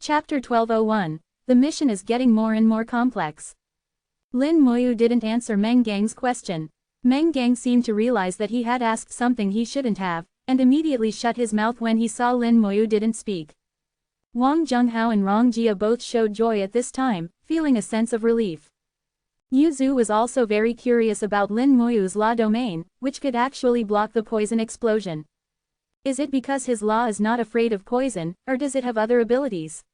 Chapter 1201. The mission is getting more and more complex. Lin Moyu didn't answer Meng Gang's question. Meng Gang seemed to realize that he had asked something he shouldn't have, and immediately shut his mouth when he saw Lin Moyu didn't speak. Wang Zhenghao and Rong Jia both showed joy at this time, feeling a sense of relief. Yu Zhu was also very curious about Lin Moyu's law domain, which could actually block the poison explosion. Is it because his law is not afraid of poison, or does it have other abilities?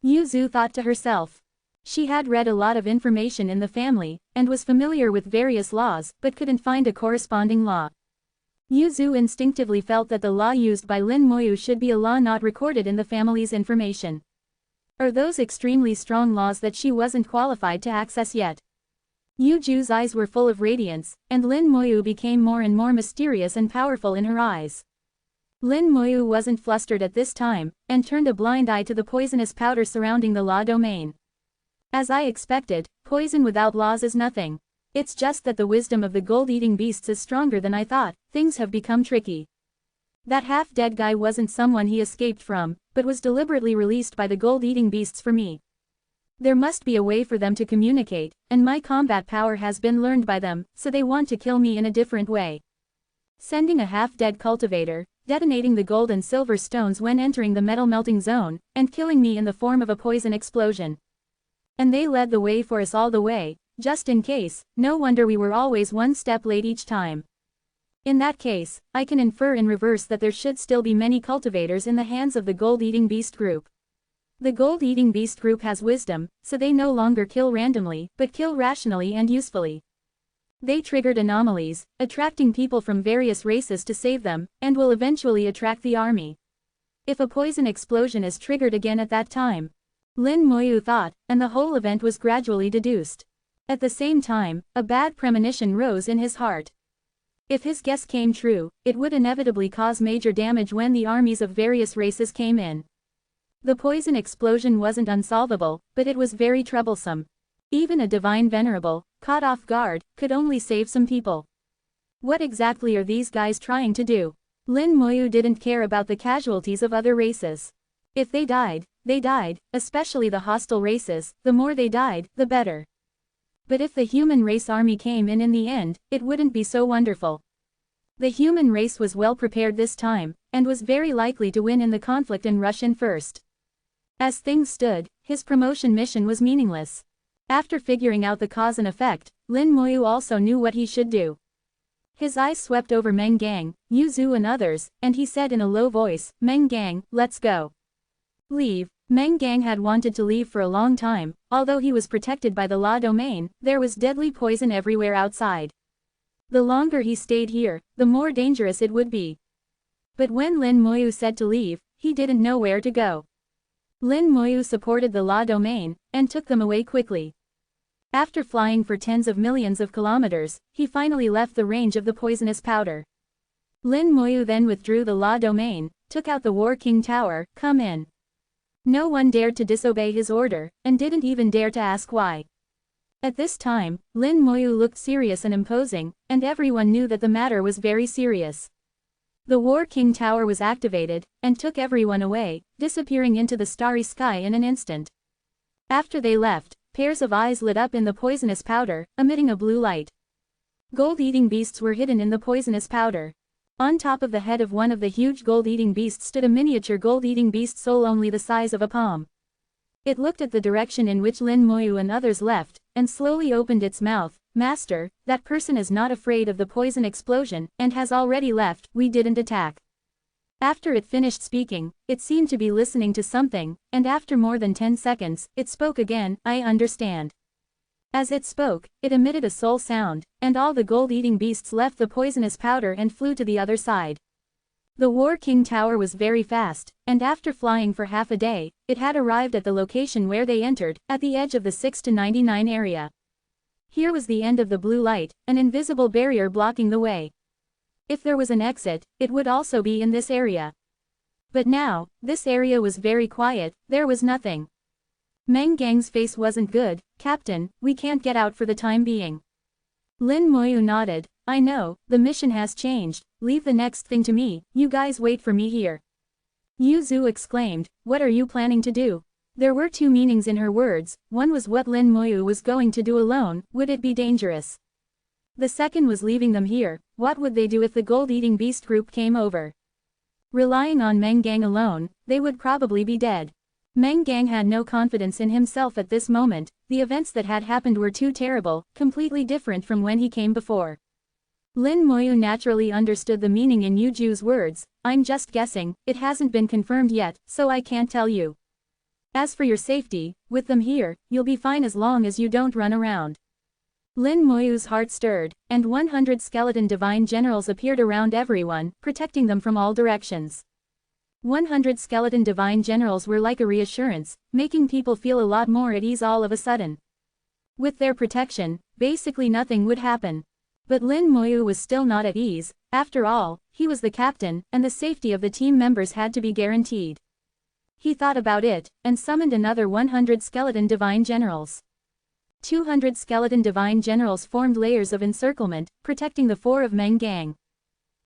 Yu Zhu thought to herself. She had read a lot of information in the family, and was familiar with various laws, but couldn't find a corresponding law. Yu Zhu instinctively felt that the law used by Lin Moyu should be a law not recorded in the family's information. Or those extremely strong laws that she wasn't qualified to access yet. Yu Zhu's eyes were full of radiance, and Lin Moyu became more and more mysterious and powerful in her eyes. Lin Moyu wasn't flustered at this time, and turned a blind eye to the poisonous powder surrounding the law domain. As I expected, poison without laws is nothing. It's just that the wisdom of the gold-eating beasts is stronger than I thought. Things have become tricky. That half-dead guy wasn't someone he escaped from, but was deliberately released by the gold-eating beasts for me. There must be a way for them to communicate, and my combat power has been learned by them, so they want to kill me in a different way. Sending a half-dead cultivator, detonating the gold and silver stones when entering the metal melting zone, and killing me in the form of a poison explosion. And they led the way for us all the way, just in case. No wonder we were always one step late each time. In that case, I can infer in reverse that there should still be many cultivators in the hands of the gold-eating beast group. The gold-eating beast group has wisdom, so they no longer kill randomly, but kill rationally and usefully. They triggered anomalies, attracting people from various races to save them, and will eventually attract the army. If a poison explosion is triggered again at that time, Lin Moyu thought, and the whole event was gradually deduced. At the same time, a bad premonition rose in his heart. If his guess came true, it would inevitably cause major damage when the armies of various races came in. The poison explosion wasn't unsolvable, but it was very troublesome. Even a divine Venerable, caught off guard, could only save some people. What exactly are these guys trying to do? Lin Moyu didn't care about the casualties of other races. If they died, especially the hostile races. The more they died, the better. But if the human race army came in the end, it wouldn't be so wonderful. The human race was well prepared this time, and was very likely to win in the conflict and rush in first. As things stood, his promotion mission was meaningless. After figuring out the cause and effect, Lin Moyu also knew what he should do. His eyes swept over Meng Gang, Yu Zhu and others, and he said in a low voice, "Meng Gang, let's go." Leave. Meng Gang had wanted to leave for a long time. Although he was protected by the law domain, there was deadly poison everywhere outside. The longer he stayed here, the more dangerous it would be. But when Lin Moyu said to leave, he didn't know where to go. Lin Moyu supported the law domain, and took them away quickly. After flying for tens of millions of kilometers, he finally left the range of the poisonous powder. Lin Moyu then withdrew the law domain, took out the War King Tower. Come in. No one dared to disobey his order, and didn't even dare to ask why. At this time, Lin Moyu looked serious and imposing, and everyone knew that the matter was very serious. The War King Tower was activated, and took everyone away, disappearing into the starry sky in an instant. After they left, pairs of eyes lit up in the poisonous powder, emitting a blue light. Gold-eating beasts were hidden in the poisonous powder. On top of the head of one of the huge gold-eating beasts stood a miniature gold-eating beast soul only the size of a palm. It looked at the direction in which Lin Moyu and others left, and slowly opened its mouth. "Master, that person is not afraid of the poison explosion, and has already left. We didn't attack." After it finished speaking, it seemed to be listening to something, and after more than 10 seconds, it spoke again. "I understand." As it spoke, it emitted a soul sound, and all the gold-eating beasts left the poisonous powder and flew to the other side. The War King Tower was very fast, and after flying for half a day, it had arrived at the location where they entered, at the edge of the 6 to 99 area. Here was the end of the blue light, an invisible barrier blocking the way. If there was an exit, it would also be in this area. But now, this area was very quiet. There was nothing. Meng Gang's face wasn't good. "Captain, we can't get out for the time being." Lin Moyu nodded. "I know, the mission has changed. Leave the next thing to me. You guys wait for me here." Yu Zhu exclaimed, "What are you planning to do?" There were two meanings in her words. One was what Lin Moyu was going to do alone, would it be dangerous? The second was leaving them here, what would they do if the gold-eating beast group came over? Relying on Meng Gang alone, they would probably be dead. Meng Gang had no confidence in himself at this moment, the events that had happened were too terrible, completely different from when he came before. Lin Moyu naturally understood the meaning in Yu Ju's words. I'm just guessing, it hasn't been confirmed yet, so I can't tell you. As for your safety, with them here, you'll be fine as long as you don't run around. Lin Moyu's heart stirred, and 100 skeleton divine generals appeared around everyone, protecting them from all directions. 100 skeleton divine generals were like a reassurance, making people feel a lot more at ease all of a sudden. With their protection, basically nothing would happen. But Lin Moyu was still not at ease. After all, he was the captain, and the safety of the team members had to be guaranteed. He thought about it, and summoned another 100 skeleton divine generals. 200 skeleton divine generals formed layers of encirclement, protecting the four of Meng Gang.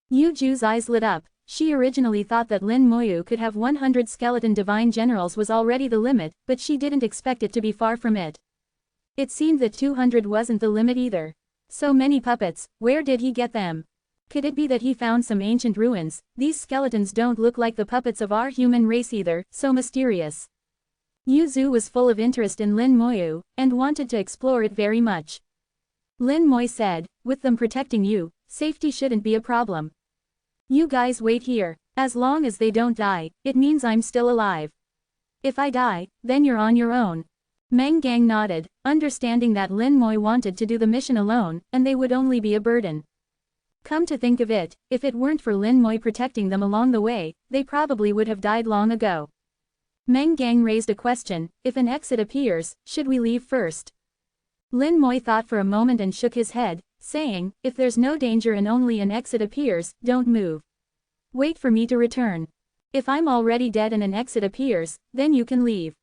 Yu Ju's eyes lit up. She originally thought that Lin Moyu could have 100 skeleton divine generals was already the limit, but she didn't expect it to be far from it. It seemed that 200 wasn't the limit either. So many puppets, where did he get them? Could it be that he found some ancient ruins? These skeletons don't look like the puppets of our human race either, so mysterious. Yu Zu was full of interest in Lin Moyu, and wanted to explore it very much. Lin Moyu said, with them protecting you, safety shouldn't be a problem. You guys wait here. As long as they don't die, it means I'm still alive. If I die, then you're on your own. Meng Gang nodded, understanding that Lin Moyu wanted to do the mission alone, and they would only be a burden. Come to think of it, if it weren't for Lin Moyu protecting them along the way, they probably would have died long ago. Meng Gang raised a question, if an exit appears, should we leave first? Lin Moyu thought for a moment and shook his head, saying, if there's no danger and only an exit appears, don't move. Wait for me to return. If I'm already dead and an exit appears, then you can leave.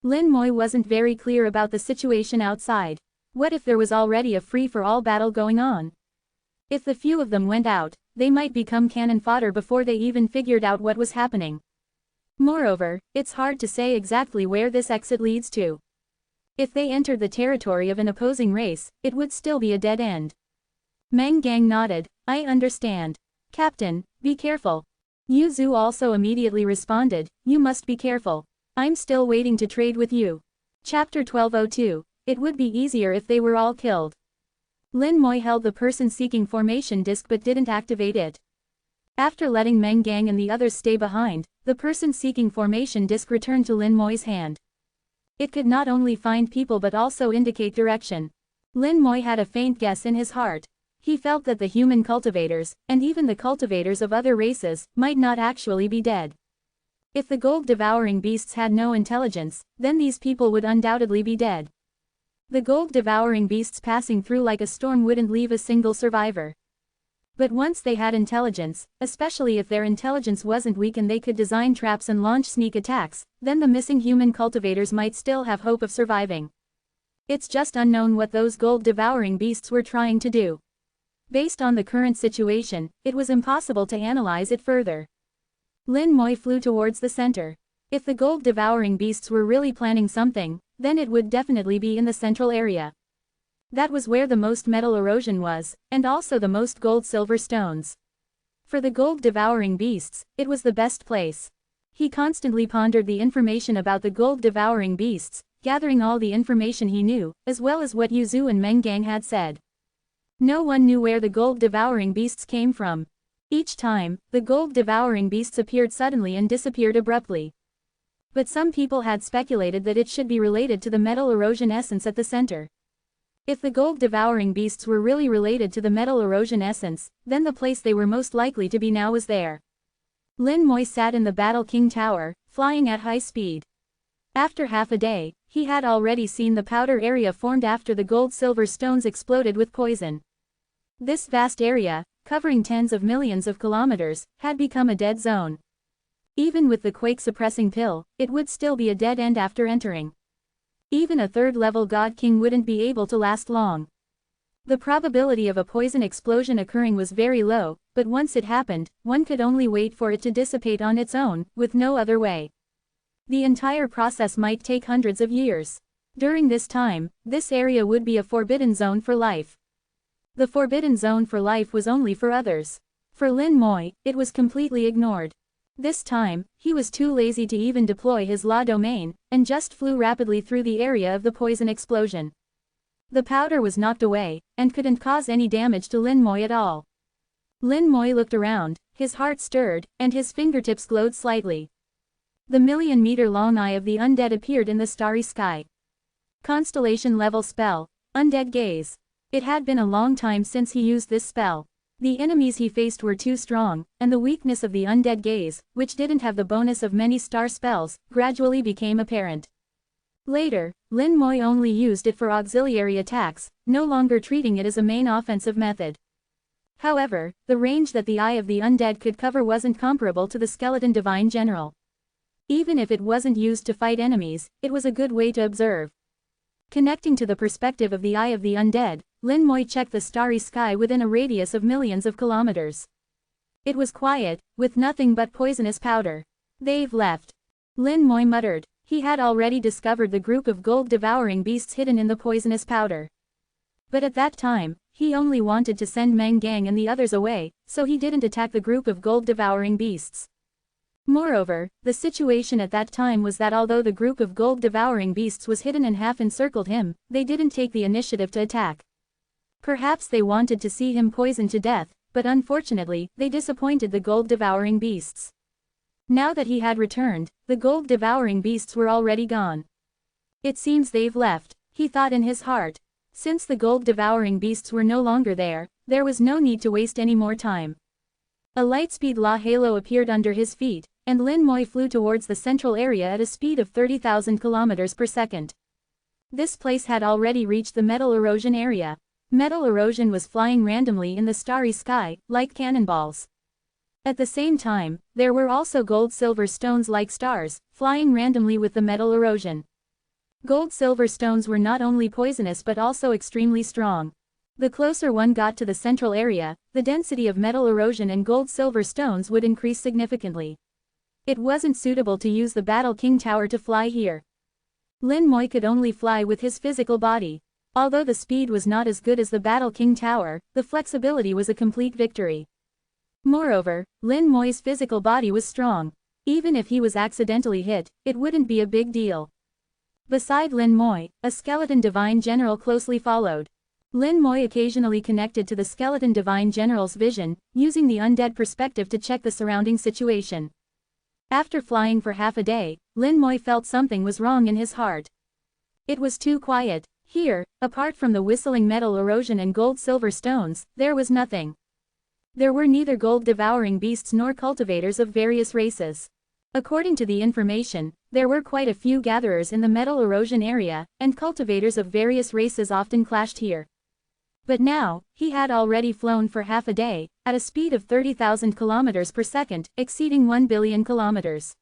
Lin Moyu wasn't very clear about the situation outside. What if there was already a free-for-all battle going on? If the few of them went out, they might become cannon fodder before they even figured out what was happening. Moreover, it's hard to say exactly where this exit leads to. If they entered the territory of an opposing race, it would still be a dead end. Meng Gang nodded, I understand. Captain, be careful. Yu Zu also immediately responded, you must be careful. I'm still waiting to trade with you. Chapter 1202, it would be easier if they were all killed. Lin Moyu held the person-seeking formation disc but didn't activate it. After letting Meng Gang and the others stay behind, the person-seeking formation disc returned to Lin Moyu's hand. It could not only find people but also indicate direction. Lin Moyu had a faint guess in his heart. He felt that the human cultivators, and even the cultivators of other races, might not actually be dead. If the gold-devouring beasts had no intelligence, then these people would undoubtedly be dead. The gold-devouring beasts passing through like a storm wouldn't leave a single survivor. But once they had intelligence, especially if their intelligence wasn't weak and they could design traps and launch sneak attacks, then the missing human cultivators might still have hope of surviving. It's just unknown what those gold-devouring beasts were trying to do. Based on the current situation, it was impossible to analyze it further. Lin Moyu flew towards the center. If the gold-devouring beasts were really planning something, then it would definitely be in the central area. That was where the most metal erosion was, and also the most gold-silver stones. For the gold-devouring beasts, it was the best place. He constantly pondered the information about the gold-devouring beasts, gathering all the information he knew, as well as what Yu Zu and Meng Gang had said. No one knew where the gold-devouring beasts came from. Each time, the gold-devouring beasts appeared suddenly and disappeared abruptly. But some people had speculated that it should be related to the metal erosion essence at the center. If the gold-devouring beasts were really related to the metal erosion essence, then the place they were most likely to be now was there. Lin Moyu sat in the Battle King Tower, flying at high speed. After half a day, he had already seen the powder area formed after the gold-silver stones exploded with poison. This vast area, covering tens of millions of kilometers, had become a dead zone. Even with the quake-suppressing pill, it would still be a dead end after entering. Even a third-level God King wouldn't be able to last long. The probability of a poison explosion occurring was very low, but once it happened, one could only wait for it to dissipate on its own, with no other way. The entire process might take hundreds of years. During this time, this area would be a forbidden zone for life. The forbidden zone for life was only for others. For Lin Moi, it was completely ignored. This time, he was too lazy to even deploy his law domain, and just flew rapidly through the area of the poison explosion. The powder was knocked away, and couldn't cause any damage to Lin Moi at all. Lin Moi looked around, his heart stirred, and his fingertips glowed slightly. The million-meter-long eye of the undead appeared in the starry sky. Constellation-level spell, Undead Gaze. It had been a long time since he used this spell. The enemies he faced were too strong, and the weakness of the Undead Gaze, which didn't have the bonus of many star spells, gradually became apparent. Later, Lin Moi only used it for auxiliary attacks, no longer treating it as a main offensive method. However, the range that the Eye of the Undead could cover wasn't comparable to the Skeleton Divine General. Even if it wasn't used to fight enemies, it was a good way to observe. Connecting to the perspective of the Eye of the Undead, Lin Moi checked the starry sky within a radius of millions of kilometers. It was quiet, with nothing but poisonous powder. They've left. Lin Moi muttered. He had already discovered the group of gold-devouring beasts hidden in the poisonous powder. But at that time, he only wanted to send Meng Gang and the others away, so he didn't attack the group of gold-devouring beasts. Moreover, the situation at that time was that although the group of gold-devouring beasts was hidden and half-encircled him, they didn't take the initiative to attack. Perhaps they wanted to see him poisoned to death, but unfortunately, they disappointed the gold-devouring beasts. Now that he had returned, the gold-devouring beasts were already gone. It seems they've left, he thought in his heart. Since the gold-devouring beasts were no longer there, there was no need to waste any more time. A lightspeed law halo appeared under his feet, and Lin Moi flew towards the central area at a speed of 30,000 kilometers per second. This place had already reached the metal erosion area. Metal erosion was flying randomly in the starry sky, like cannonballs. At the same time, there were also gold-silver stones like stars, flying randomly with the metal erosion. Gold-silver stones were not only poisonous but also extremely strong. The closer one got to the central area, the density of metal erosion and gold-silver stones would increase significantly. It wasn't suitable to use the Battle King Tower to fly here. Lin Moi could only fly with his physical body. Although the speed was not as good as the Battle King Tower, the flexibility was a complete victory. Moreover, Lin Moi's physical body was strong. Even if he was accidentally hit, it wouldn't be a big deal. Beside Lin Moi, a Skeleton Divine General closely followed. Lin Moi occasionally connected to the Skeleton Divine General's vision, using the undead perspective to check the surrounding situation. After flying for half a day, Lin Moi felt something was wrong in his heart. It was too quiet. Here, apart from the whistling metal erosion and gold-silver stones, there was nothing. There were neither gold-devouring beasts nor cultivators of various races. According to the information, there were quite a few gatherers in the metal erosion area, and cultivators of various races often clashed here. But now, he had already flown for half a day, at a speed of 30,000 kilometers per second, exceeding 1 billion kilometers.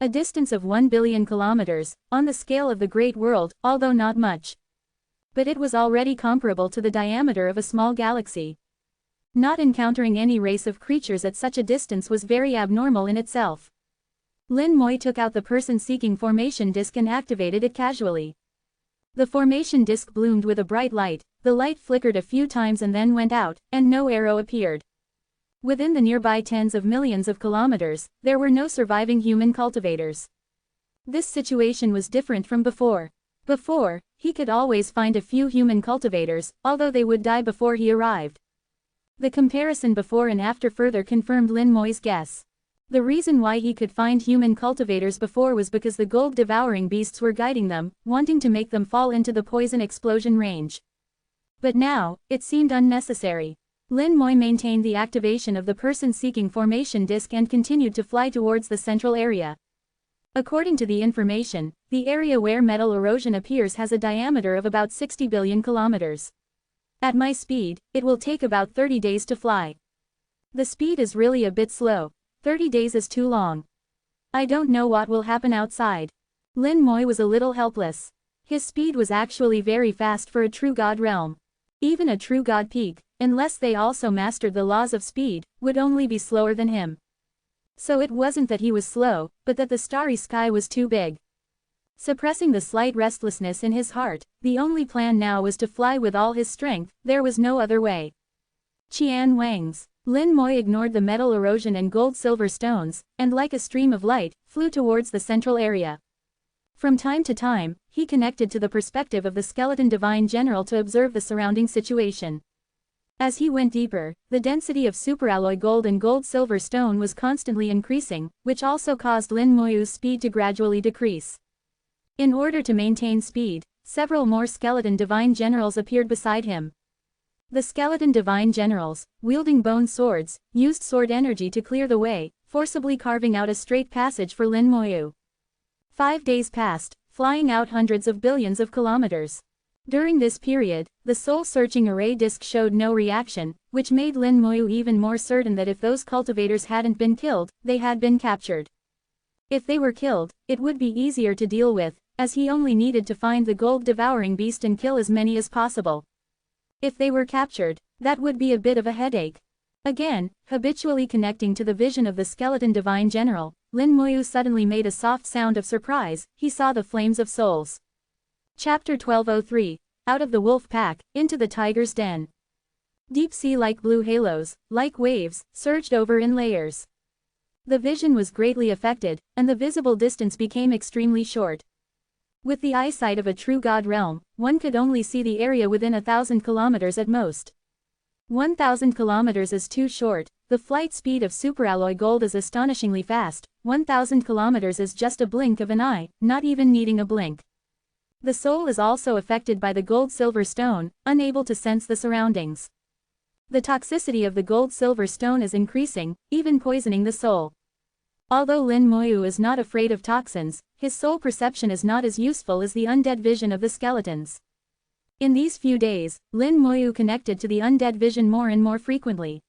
A distance of 1 billion kilometers, on the scale of the Great World, although not much. But it was already comparable to the diameter of a small galaxy. Not encountering any race of creatures at such a distance was very abnormal in itself. Lin Moi took out the person-seeking formation disc and activated it casually. The formation disc bloomed with a bright light, the light flickered a few times and then went out, and no arrow appeared. Within the nearby tens of millions of kilometers, there were no surviving human cultivators. This situation was different from before. Before, he could always find a few human cultivators, although they would die before he arrived. The comparison before and after further confirmed Lin Moi's guess. The reason why he could find human cultivators before was because the gold-devouring beasts were guiding them, wanting to make them fall into the poison explosion range. But now, it seemed unnecessary. Lin Moi maintained the activation of the person-seeking formation disc and continued to fly towards the central area. According to the information, the area where metal erosion appears has a diameter of about 60 billion kilometers. At my speed, it will take about 30 days to fly. The speed is really a bit slow. 30 days is too long. I don't know what will happen outside. Lin Moi was a little helpless. His speed was actually very fast for a true god realm. Even a true god peak, unless they also mastered the laws of speed, would only be slower than him. So it wasn't that he was slow, but that the starry sky was too big. Suppressing the slight restlessness in his heart, the only plan now was to fly with all his strength, there was no other way. Qian Wang's. Lin Moi ignored the metal erosion and gold-silver stones, and like a stream of light, flew towards the central area. From time to time, he connected to the perspective of the skeleton divine general to observe the surrounding situation. As he went deeper, the density of superalloy gold and gold-silver stone was constantly increasing, which also caused Lin Moi's speed to gradually decrease. In order to maintain speed, several more skeleton divine generals appeared beside him. The skeleton divine generals, wielding bone swords, used sword energy to clear the way, forcibly carving out a straight passage for Lin Moi. 5 days passed, flying out hundreds of billions of kilometers. During this period, the soul-searching array disk showed no reaction, which made Lin Moi even more certain that if those cultivators hadn't been killed, they had been captured. If they were killed, it would be easier to deal with, as he only needed to find the gold-devouring beast and kill as many as possible. If they were captured, that would be a bit of a headache. Again, habitually connecting to the vision of the skeleton divine general, Lin Moi suddenly made a soft sound of surprise. He saw the flames of souls. Chapter 1203, Out of the Wolf Pack, Into the Tiger's Den. Deep sea-like blue halos, like waves, surged over in layers. The vision was greatly affected, and the visible distance became extremely short. With the eyesight of a true god realm, one could only see the area within 1,000 kilometers at most. 1,000 kilometers is too short. The flight speed of superalloy gold is astonishingly fast. 1,000 kilometers is just a blink of an eye, not even needing a blink. The soul is also affected by the gold-silver stone, unable to sense the surroundings. The toxicity of the gold-silver stone is increasing, even poisoning the soul. Although Lin Moi is not afraid of toxins, his soul perception is not as useful as the undead vision of the skeletons. In these few days, Lin Moi connected to the undead vision more and more frequently.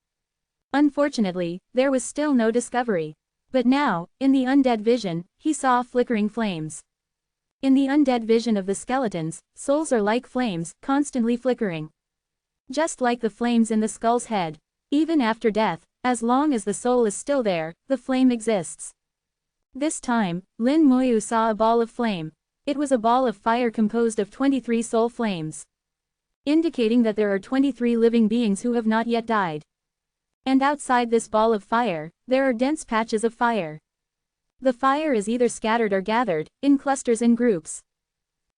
Unfortunately, there was still no discovery. But now, in the undead vision, he saw flickering flames. In the undead vision of the skeletons, souls are like flames, constantly flickering. Just like the flames in the skull's head. Even after death, as long as the soul is still there, the flame exists. This time, Lin Moi saw a ball of flame. It was a ball of fire composed of 23 soul flames. Indicating that there are 23 living beings who have not yet died. And outside this ball of fire, there are dense patches of fire. The fire is either scattered or gathered, in clusters and groups.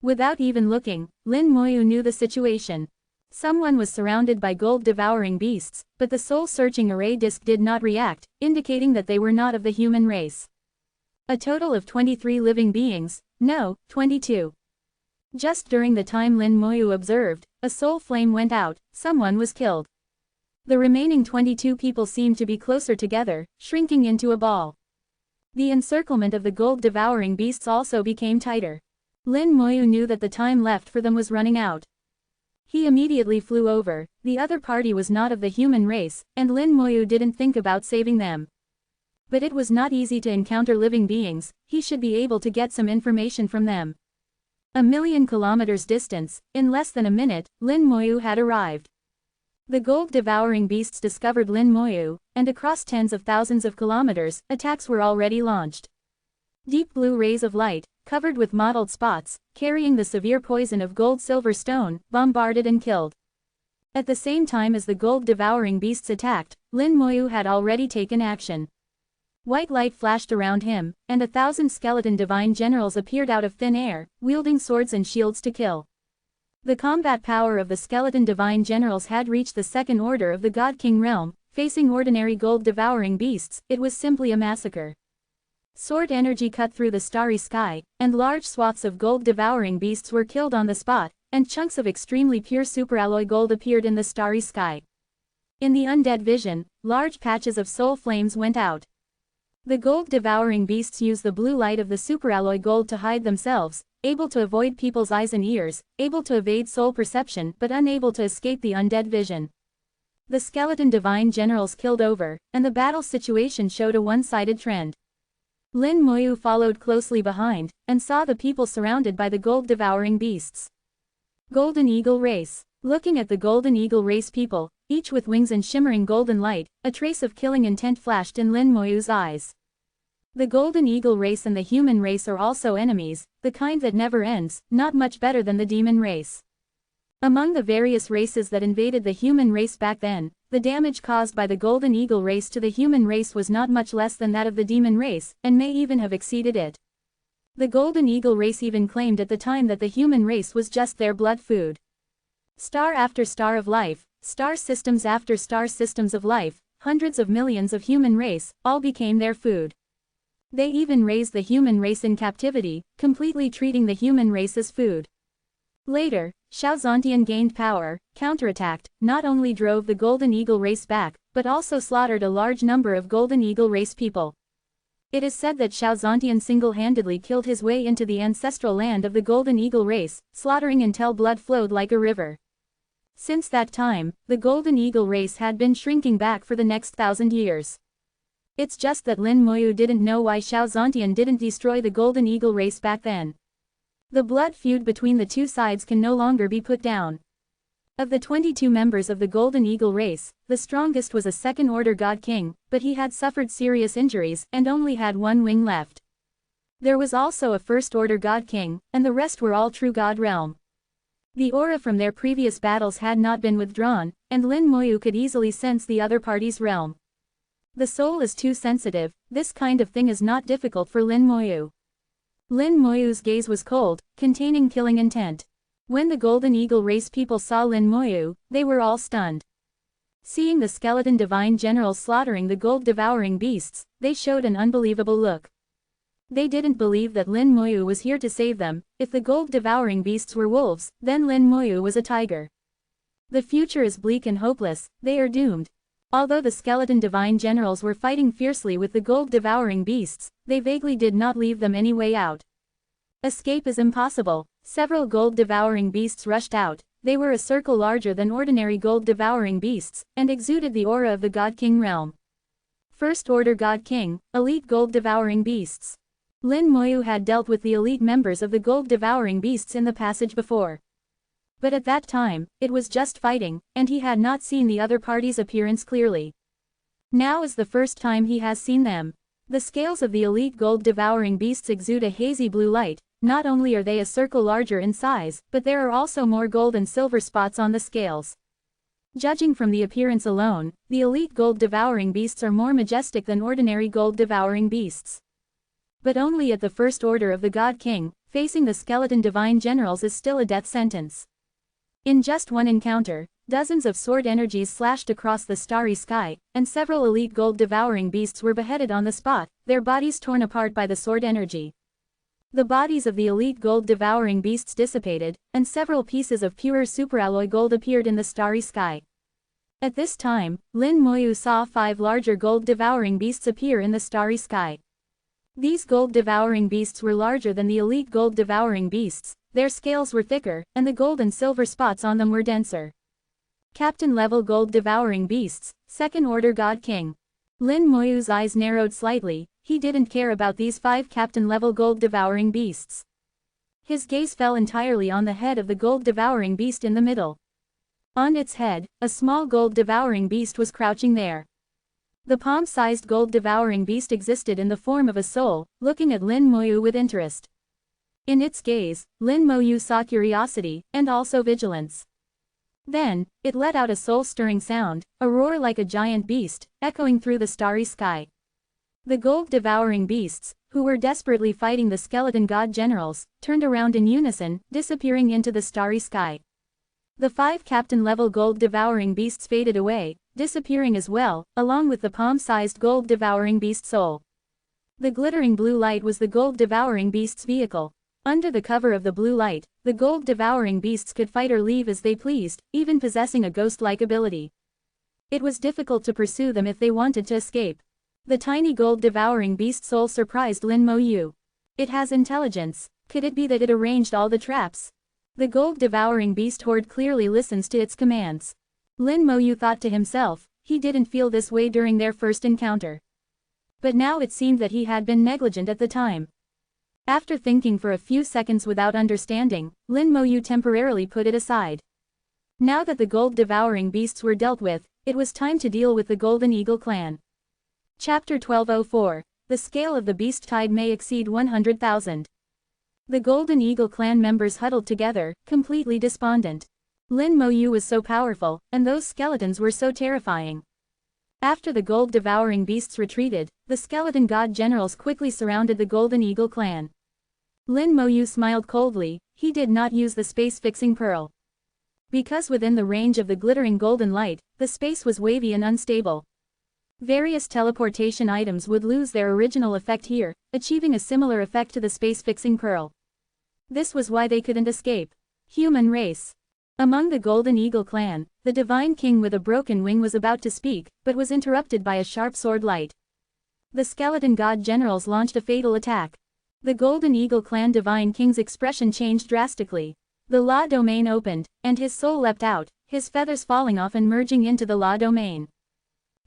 Without even looking, Lin Moi knew the situation. Someone was surrounded by gold-devouring beasts, but the soul-searching array disk did not react, indicating that they were not of the human race. A total of 23 living beings, no, 22. Just during the time Lin Moi observed, a soul flame went out, someone was killed. The remaining 22 people seemed to be closer together, shrinking into a ball. The encirclement of the gold-devouring beasts also became tighter. Lin Moi knew that the time left for them was running out. He immediately flew over. The other party was not of the human race, and Lin Moi didn't think about saving them. But it was not easy to encounter living beings. He should be able to get some information from them. 1,000,000 kilometers distance, in less than a minute, Lin Moi had arrived. The gold-devouring beasts discovered Lin Moi, and across tens of thousands of kilometers, attacks were already launched. Deep blue rays of light, covered with mottled spots, carrying the severe poison of gold-silver stone, bombarded and killed. At the same time as the gold-devouring beasts attacked, Lin Moi had already taken action. White light flashed around him, and 1,000 skeleton divine generals appeared out of thin air, wielding swords and shields to kill. The combat power of the skeleton divine generals had reached the second order of the God King realm. Facing ordinary gold-devouring beasts, it was simply a massacre. Sword energy cut through the starry sky, and large swaths of gold-devouring beasts were killed on the spot, and chunks of extremely pure superalloy gold appeared in the starry sky. In the undead vision, large patches of soul flames went out. The gold-devouring beasts use the blue light of the superalloy gold to hide themselves, able to avoid people's eyes and ears, able to evade soul perception but unable to escape the undead vision. The skeleton divine generals killed over, and the battle situation showed a one-sided trend. Lin Moi followed closely behind, and saw the people surrounded by the gold-devouring beasts. Golden Eagle Race. Looking at the Golden Eagle Race people, each with wings and shimmering golden light, a trace of killing intent flashed in Lin Moi's eyes. The Golden Eagle race and the human race are also enemies, the kind that never ends, not much better than the demon race. Among the various races that invaded the human race back then, the damage caused by the Golden Eagle race to the human race was not much less than that of the demon race, and may even have exceeded it. The Golden Eagle race even claimed at the time that the human race was just their blood food. Star after star of life, star systems after star systems of life, hundreds of millions of human race, all became their food. They even raised the human race in captivity, completely treating the human race as food. Later, Shao Zontian gained power, counterattacked, not only drove the Golden Eagle race back, but also slaughtered a large number of Golden Eagle race people. It is said that Shao Zontian single-handedly killed his way into the ancestral land of the Golden Eagle race, slaughtering until blood flowed like a river. Since that time, the Golden Eagle race had been shrinking back for the next 1,000 years. It's just that Lin Moyu didn't know why Shao Zontian didn't destroy the Golden Eagle race back then. The blood feud between the two sides can no longer be put down. Of the 22 members of the Golden Eagle race, the strongest was a second-order God King, but he had suffered serious injuries and only had one wing left. There was also a first-order God King, and the rest were all true God realm. The aura from their previous battles had not been withdrawn, and Lin Moyu could easily sense the other party's realm. The soul is too sensitive, this kind of thing is not difficult for Lin Moyu. Lin Moyu's gaze was cold, containing killing intent. When the Golden Eagle race people saw Lin Moyu, they were all stunned. Seeing the skeleton divine generals slaughtering the gold-devouring beasts, they showed an unbelievable look. They didn't believe that Lin Moyu was here to save them. If the gold-devouring beasts were wolves, then Lin Moyu was a tiger. The future is bleak and hopeless, they are doomed. Although the skeleton divine generals were fighting fiercely with the gold-devouring beasts, they vaguely did not leave them any way out. Escape is impossible. Several gold-devouring beasts rushed out. They were a circle larger than ordinary gold-devouring beasts, and exuded the aura of the God King realm. First-order God King, elite gold-devouring beasts. Lin Moyu had dealt with the elite members of the gold-devouring beasts in the passage before. But at that time, it was just fighting, and he had not seen the other party's appearance clearly. Now is the first time he has seen them. The scales of the elite gold-devouring beasts exude a hazy blue light. Not only are they a circle larger in size, but there are also more gold and silver spots on the scales. Judging from the appearance alone, the elite gold-devouring beasts are more majestic than ordinary gold-devouring beasts. But only at the first order of the God King, facing the skeleton divine generals is still a death sentence. In just one encounter, dozens of sword energies slashed across the starry sky, and several elite gold-devouring beasts were beheaded on the spot, their bodies torn apart by the sword energy. The bodies of the elite gold-devouring beasts dissipated, and several pieces of pure superalloy gold appeared in the starry sky. At this time, Lin Moyu saw 5 larger gold-devouring beasts appear in the starry sky. These gold-devouring beasts were larger than the elite gold-devouring beasts, their scales were thicker, and the gold and silver spots on them were denser. Captain-level gold-devouring beasts, second-order God King. Lin Moyu's eyes narrowed slightly. He didn't care about these 5 captain-level gold-devouring beasts. His gaze fell entirely on the head of the gold-devouring beast in the middle. On its head, a small gold-devouring beast was crouching there. The palm-sized gold-devouring beast existed in the form of a soul, looking at Lin Moyu with interest. In its gaze, Lin Moyu saw curiosity, and also vigilance. Then, it let out a soul-stirring sound, a roar like a giant beast, echoing through the starry sky. The gold-devouring beasts, who were desperately fighting the skeleton god generals, turned around in unison, disappearing into the starry sky. The 5 captain-level gold-devouring beasts faded away, disappearing as well, along with the palm-sized gold-devouring beast soul. The glittering blue light was the gold-devouring beast's vehicle. Under the cover of the blue light, the gold-devouring beasts could fight or leave as they pleased, even possessing a ghost-like ability. It was difficult to pursue them if they wanted to escape. The tiny gold-devouring beast soul surprised Lin Moyu. It has intelligence. Could it be that it arranged all the traps? The gold-devouring beast horde clearly listens to its commands. Lin Moyu thought to himself, he didn't feel this way during their first encounter. But now it seemed that he had been negligent at the time. After thinking for a few seconds without understanding, Lin Moyu temporarily put it aside. Now that the gold-devouring beasts were dealt with, it was time to deal with the Golden Eagle clan. Chapter 1204. the scale of the beast tide may exceed 100,000. The Golden Eagle clan members huddled together, completely despondent. Lin Moyu was so powerful, and those skeletons were so terrifying. After the gold-devouring beasts retreated, the skeleton god generals quickly surrounded the Golden Eagle clan. Lin Moyu smiled coldly. He did not use the space-fixing pearl. Because within the range of the glittering golden light, the space was wavy and unstable. Various teleportation items would lose their original effect here, achieving a similar effect to the space-fixing pearl. This was why they couldn't escape. Human race. Among the Golden Eagle clan, the Divine King with a broken wing was about to speak, but was interrupted by a sharp sword light. The skeleton god generals launched a fatal attack. The Golden Eagle clan Divine King's expression changed drastically. The Law Domain opened, and his soul leapt out, his feathers falling off and merging into the Law Domain.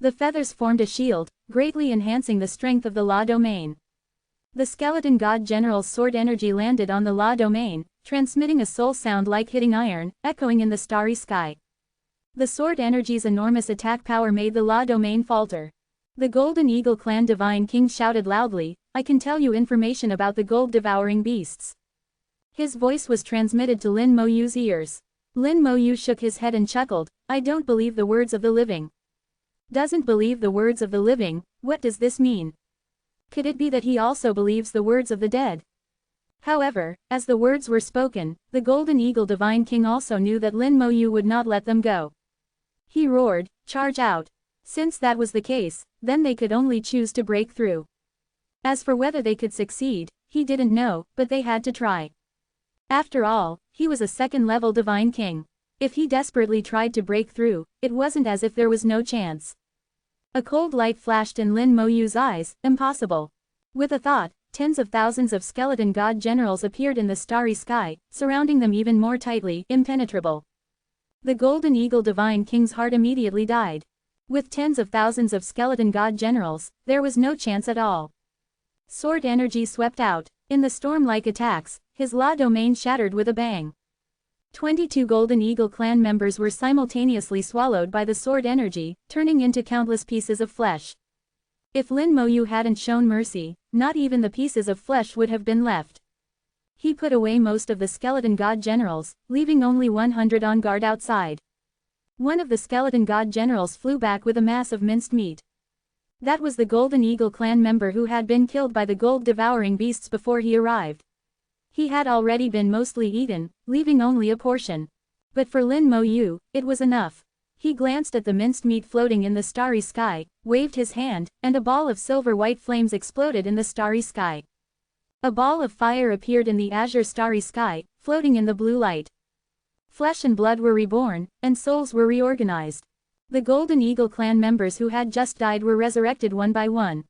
The feathers formed a shield, greatly enhancing the strength of the Law Domain. The skeleton god general's sword energy landed on the Law Domain, transmitting a soul sound like hitting iron, echoing in the starry sky. The sword energy's enormous attack power made the Law Domain falter. The Golden Eagle clan Divine King shouted loudly, "I can tell you information about the gold-devouring beasts." His voice was transmitted to Lin Moyu's ears. Lin Moyu shook his head and chuckled, "I don't believe the words of the living." Doesn't believe the words of the living, what does this mean? Could it be that he also believes the words of the dead? However, as the words were spoken, the Golden Eagle Divine King also knew that Lin Moyu would not let them go. He roared, "Charge out!" Since that was the case, then they could only choose to break through. As for whether they could succeed, he didn't know, but they had to try. After all, he was a second-level Divine King. If he desperately tried to break through, it wasn't as if there was no chance. A cold light flashed in Lin Moyu's eyes. Impossible. With a thought, tens of thousands of skeleton god generals appeared in the starry sky, surrounding them even more tightly. Impenetrable. The Golden Eagle Divine King's heart immediately died. With tens of thousands of skeleton god generals, there was no chance at all. Sword energy swept out. In the storm-like attacks, his Law Domain shattered with a bang. 22 Golden Eagle clan members were simultaneously swallowed by the sword energy, turning into countless pieces of flesh. If Lin Moyu hadn't shown mercy, not even the pieces of flesh would have been left. He put away most of the skeleton god generals, leaving only 100 on guard outside. One of the skeleton god generals flew back with a mass of minced meat. That was the Golden Eagle clan member who had been killed by the gold-devouring beasts before he arrived. He had already been mostly eaten, leaving only a portion. But for Lin Moyu, it was enough. He glanced at the minced meat floating in the starry sky, waved his hand, and a ball of silver-white flames exploded in the starry sky. A ball of fire appeared in the azure starry sky, floating in the blue light. Flesh and blood were reborn, and souls were reorganized. The Golden Eagle clan members who had just died were resurrected one by one.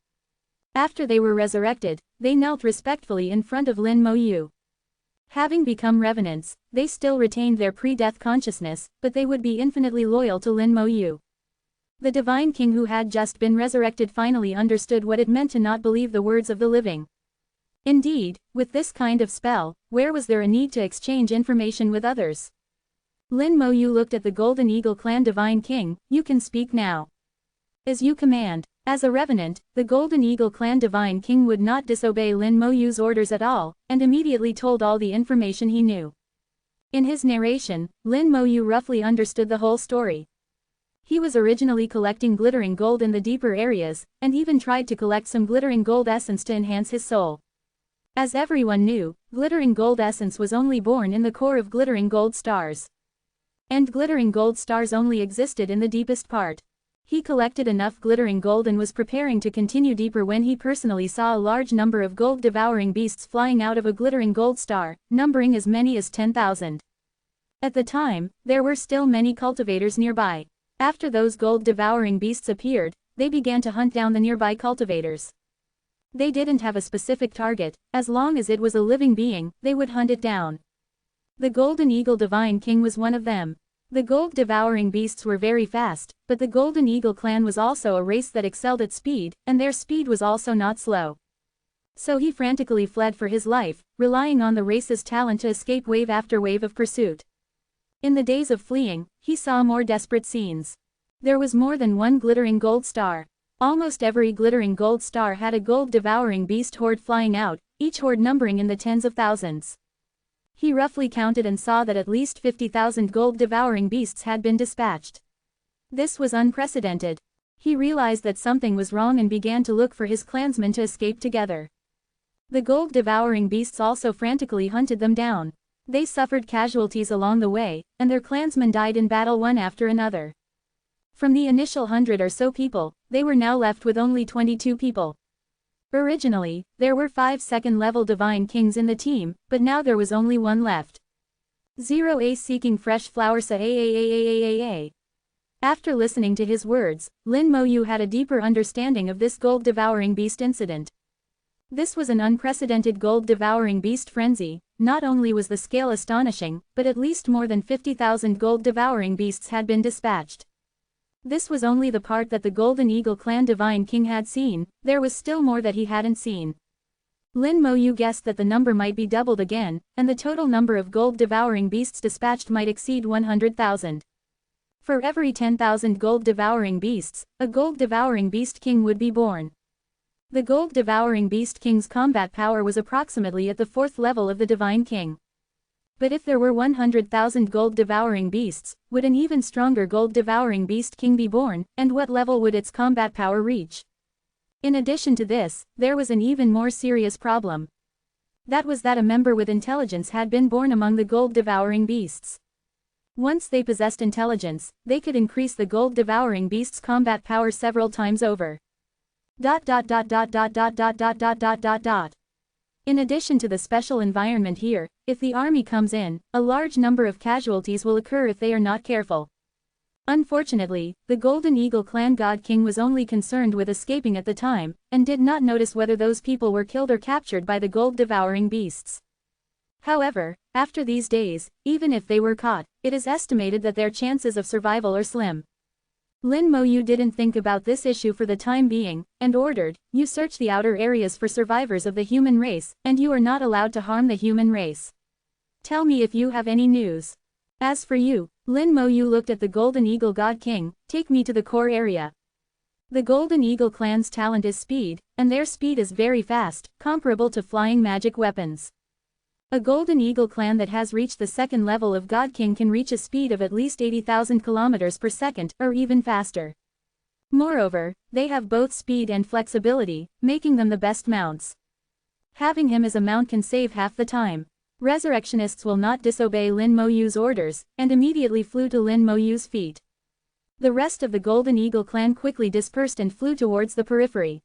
After they were resurrected, they knelt respectfully in front of Lin Moyu. Having become revenants, they still retained their pre-death consciousness, but they would be infinitely loyal to Lin Moyu. The Divine King who had just been resurrected finally understood what it meant to not believe the words of the living. Indeed, with this kind of spell, where was there a need to exchange information with others? Lin Moyu looked at the Golden Eagle clan Divine King. "You can speak now." "As you command." As a revenant, the Golden Eagle clan Divine King would not disobey Lin Moyu's orders at all, and immediately told all the information he knew. In his narration, Lin Moyu roughly understood the whole story. He was originally collecting glittering gold in the deeper areas, and even tried to collect some glittering gold essence to enhance his soul. As everyone knew, glittering gold essence was only born in the core of glittering gold stars. And glittering gold stars only existed in the deepest part. He collected enough glittering gold and was preparing to continue deeper when he personally saw a large number of gold-devouring beasts flying out of a glittering gold star, numbering as many as 10,000. At the time, there were still many cultivators nearby. After those gold-devouring beasts appeared, they began to hunt down the nearby cultivators. They didn't have a specific target. As long as it was a living being, they would hunt it down. The Golden Eagle Divine King was one of them. The gold-devouring beasts were very fast, but the Golden Eagle clan was also a race that excelled at speed, and their speed was also not slow. So he frantically fled for his life, relying on the race's talent to escape wave after wave of pursuit. In the days of fleeing, he saw more desperate scenes. There was more than one glittering gold star. Almost every glittering gold star had a gold-devouring beast horde flying out, each horde numbering in the tens of thousands. He roughly counted and saw that at least 50,000 gold-devouring beasts had been dispatched. This was unprecedented. He realized that something was wrong and began to look for his clansmen to escape together. The gold-devouring beasts also frantically hunted them down. They suffered casualties along the way, and their clansmen died in battle one after another. From the initial 100 or so people, they were now left with only 22 people. Originally, there were 5 second-level divine kings in the team, but now there was only one left. 0A seeking fresh flowers. After listening to his words, Lin Moyu had a deeper understanding of this gold-devouring beast incident. This was an unprecedented gold-devouring beast frenzy. Not only was the scale astonishing, but at least more than 50,000 gold-devouring beasts had been dispatched. This was only the part that the Golden Eagle Clan Divine King had seen, there was still more that he hadn't seen. Lin Moyu guessed that the number might be doubled again, and the total number of gold-devouring beasts dispatched might exceed 100,000. For every 10,000 gold-devouring beasts, a gold-devouring beast king would be born. The gold-devouring beast king's combat power was approximately at the 4th level of the Divine King. But if there were 100,000 gold-devouring beasts, would an even stronger gold-devouring beast king be born, and what level would its combat power reach? In addition to this, there was an even more serious problem. That was that a member with intelligence had been born among the gold-devouring beasts. Once they possessed intelligence, they could increase the gold-devouring beast's combat power several times over. In addition to the special environment here, if the army comes in, a large number of casualties will occur if they are not careful. Unfortunately, the Golden Eagle Clan God King was only concerned with escaping at the time, and did not notice whether those people were killed or captured by the gold-devouring beasts. However, after these days, even if they were caught, it is estimated that their chances of survival are slim. Lin Moyu didn't think about this issue for the time being, and ordered, "You search the outer areas for survivors of the human race, and you are not allowed to harm the human race. Tell me if you have any news. As for you," Lin Moyu looked at the Golden Eagle God King, "take me to the core area." The Golden Eagle clan's talent is speed, and their speed is very fast, comparable to flying magic weapons. A Golden Eagle clan that has reached the 2nd level of God King can reach a speed of at least 80,000 kilometers per second, or even faster. Moreover, they have both speed and flexibility, making them the best mounts. Having him as a mount can save half the time. Resurrectionists will not disobey Lin Moyu's orders, and immediately flew to Lin Moyu's feet. The rest of the Golden Eagle clan quickly dispersed and flew towards the periphery.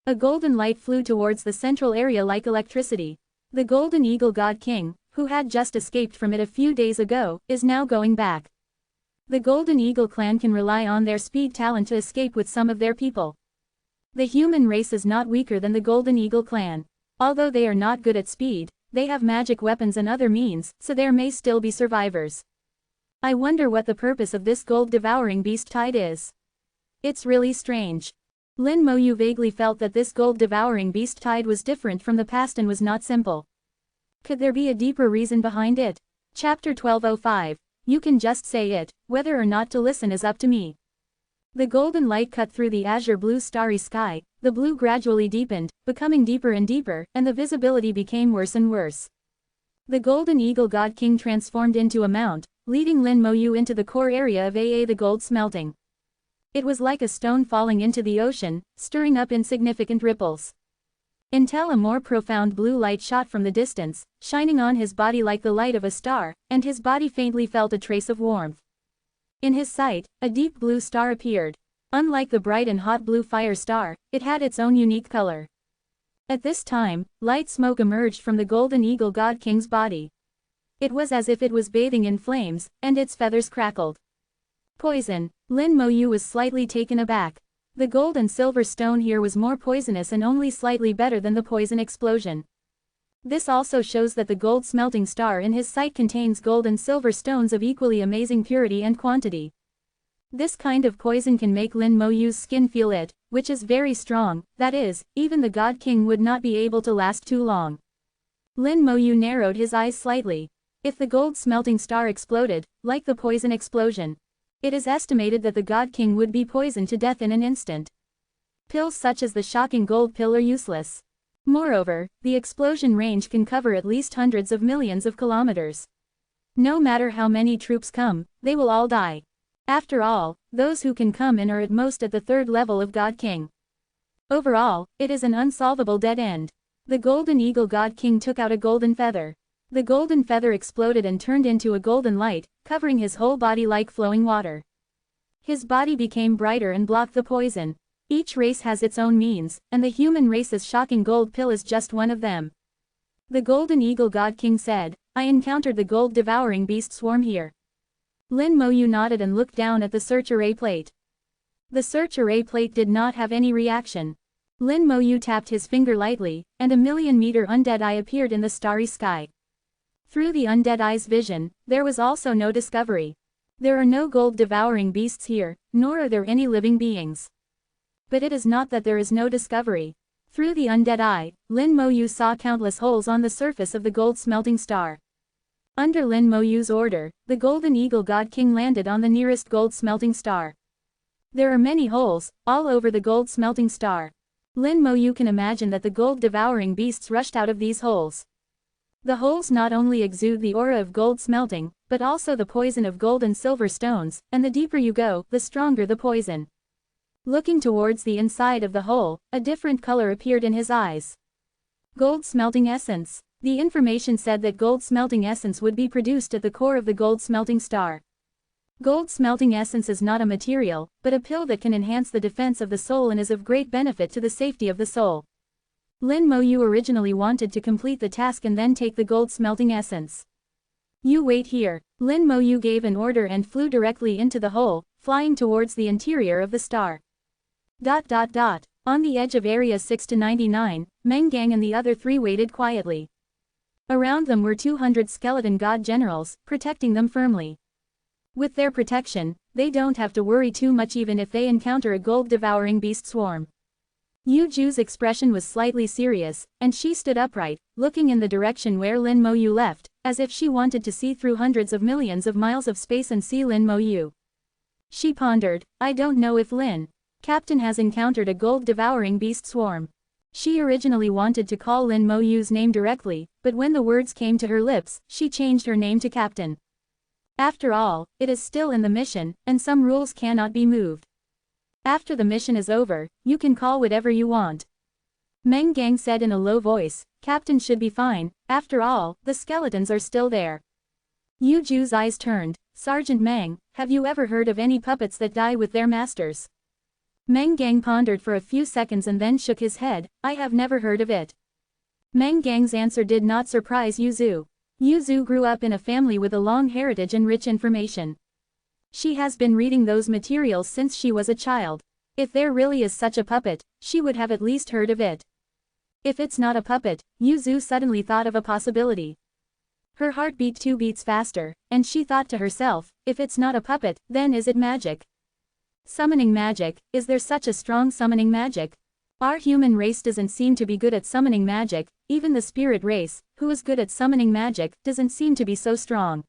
A golden light flew towards the central area like electricity. The Golden Eagle God King, who had just escaped from it a few days ago, is now going back. The Golden Eagle clan can rely on their speed talent to escape with some of their people. The human race is not weaker than the Golden Eagle clan. Although they are not good at speed, they have magic weapons and other means, so there may still be survivors. I wonder what the purpose of this gold-devouring beast tide is. It's really strange. Lin Moyu vaguely felt that this gold-devouring beast tide was different from the past and was not simple. Could there be a deeper reason behind it? Chapter 1205. You can just say it, whether or not to listen is up to me. The golden light cut through the azure blue starry sky, the blue gradually deepened, becoming deeper and deeper, and the visibility became worse and worse. The Golden Eagle God King transformed into a mount, leading Lin Moyu into the core area of the gold smelting. It was like a stone falling into the ocean, stirring up insignificant ripples. Until a more profound blue light shot from the distance, shining on his body like the light of a star, and his body faintly felt a trace of warmth. In his sight, a deep blue star appeared. Unlike the bright and hot blue fire star, it had its own unique color. At this time, light smoke emerged from the Golden Eagle God King's body. It was as if it was bathing in flames, and its feathers crackled. Poison. Lin Moyu was slightly taken aback. The gold and silver stone here was more poisonous and only slightly better than the poison explosion. This also shows that the gold smelting star in his sight contains gold and silver stones of equally amazing purity and quantity. This kind of poison can make Lin Moyu's skin feel it, which is very strong, that is, even the God King would not be able to last too long. Lin Moyu narrowed his eyes slightly. If the gold smelting star exploded, like the poison explosion, it is estimated that the God King would be poisoned to death in an instant. Pills such as the shocking gold pill are useless. Moreover, the explosion range can cover at least hundreds of millions of kilometers. No matter how many troops come, they will all die. After all, those who can come in are at most at the third level of God King. Overall, it is an unsolvable dead end. The Golden Eagle God King took out a golden feather. The golden feather exploded and turned into a golden light, covering his whole body like flowing water. His body became brighter and blocked the poison. Each race has its own means, and the human race's shocking gold pill is just one of them. The Golden Eagle God King said, I encountered the gold-devouring beast swarm here. Lin Moyu nodded and looked down at the search array plate. The search array plate did not have any reaction. Lin Moyu tapped his finger lightly, and a million-meter undead eye appeared in the starry sky. Through the undead eye's vision, there was also no discovery. There are no gold-devouring beasts here, nor are there any living beings. But it is not that there is no discovery. Through the undead eye, Lin Moyu saw countless holes on the surface of the gold-smelting star. Under Lin Moyu's order, the Golden Eagle God King landed on the nearest gold-smelting star. There are many holes, all over the gold-smelting star. Lin Moyu can imagine that the gold-devouring beasts rushed out of these holes. The holes not only exude the aura of gold smelting, but also the poison of gold and silver stones, and the deeper you go, the stronger the poison. Looking towards the inside of the hole, a different color appeared in his eyes. Gold smelting essence. The information said that gold smelting essence would be produced at the core of the gold smelting star. Gold smelting essence is not a material, but a pill that can enhance the defense of the soul and is of great benefit to the safety of the soul. Lin Moyu originally wanted to complete the task and then take the gold smelting essence. You wait here. Lin Moyu gave an order and flew directly into the hole, flying towards the interior of the star. On the edge of Area 6 to 99, Meng Gang and the other three waited quietly. Around them were 200 skeleton god generals, protecting them firmly. With their protection, they don't have to worry too much even if they encounter a gold-devouring beast swarm. Yu Ju's expression was slightly serious, and she stood upright, looking in the direction where Lin Moyu left, as if she wanted to see through hundreds of millions of miles of space and see Lin Moyu. She pondered, I don't know if Lin Captain has encountered a gold-devouring beast swarm. She originally wanted to call Lin Moyu's name directly, but when the words came to her lips, she changed her name to Captain. After all, it is still in the mission, and some rules cannot be moved. After the mission is over, you can call whatever you want. Meng Gang said in a low voice, Captain should be fine, after all, the skeletons are still there. Yu Ju's eyes turned, Sergeant Meng, have you ever heard of any puppets that die with their masters? Meng Gang pondered for a few seconds and then shook his head, I have never heard of it. Meng Gang's answer did not surprise Yu Zu. Yu Zu grew up in a family with a long heritage and rich information. She has been reading those materials since she was a child. If there really is such a puppet, she would have at least heard of it. If it's not a puppet, Yu Zu suddenly thought of a possibility. Her heart beat 2 beats faster, and she thought to herself, if it's not a puppet, then is it magic? Summoning magic, is there such a strong summoning magic? Our human race doesn't seem to be good at summoning magic, even the spirit race, who is good at summoning magic, doesn't seem to be so strong.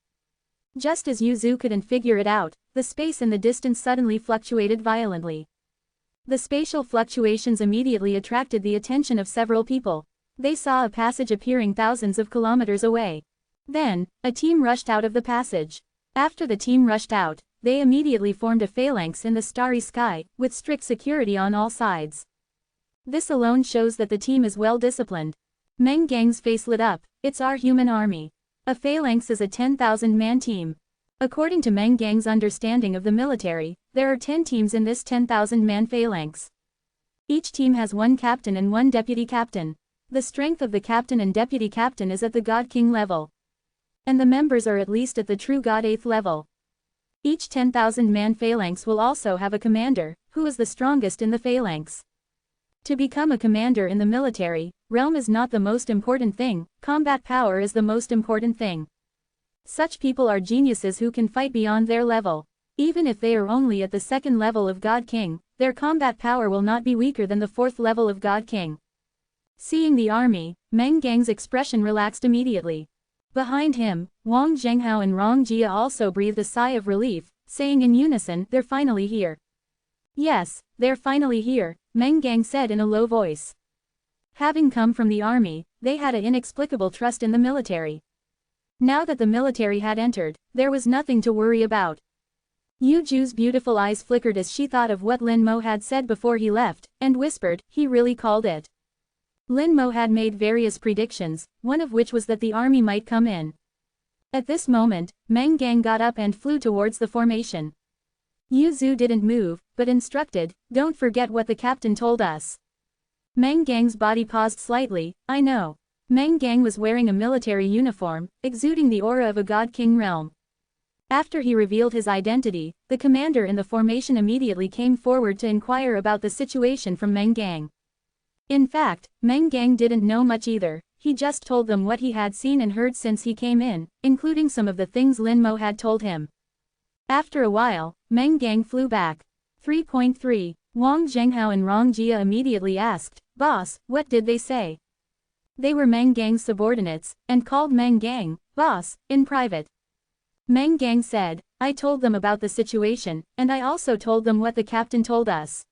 Just as Yu Zu couldn't figure it out, the space in the distance suddenly fluctuated violently. The spatial fluctuations immediately attracted the attention of several people. They saw a passage appearing thousands of kilometers away. Then, a team rushed out of the passage. After the team rushed out, they immediately formed a phalanx in the starry sky, with strict security on all sides. This alone shows that the team is well disciplined. Meng Gang's face lit up, it's our human army. A phalanx is a 10,000-man team. According to Meng Gang's understanding of the military, there are 10 teams in this 10,000-man phalanx. Each team has 1 captain and 1 deputy captain. The strength of the captain and deputy captain is at the God King level. And the members are at least at the true God 8th level. Each 10,000-man phalanx will also have a commander, who is the strongest in the phalanx. To become a commander in the military, realm is not the most important thing, combat power is the most important thing. Such people are geniuses who can fight beyond their level. Even if they are only at the 2nd level of God King, their combat power will not be weaker than the 4th level of God King. Seeing the army, Meng Gang's expression relaxed immediately. Behind him, Wang Zhenghao and Rong Jia also breathed a sigh of relief, saying in unison, they're finally here. Yes, they're finally here, Meng Gang said in a low voice. Having come from the army, they had an inexplicable trust in the military. Now that the military had entered, there was nothing to worry about. Yu Ju's beautiful eyes flickered as she thought of what Lin Mo had said before he left, and whispered, he really called it. Lin Mo had made various predictions, one of which was that the army might come in. At this moment, Meng Gang got up and flew towards the formation. Yu Zu didn't move, but instructed, don't forget what the captain told us. Meng Gang's body paused slightly, I know. Meng Gang was wearing a military uniform, exuding the aura of a god-king realm. After he revealed his identity, the commander in the formation immediately came forward to inquire about the situation from Meng Gang. In fact, Meng Gang didn't know much either, he just told them what he had seen and heard since he came in, including some of the things Lin Mo had told him. After a while, Meng Gang flew back. 3.3. Wang Zhenghao and Rong Jia immediately asked, Boss, what did they say? They were Meng Gang's subordinates, and called Meng Gang, Boss, in private. Meng Gang said, I told them about the situation, and I also told them what the captain told us.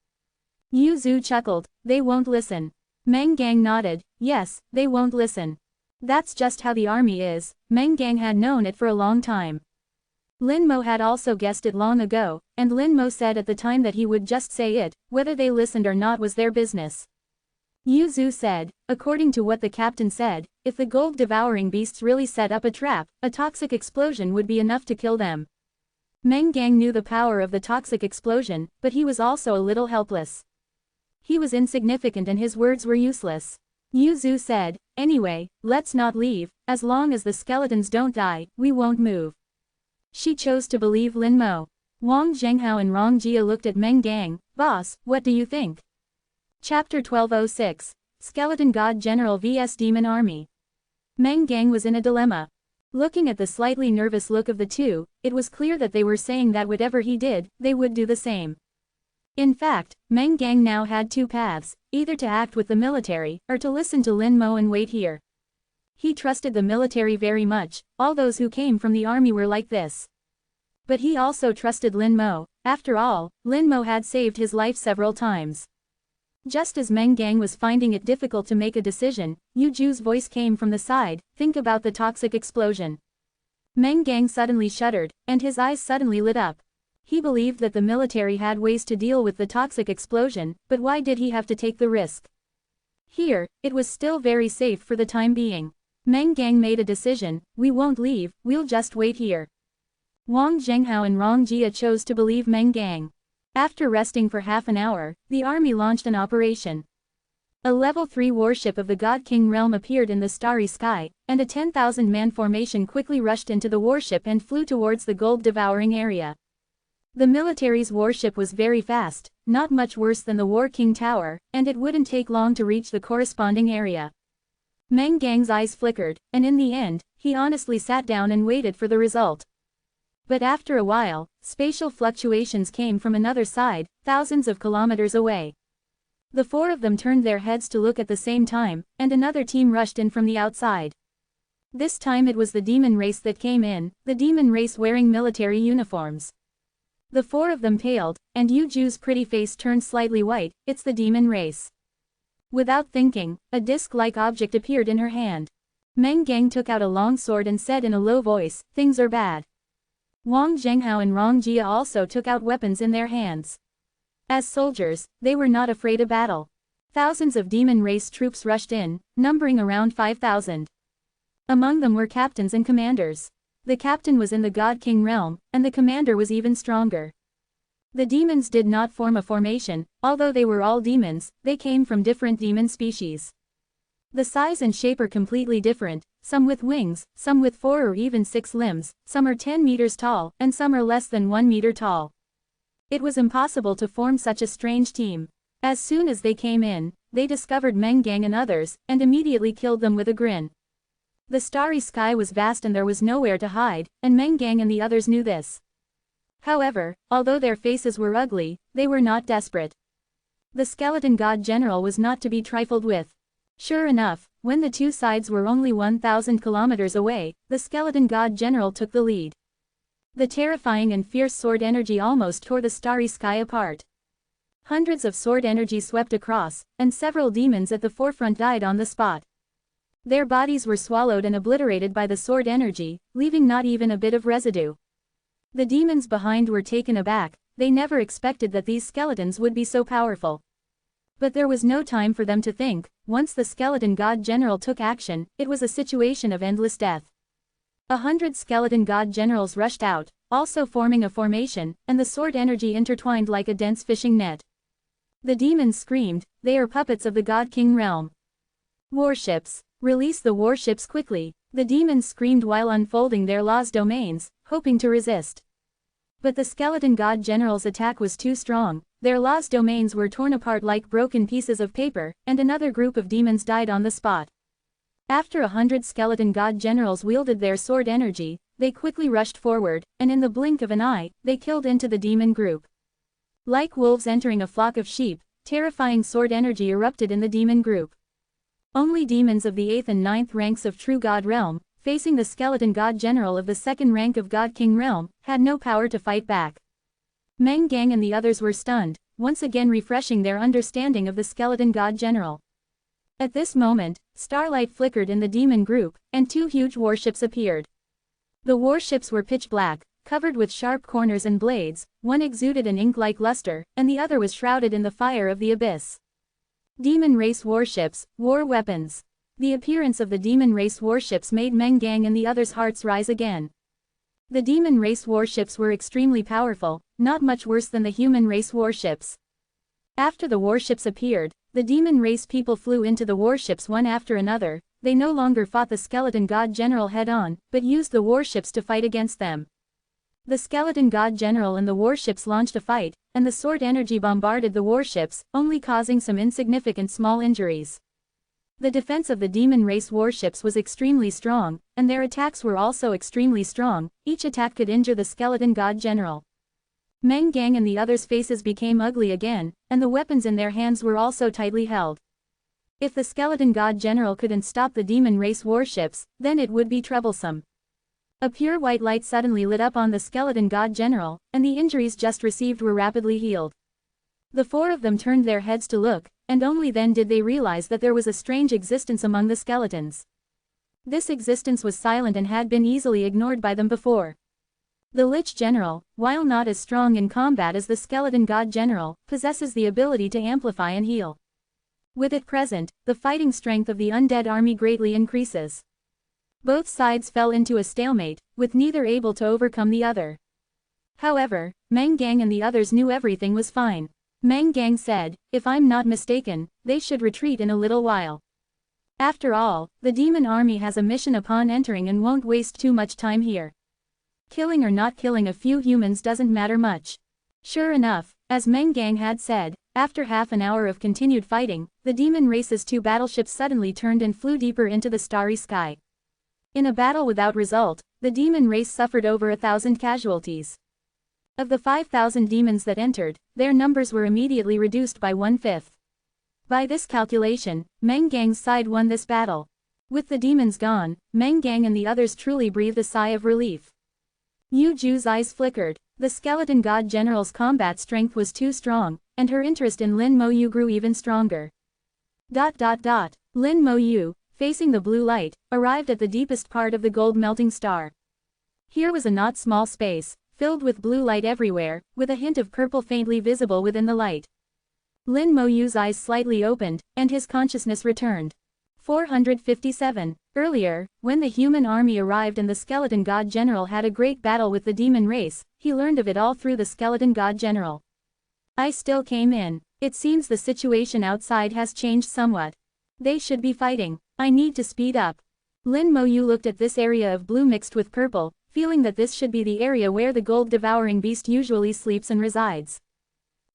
Yu Zu chuckled, they won't listen. Meng Gang nodded, yes, they won't listen. That's just how the army is, Meng Gang had known it for a long time. Lin Mo had also guessed it long ago, and Lin Mo said at the time that he would just say it, whether they listened or not was their business. Yu Zu said, according to what the captain said, if the gold-devouring beasts really set up a trap, a toxic explosion would be enough to kill them. Meng Gang knew the power of the toxic explosion, but he was also a little helpless. He was insignificant and his words were useless. Yu Zu said, anyway, let's not leave, as long as the skeletons don't die, we won't move. She chose to believe Lin Mo. Wang Zhenghao and Rong Jia looked at Meng Gang, Boss, what do you think? Chapter 1206. Skeleton God General vs Demon Army. Meng Gang was in a dilemma. Looking at the slightly nervous look of the two, it was clear that they were saying that whatever he did, they would do the same. In fact, Meng Gang now had two paths, either to act with the military, or to listen to Lin Mo and wait here. He trusted the military very much, all those who came from the army were like this. But he also trusted Lin Mo, after all, Lin Mo had saved his life several times. Just as Meng Gang was finding it difficult to make a decision, Yu Ju's voice came from the side, think about the toxic explosion. Meng Gang suddenly shuddered, and his eyes suddenly lit up. He believed that the military had ways to deal with the toxic explosion, but why did he have to take the risk? Here, it was still very safe for the time being. Meng Gang made a decision, we won't leave, we'll just wait here. Wang Zhenghao and Rong Jia chose to believe Meng Gang. After resting for half an hour, the army launched an operation. A level 3 warship of the God King realm appeared in the starry sky, and a 10,000-man formation quickly rushed into the warship and flew towards the gold-devouring area. The military's warship was very fast, not much worse than the War King Tower, and it wouldn't take long to reach the corresponding area. Meng Gang's eyes flickered, and in the end, he honestly sat down and waited for the result. But after a while, spatial fluctuations came from another side, thousands of kilometers away. The four of them turned their heads to look at the same time, and another team rushed in from the outside. This time it was the demon race that came in, the demon race wearing military uniforms. The four of them paled, and Yu Ju's pretty face turned slightly white, it's the demon race. Without thinking, a disc-like object appeared in her hand. Meng Gang took out a long sword and said in a low voice, things are bad. Wang Zhenghao and Rong Jia also took out weapons in their hands. As soldiers, they were not afraid of battle. Thousands of demon race troops rushed in, numbering around 5,000. Among them were captains and commanders. The captain was in the God King realm, and the commander was even stronger. The demons did not form a formation, although they were all demons, they came from different demon species. The size and shape are completely different, some with wings, some with 4 or even 6 limbs, some are 10 meters tall, and some are less than 1 meter tall. It was impossible to form such a strange team. As soon as they came in, they discovered Meng Gang and others, and immediately killed them with a grin. The starry sky was vast and there was nowhere to hide, and Meng Gang and the others knew this. However, although their faces were ugly, they were not desperate. The skeleton god general was not to be trifled with. Sure enough, when the two sides were only 1,000 kilometers away, the skeleton god general took the lead. The terrifying and fierce sword energy almost tore the starry sky apart. Hundreds of sword energy swept across, and several demons at the forefront died on the spot. Their bodies were swallowed and obliterated by the sword energy, leaving not even a bit of residue. The demons behind were taken aback, they never expected that these skeletons would be so powerful. But there was no time for them to think. Once the skeleton god general took action, it was a situation of endless death. 100 skeleton god generals rushed out, also forming a formation, and the sword energy intertwined like a dense fishing net. The demons screamed, "They are puppets of the God King realm. Warships! Release the warships quickly!" The demons screamed while unfolding their law's domains, hoping to resist. But the skeleton god general's attack was too strong, their law's domains were torn apart like broken pieces of paper, and another group of demons died on the spot. After 100 skeleton god generals wielded their sword energy, they quickly rushed forward, and in the blink of an eye, they killed into the demon group. Like wolves entering a flock of sheep, terrifying sword energy erupted in the demon group. Only demons of the 8th and 9th ranks of True God Realm, facing the skeleton god general of the 2nd rank of God King Realm, had no power to fight back. Meng Gang and the others were stunned, once again refreshing their understanding of the skeleton god general. At this moment, starlight flickered in the demon group, and 2 huge warships appeared. The warships were pitch black, covered with sharp corners and blades, one exuded an ink-like luster, and the other was shrouded in the fire of the abyss. Demon race warships, war weapons. The appearance of the demon race warships made Meng Gang and the others' hearts rise again. The demon race warships were extremely powerful, not much worse than the human race warships. After the warships appeared, the demon race people flew into the warships one after another. They no longer fought the skeleton god general head-on, but used the warships to fight against them. The skeleton god general and the warships launched a fight, and the sword energy bombarded the warships, only causing some insignificant small injuries. The defense of the demon race warships was extremely strong, and their attacks were also extremely strong. Each attack could injure the skeleton god general. Meng Gang and the others' faces became ugly again, and the weapons in their hands were also tightly held. If the skeleton god general couldn't stop the demon race warships, then it would be troublesome. A pure white light suddenly lit up on the skeleton god general, and the injuries just received were rapidly healed. The 4 of them turned their heads to look, and only then did they realize that there was a strange existence among the skeletons. This existence was silent and had been easily ignored by them before. The Lich General, while not as strong in combat as the skeleton god general, possesses the ability to amplify and heal. With it present, the fighting strength of the undead army greatly increases. Both sides fell into a stalemate, with neither able to overcome the other. However, Meng Gang and the others knew everything was fine. Meng Gang said, "If I'm not mistaken, they should retreat in a little while. After all, the demon army has a mission upon entering and won't waste too much time here. Killing or not killing a few humans doesn't matter much." Sure enough, as Meng Gang had said, after half an hour of continued fighting, the demon race's 2 battleships suddenly turned and flew deeper into the starry sky. In a battle without result, the demon race suffered over 1,000 casualties. Of the 5,000 demons that entered, their numbers were immediately reduced by 1/5. By this calculation, Meng Gang's side won this battle. With the demons gone, Meng Gang and the others truly breathed a sigh of relief. Yu Ju's eyes flickered. The skeleton god general's combat strength was too strong, and her interest in Lin Mo Yu grew even stronger. Lin Mo Yu, facing the blue light, arrived at the deepest part of the gold melting star. Here was a not small space, filled with blue light everywhere, with a hint of purple faintly visible within the light. Lin Mo Yu's eyes slightly opened, and his consciousness returned. 457. Earlier, when the human army arrived and the skeleton god general had a great battle with the demon race, he learned of it all through the skeleton god general. I still came in. It seems the situation outside has changed somewhat. They should be fighting. I need to speed up. Lin Mo Yu looked at this area of blue mixed with purple, feeling that this should be the area where the gold-devouring beast usually sleeps and resides.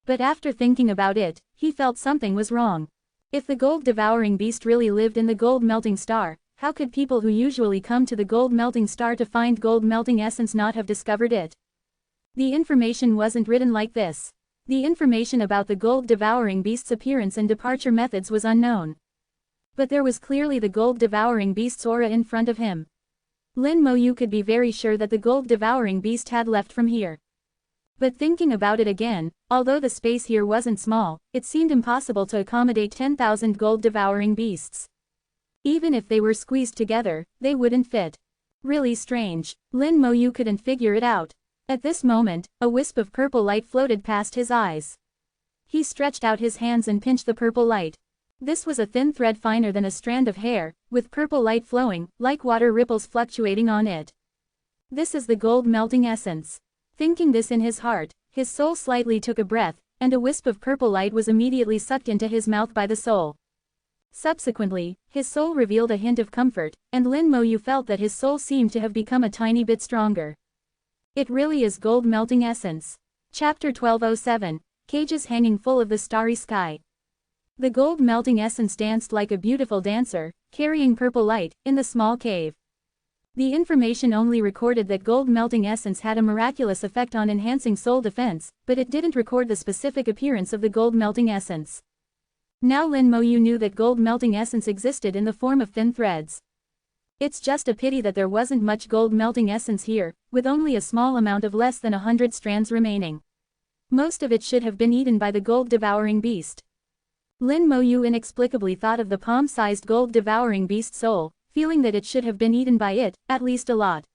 But after thinking about it, he felt something was wrong. If the gold-devouring beast really lived in the gold-melting star, how could people who usually come to the gold-melting star to find gold-melting essence not have discovered it? The information wasn't written like this. The information about the gold-devouring beast's appearance and departure methods was unknown. But there was clearly the gold-devouring beast's aura in front of him. Lin Mo Yu could be very sure that the gold-devouring beast had left from here. But thinking about it again, although the space here wasn't small, it seemed impossible to accommodate 10,000 gold-devouring beasts. Even if they were squeezed together, they wouldn't fit. Really strange. Lin Moyu couldn't figure it out. At this moment, a wisp of purple light floated past his eyes. He stretched out his hands and pinched the purple light. This was a thin thread finer than a strand of hair, with purple light flowing, like water ripples fluctuating on it. This is the gold melting essence. Thinking this in his heart, his soul slightly took a breath, and a wisp of purple light was immediately sucked into his mouth by the soul. Subsequently, his soul revealed a hint of comfort, and Lin Moyu felt that his soul seemed to have become a tiny bit stronger. It really is gold melting essence. Chapter 1207, Cages hanging full of the starry sky. The gold melting essence danced like a beautiful dancer, carrying purple light, in the small cave. The information only recorded that gold melting essence had a miraculous effect on enhancing soul defense, but it didn't record the specific appearance of the gold melting essence. Now Lin Moyu knew that gold melting essence existed in the form of thin threads. It's just a pity that there wasn't much gold melting essence here, with only a small amount of less than 100 strands remaining. Most of it should have been eaten by the gold-devouring beast. Lin Moyu inexplicably thought of the palm-sized gold-devouring beast soul, feeling that it should have been eaten by it, at least a lot.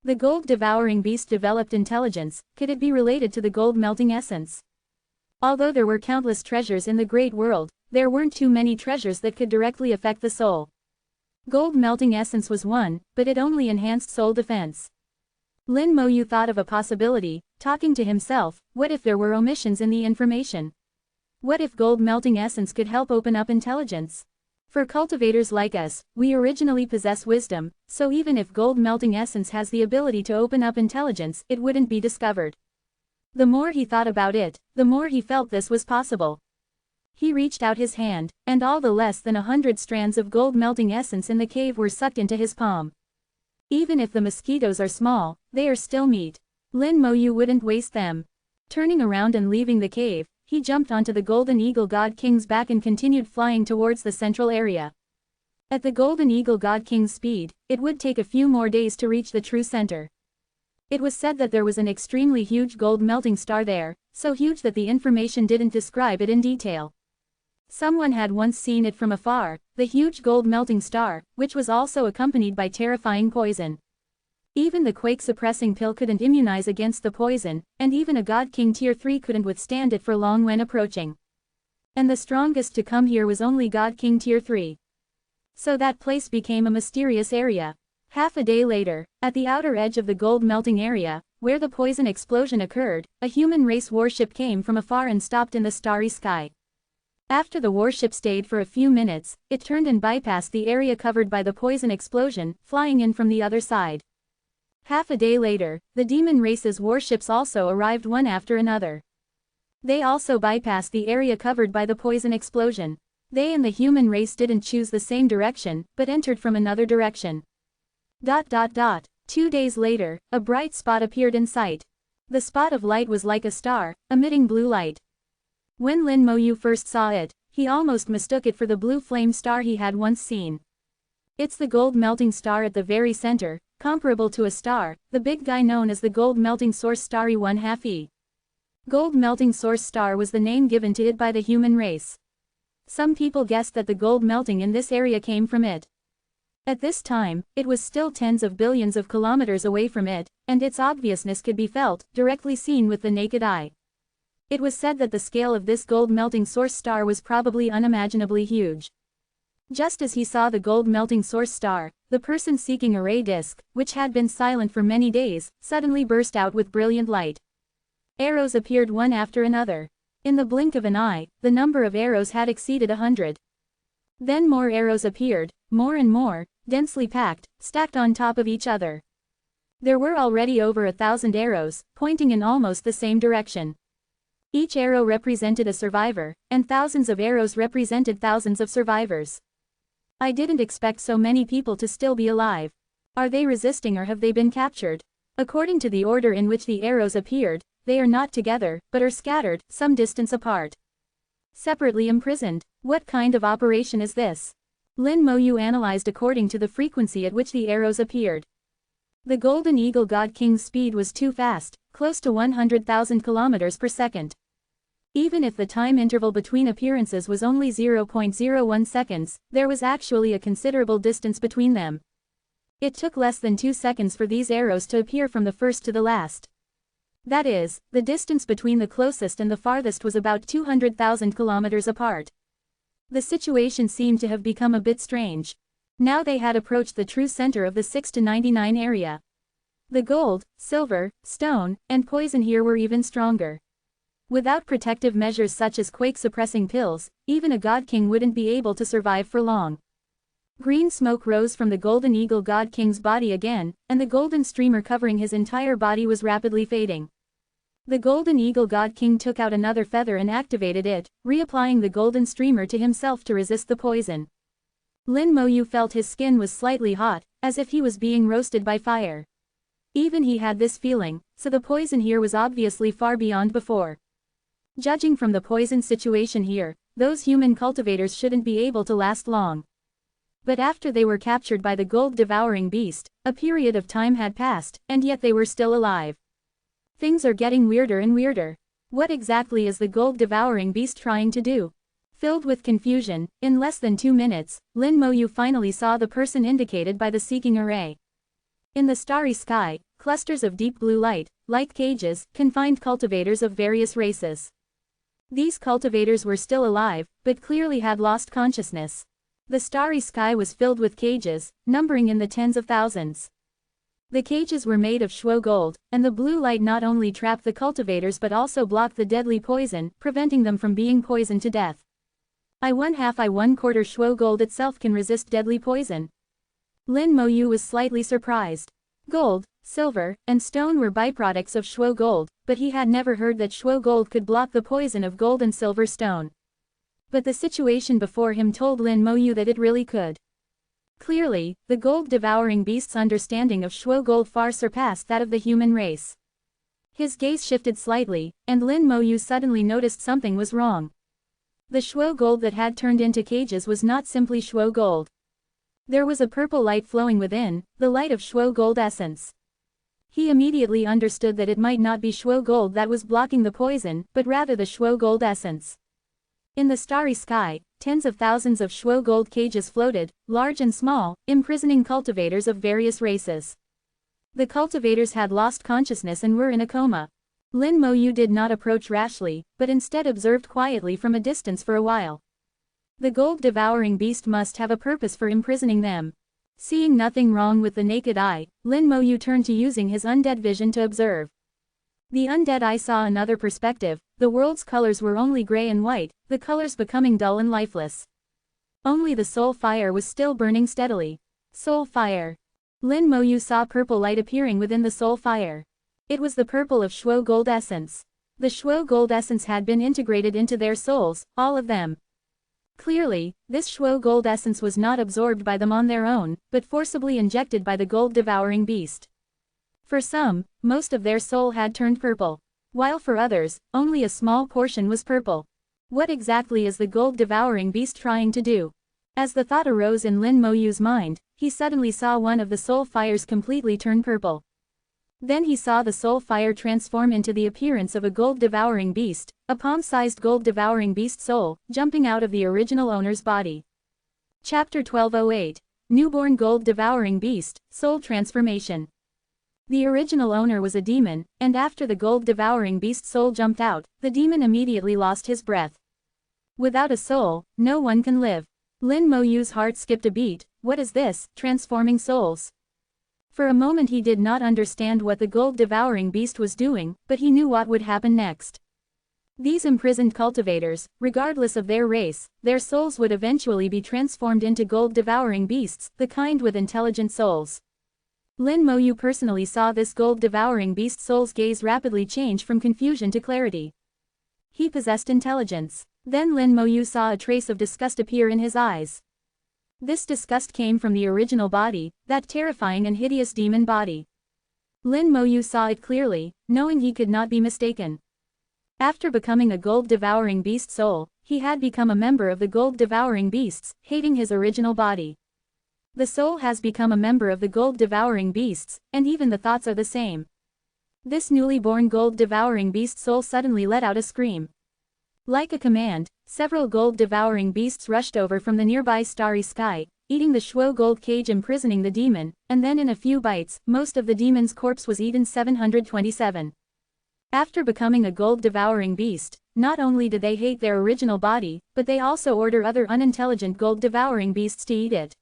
The gold-devouring beast developed intelligence. Could it be related to the gold-melting essence? Although there were countless treasures in the great world, there weren't too many treasures that could directly affect the soul. Gold melting essence was one, but it only enhanced soul defense. Lin Moyu thought of a possibility, talking to himself. What if there were omissions in the information? What if gold melting essence could help open up intelligence? For cultivators like us, we originally possess wisdom, so even if gold melting essence has the ability to open up intelligence, it wouldn't be discovered. The more he thought about it, the more he felt this was possible. He reached out his hand, and all the less than 100 strands of gold melting essence in the cave were sucked into his palm. Even if the mosquitoes are small, they are still meat. Lin Moyu wouldn't waste them. Turning around and leaving the cave, he jumped onto the Golden Eagle God King's back and continued flying towards the central area. At the Golden Eagle God King's speed, it would take a few more days to reach the true center. It was said that there was an extremely huge gold melting star there, so huge that the information didn't describe it in detail. Someone had once seen it from afar, the huge gold melting star, which was also accompanied by terrifying poison. Even the quake-suppressing pill couldn't immunize against the poison, and even a God King Tier 3 couldn't withstand it for long when approaching. And the strongest to come here was only God King Tier 3. So that place became a mysterious area. Half a day later, at the outer edge of the gold melting area, where the poison explosion occurred, a human race warship came from afar and stopped in the starry sky. After the warship stayed for a few minutes, it turned and bypassed the area covered by the poison explosion, flying in from the other side. Half a day later, the demon race's warships also arrived one after another. They also bypassed the area covered by the poison explosion. They and the human race didn't choose the same direction, but entered from another direction. 2 days later, a bright spot appeared in sight. The spot of light was like a star, emitting blue light. When Lin Moyu first saw it, he almost mistook it for the blue flame star he had once seen. It's the gold melting star at the very center, comparable to a star, the big guy known as the gold melting source starry 1/2e. Gold melting source star was the name given to it by the human race. Some people guessed that the gold melting in this area came from it. At this time, it was still tens of billions of kilometers away from it, and its obviousness could be felt, directly seen with the naked eye. It was said that the scale of this gold melting source star was probably unimaginably huge. Just as he saw the gold melting source star, the person seeking a ray disk, which had been silent for many days, suddenly burst out with brilliant light. Arrows appeared one after another. In the blink of an eye, the number of arrows had exceeded 100. Then more arrows appeared, more and more, densely packed, stacked on top of each other. There were already over 1,000 arrows, pointing in almost the same direction. Each arrow represented a survivor, and thousands of arrows represented thousands of survivors. I didn't expect so many people to still be alive. Are they resisting or have they been captured? According to the order in which the arrows appeared, they are not together, but are scattered, some distance apart. Separately imprisoned. What kind of operation is this? Lin Moyu analyzed according to the frequency at which the arrows appeared. The Golden Eagle God King's speed was too fast, close to 100,000 kilometers per second. Even if the time interval between appearances was only 0.01 seconds, there was actually a considerable distance between them. It took less than 2 seconds for these arrows to appear from the first to the last. That is, the distance between the closest and the farthest was about 200,000 kilometers apart. The situation seemed to have become a bit strange. Now they had approached the true center of the 6 to 99 area. The gold, silver, stone, and poison here were even stronger. Without protective measures such as quake-suppressing pills, even a God King wouldn't be able to survive for long. Green smoke rose from the Golden Eagle God King's body again, and the golden streamer covering his entire body was rapidly fading. The Golden Eagle God King took out another feather and activated it, reapplying the golden streamer to himself to resist the poison. Lin Moyu felt his skin was slightly hot, as if he was being roasted by fire. Even he had this feeling, so the poison here was obviously far beyond before. Judging from the poison situation here, those human cultivators shouldn't be able to last long. But after they were captured by the gold-devouring beast, a period of time had passed, and yet they were still alive. Things are getting weirder and weirder. What exactly is the gold-devouring beast trying to do? Filled with confusion, in less than 2 minutes, Lin Moyu finally saw the person indicated by the seeking array. In the starry sky, clusters of deep blue light, like cages, confined cultivators of various races. These cultivators were still alive, but clearly had lost consciousness. The starry sky was filled with cages, numbering in the tens of thousands. The cages were made of shuo gold, and the blue light not only trapped the cultivators but also blocked the deadly poison, preventing them from being poisoned to death. I 1/2 shuo gold itself can resist deadly poison. Lin Moyu was slightly surprised. Gold, silver, and stone were byproducts of shuo gold, but he had never heard that shuo gold could block the poison of gold and silver stone. But the situation before him told Lin Moyu that it really could. Clearly, the gold-devouring beast's understanding of shuo gold far surpassed that of the human race. His gaze shifted slightly, and Lin Moyu suddenly noticed something was wrong. The shuo gold that had turned into cages was not simply shuo gold. There was a purple light flowing within, the light of shuo gold essence. He immediately understood that it might not be shuo gold that was blocking the poison, but rather the shuo gold essence. In the starry sky, tens of thousands of shuo gold cages floated, large and small, imprisoning cultivators of various races. The cultivators had lost consciousness and were in a coma. Lin Moyu did not approach rashly, but instead observed quietly from a distance for a while. The gold-devouring beast must have a purpose for imprisoning them. Seeing nothing wrong with the naked eye, Lin Moyu turned to using his undead vision to observe. The undead eye saw another perspective. The world's colors were only gray and white, the colors becoming dull and lifeless. Only the soul fire was still burning steadily. Soul fire. Lin Moyu saw purple light appearing within the soul fire. It was the purple of shuo gold essence. The shuo gold essence had been integrated into their souls, all of them. Clearly, this shuo gold essence was not absorbed by them on their own, but forcibly injected by the gold-devouring beast. For some, most of their soul had turned purple. While for others, only a small portion was purple. What exactly is the gold-devouring beast trying to do? As the thought arose in Lin Moyu's mind, he suddenly saw one of the soul fires completely turn purple. Then he saw the soul fire transform into the appearance of a gold-devouring beast, a palm-sized gold-devouring beast soul, jumping out of the original owner's body. Chapter 1208. Newborn Gold-Devouring Beast, Soul Transformation. The original owner was a demon, and after the gold-devouring beast soul jumped out, the demon immediately lost his breath. Without a soul, no one can live. Lin Moyu's heart skipped a beat. What is this, transforming souls? For a moment he did not understand what the gold-devouring beast was doing, but he knew what would happen next. These imprisoned cultivators, regardless of their race, their souls would eventually be transformed into gold-devouring beasts, the kind with intelligent souls. Lin Moyu personally saw this gold-devouring beast soul's gaze rapidly change from confusion to clarity. He possessed intelligence. Then Lin Moyu saw a trace of disgust appear in his eyes. This disgust came from the original body, that terrifying and hideous demon body. Lin Moyu saw it clearly, knowing he could not be mistaken. After becoming a gold-devouring beast soul, he had become a member of the gold-devouring beasts, hating his original body. The soul has become a member of the gold-devouring beasts, and even the thoughts are the same. This newly born gold-devouring beast soul suddenly let out a scream. Like a command, several gold-devouring beasts rushed over from the nearby starry sky, eating the Shuo gold cage imprisoning the demon, and then in a few bites, most of the demon's corpse was eaten. 727. After becoming a gold-devouring beast, not only did they hate their original body, but they also order other unintelligent gold-devouring beasts to eat it.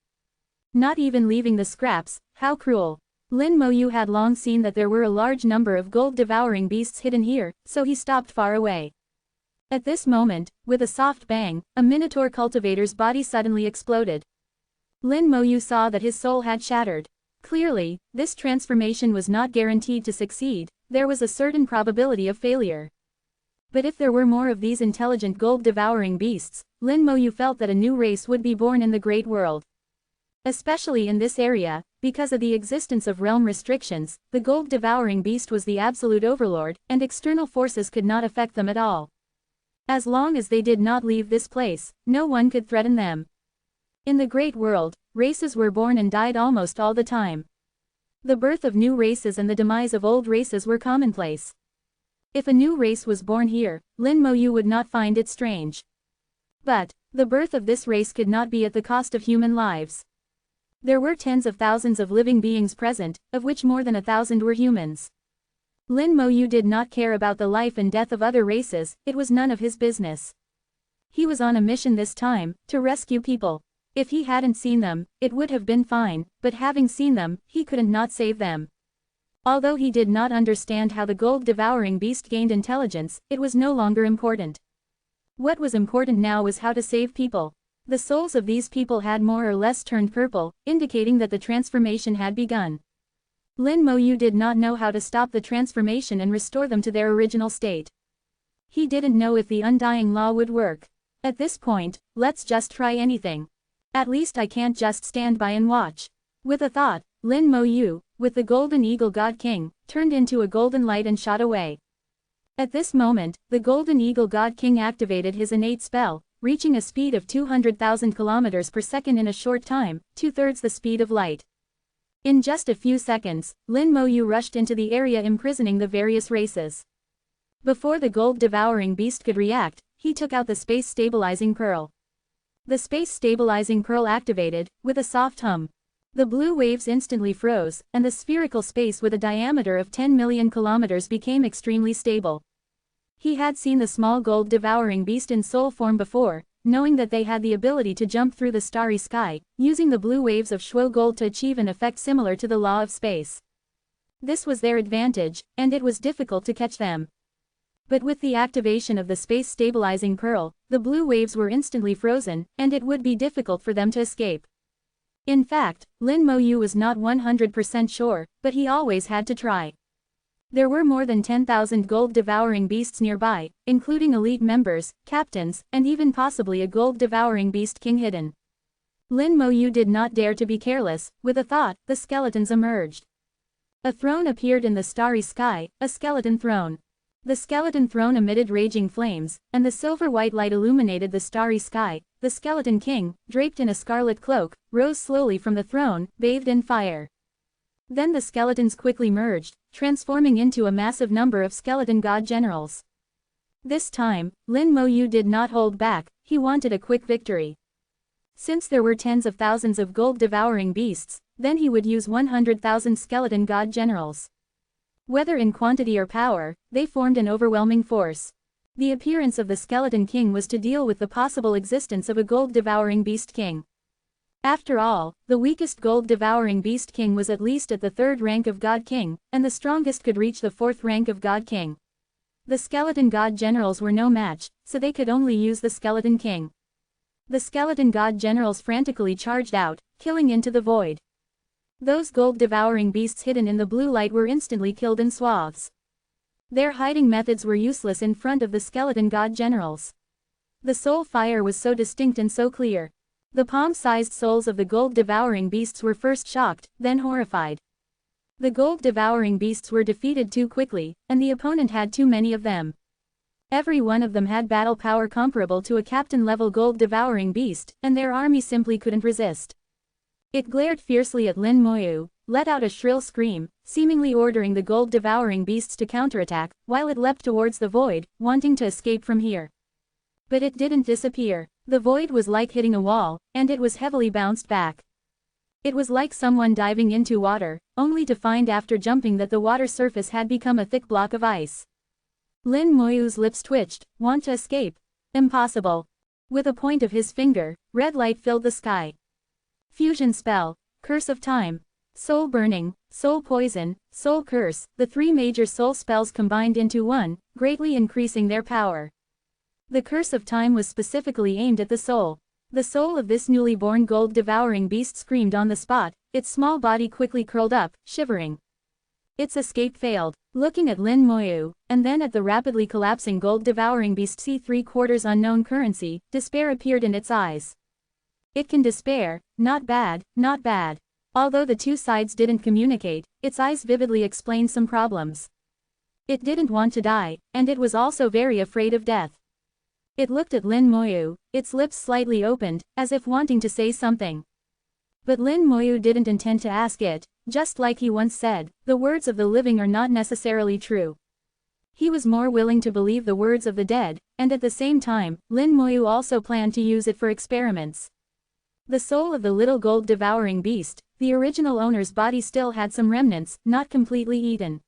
Not even leaving the scraps, how cruel. Lin Moyu had long seen that there were a large number of gold-devouring beasts hidden here, so he stopped far away. At this moment, with a soft bang, a minotaur cultivator's body suddenly exploded. Lin Moyu saw that his soul had shattered. Clearly, this transformation was not guaranteed to succeed, there was a certain probability of failure. But if there were more of these intelligent gold-devouring beasts, Lin Moyu felt that a new race would be born in the great world. Especially in this area, because of the existence of realm restrictions, the gold-devouring beast was the absolute overlord, and external forces could not affect them at all. As long as they did not leave this place, no one could threaten them. In the great world, races were born and died almost all the time. The birth of new races and the demise of old races were commonplace. If a new race was born here, Lin Moyu would not find it strange. But, the birth of this race could not be at the cost of human lives. There were tens of thousands of living beings present, of which more than 1,000 were humans. Lin Moyu did not care about the life and death of other races, it was none of his business. He was on a mission this time, to rescue people. If he hadn't seen them, it would have been fine, but having seen them, he couldn't not save them. Although he did not understand how the gold-devouring beast gained intelligence, it was no longer important. What was important now was how to save people. The souls of these people had more or less turned purple, indicating that the transformation had begun. Lin Moyu did not know how to stop the transformation and restore them to their original state. He didn't know if the undying law would work. At this point, let's just try anything. At least I can't just stand by and watch. With a thought, Lin Moyu, with the golden eagle god king, turned into a golden light and shot away. At this moment, the golden eagle god king activated his innate spell, reaching a speed of 200,000 kilometers per second in a short time, 2/3 the speed of light. In just a few seconds, Lin Moyu rushed into the area imprisoning the various races. Before the gold-devouring beast could react, he took out the space-stabilizing pearl. The space-stabilizing pearl activated, with a soft hum. The blue waves instantly froze, and the spherical space with a diameter of 10 million kilometers became extremely stable. He had seen the small gold-devouring beast in soul form before, knowing that they had the ability to jump through the starry sky, using the blue waves of Shuo gold to achieve an effect similar to the law of space. This was their advantage, and it was difficult to catch them. But with the activation of the space-stabilizing pearl, the blue waves were instantly frozen, and it would be difficult for them to escape. In fact, Lin Moyu was not 100% sure, but he always had to try. There were more than 10,000 gold-devouring beasts nearby, including elite members, captains, and even possibly a gold-devouring beast king hidden. Lin Moyu did not dare to be careless. With a thought, the skeletons emerged. A throne appeared in the starry sky, a skeleton throne. The skeleton throne emitted raging flames, and the silver-white light illuminated the starry sky. The skeleton king, draped in a scarlet cloak, rose slowly from the throne, bathed in fire. Then the skeletons quickly merged, transforming into a massive number of skeleton god generals. This time, Lin Moyu did not hold back, he wanted a quick victory. Since there were tens of thousands of gold-devouring beasts, then he would use 100,000 skeleton god generals. Whether in quantity or power, they formed an overwhelming force. The appearance of the skeleton king was to deal with the possible existence of a gold-devouring beast king. After all, the weakest gold-devouring beast king was at least at the 3rd rank of God King, and the strongest could reach the 4th rank of God King. The skeleton god generals were no match, so they could only use the skeleton king. The skeleton god generals frantically charged out, killing into the void. Those gold-devouring beasts hidden in the blue light were instantly killed in swaths. Their hiding methods were useless in front of the skeleton god generals. The soul fire was so distinct and so clear. The palm-sized souls of the gold-devouring beasts were first shocked, then horrified. The gold-devouring beasts were defeated too quickly, and the opponent had too many of them. Every one of them had battle power comparable to a captain-level gold-devouring beast, and their army simply couldn't resist. It glared fiercely at Lin Moyu, let out a shrill scream, seemingly ordering the gold-devouring beasts to counterattack, while it leapt towards the void, wanting to escape from here. But it didn't disappear. The void was like hitting a wall, and it was heavily bounced back. It was like someone diving into water, only to find after jumping that the water surface had become a thick block of ice. Lin Moyu's lips twitched. Want to escape? Impossible. With a point of his finger, red light filled the sky. Fusion spell, curse of time, soul burning, soul poison, soul curse, the three major soul spells combined into one, greatly increasing their power. The curse of time was specifically aimed at the soul. The soul of this newly born gold-devouring beast screamed on the spot, its small body quickly curled up, shivering. Its escape failed. Looking at Lin Moyu, and then at the rapidly collapsing gold-devouring beast C3/4 unknown currency, despair appeared in its eyes. It can despair, not bad, not bad. Although the two sides didn't communicate, its eyes vividly explained some problems. It didn't want to die, and it was also very afraid of death. It looked at Lin Moyu, its lips slightly opened, as if wanting to say something. But Lin Moyu didn't intend to ask it, just like he once said, the words of the living are not necessarily true. He was more willing to believe the words of the dead, and at the same time, Lin Moyu also planned to use it for experiments. The soul of the little gold-devouring beast, the original owner's body still had some remnants, not completely eaten.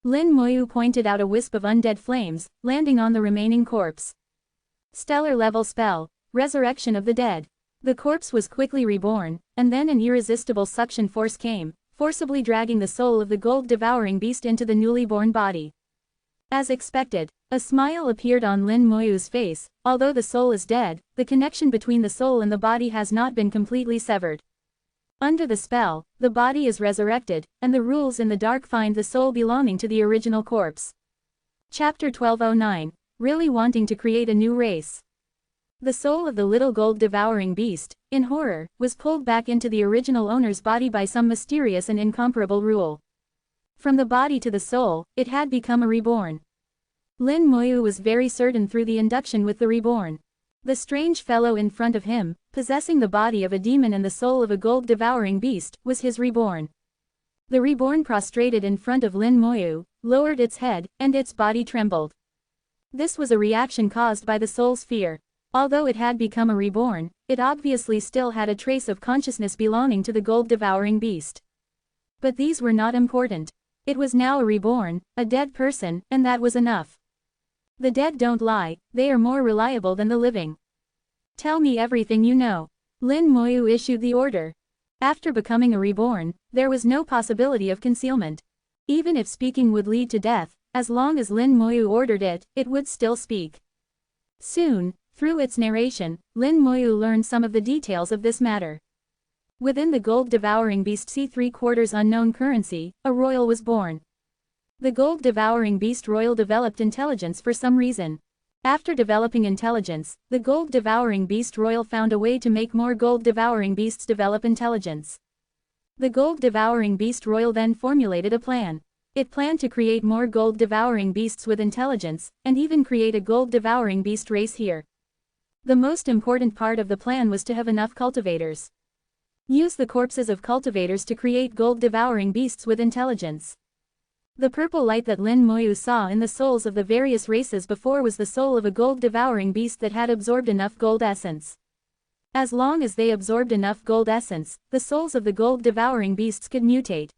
Lin Moyu pointed out a wisp of undead flames, landing on the remaining corpse. Stellar level spell, resurrection of the dead. The corpse was quickly reborn, and then an irresistible suction force came, forcibly dragging the soul of the gold-devouring beast into the newly born body. As expected, a smile appeared on Lin Moyu's face. Although the soul is dead, the connection between the soul and the body has not been completely severed. Under the spell, the body is resurrected, and the rules in the dark find the soul belonging to the original corpse. Chapter 1209. Really wanting to create a new race. The soul of the little gold-devouring beast, in horror, was pulled back into the original owner's body by some mysterious and incomparable rule. From the body to the soul, it had become a reborn. Lin Moyu was very certain through the induction with the reborn. The strange fellow in front of him, possessing the body of a demon and the soul of a gold-devouring beast, was his reborn. The reborn prostrated in front of Lin Moyu, lowered its head, and its body trembled. This was a reaction caused by the soul's fear. Although it had become a reborn, it obviously still had a trace of consciousness belonging to the gold-devouring beast. But these were not important. It was now a reborn, a dead person, and that was enough. The dead don't lie, they are more reliable than the living. Tell me everything you know. Lin Moyu issued the order. After becoming a reborn, there was no possibility of concealment. Even if speaking would lead to death, as long as Lin Moyu ordered it, it would still speak. Soon, through its narration, Lin Moyu learned some of the details of this matter. Within the gold-devouring beast C3/4 unknown currency, a royal was born. The gold-devouring beast royal developed intelligence for some reason. After developing intelligence, the gold-devouring beast royal found a way to make more gold-devouring beasts develop intelligence. The gold-devouring beast royal then formulated a plan. It planned to create more gold-devouring beasts with intelligence, and even create a gold-devouring beast race here. The most important part of the plan was to have enough cultivators. Use the corpses of cultivators to create gold-devouring beasts with intelligence. The purple light that Lin Moyu saw in the souls of the various races before was the soul of a gold-devouring beast that had absorbed enough gold essence. As long as they absorbed enough gold essence, the souls of the gold-devouring beasts could mutate.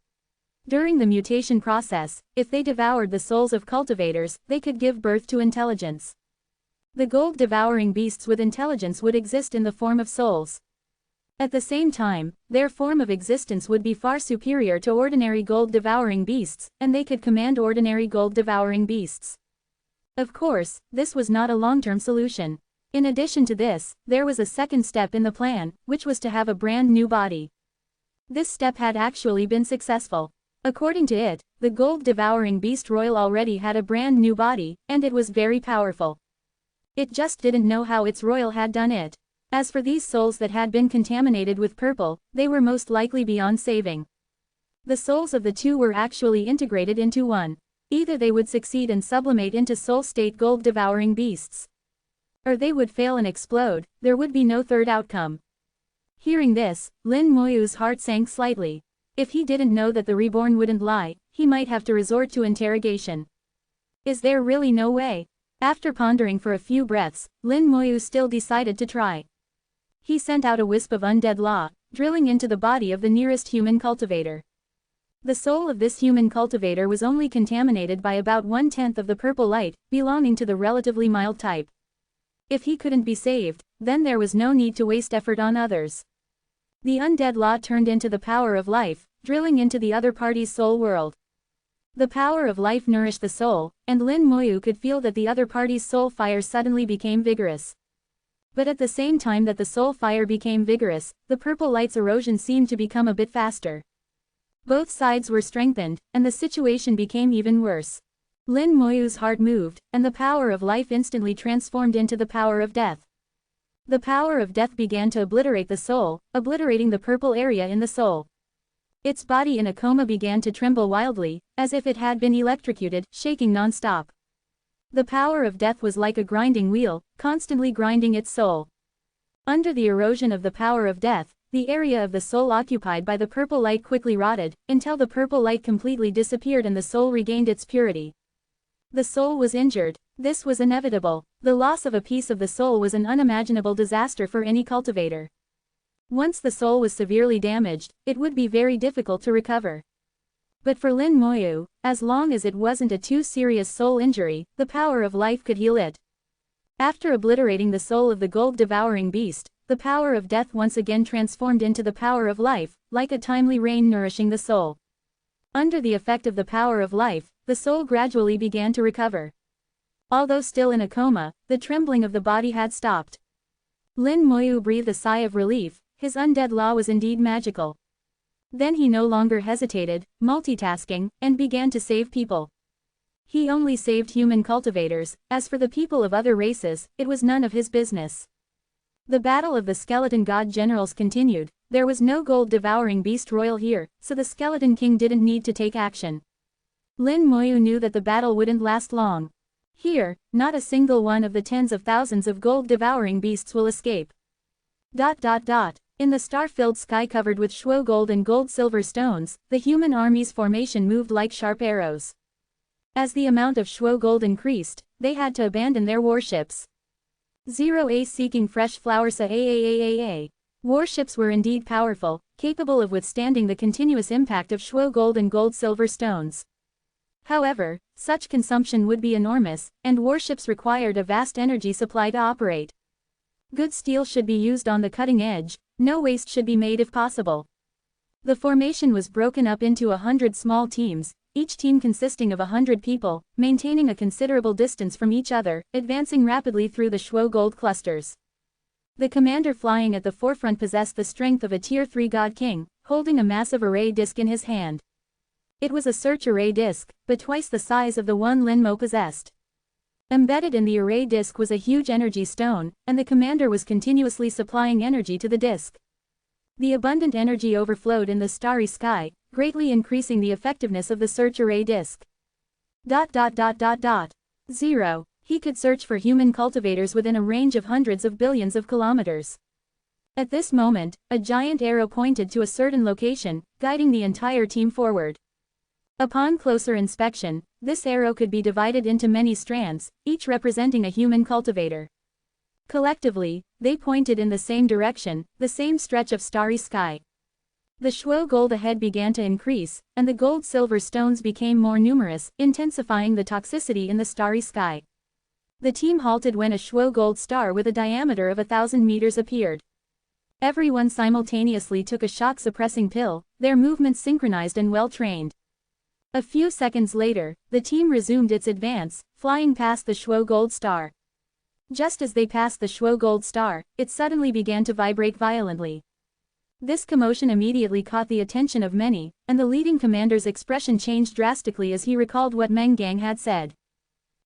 During the mutation process, if they devoured the souls of cultivators, they could give birth to intelligence. The gold-devouring beasts with intelligence would exist in the form of souls. At the same time, their form of existence would be far superior to ordinary gold-devouring beasts, and they could command ordinary gold-devouring beasts. Of course, this was not a long-term solution. In addition to this, there was a second step in the plan, which was to have a brand new body. This step had actually been successful. According to it, the gold-devouring beast royal already had a brand new body, and it was very powerful. It just didn't know how its royal had done it. As for these souls that had been contaminated with purple, they were most likely beyond saving. The souls of the two were actually integrated into one. Either they would succeed and sublimate into soul-state gold-devouring beasts, or they would fail and explode. There would be no third outcome. Hearing this, Lin Moyu's heart sank slightly. If he didn't know that the reborn wouldn't lie, he might have to resort to interrogation. Is there really no way? After pondering for a few breaths, Lin Moyu still decided to try. He sent out a wisp of undead law, drilling into the body of the nearest human cultivator. The soul of this human cultivator was only contaminated by about 1/10 of the purple light, belonging to the relatively mild type. If he couldn't be saved, then there was no need to waste effort on others. The undead law turned into the power of life, drilling into the other party's soul world. The power of life nourished the soul, and Lin Moyu could feel that the other party's soul fire suddenly became vigorous. But at the same time that the soul fire became vigorous, the purple light's erosion seemed to become a bit faster. Both sides were strengthened, and the situation became even worse. Lin Moyu's heart moved, and the power of life instantly transformed into the power of death. The power of death began to obliterate the soul, obliterating the purple area in the soul. Its body in a coma began to tremble wildly, as if it had been electrocuted, shaking non-stop. The power of death was like a grinding wheel, constantly grinding its soul. Under the erosion of the power of death, the area of the soul occupied by the purple light quickly rotted, until the purple light completely disappeared and the soul regained its purity. The soul was injured. This was inevitable. The loss of a piece of the soul was an unimaginable disaster for any cultivator. Once the soul was severely damaged, it would be very difficult to recover. But for Lin Moyu, as long as it wasn't a too serious soul injury, the power of life could heal it. After obliterating the soul of the gold-devouring beast, the power of death once again transformed into the power of life, like a timely rain nourishing the soul. Under the effect of the power of life, the soul gradually began to recover. Although still in a coma, the trembling of the body had stopped. Lin Moyu breathed a sigh of relief. His undead law was indeed magical. Then he no longer hesitated, multitasking, and began to save people. He only saved human cultivators. As for the people of other races, it was none of his business. The battle of the skeleton god generals continued. There was no gold-devouring beast royal here, so the skeleton king didn't need to take action. Lin Moyu knew that the battle wouldn't last long. Here, not a single one of the tens of thousands of gold-devouring beasts will escape. In the star-filled sky covered with shuo gold and gold-silver stones, the human army's formation moved like sharp arrows. As the amount of shuo gold increased, they had to abandon their warships. 0A seeking fresh flowers. Warships were indeed powerful, capable of withstanding the continuous impact of shuo gold and gold-silver stones. However, such consumption would be enormous, and warships required a vast energy supply to operate. Good steel should be used on the cutting edge, no waste should be made if possible. The formation was broken up into 100 small teams, each team consisting of 100 people, maintaining a considerable distance from each other, advancing rapidly through the shuo gold clusters. The commander flying at the forefront possessed the strength of a Tier 3 god king, holding a massive array disc in his hand. It was a search array disc, but twice the size of the one Lin Mo possessed. Embedded in the array disc was a huge energy stone, and the commander was continuously supplying energy to the disc. The abundant energy overflowed in the starry sky, greatly increasing the effectiveness of the search array disc. 0. He could search for human cultivators within a range of hundreds of billions of kilometers. At this moment, a giant arrow pointed to a certain location, guiding the entire team forward. Upon closer inspection, this arrow could be divided into many strands, each representing a human cultivator. Collectively, they pointed in the same direction, the same stretch of starry sky. The shuo gold ahead began to increase, and the gold-silver stones became more numerous, intensifying the toxicity in the starry sky. The team halted when a shuo gold star with a diameter of 1,000 meters appeared. Everyone simultaneously took a shock-suppressing pill, their movements synchronized and well-trained. A few seconds later, the team resumed its advance, flying past the shuo gold star. Just as they passed the shuo gold star, it suddenly began to vibrate violently. This commotion immediately caught the attention of many, and the leading commander's expression changed drastically as he recalled what Meng Gang had said.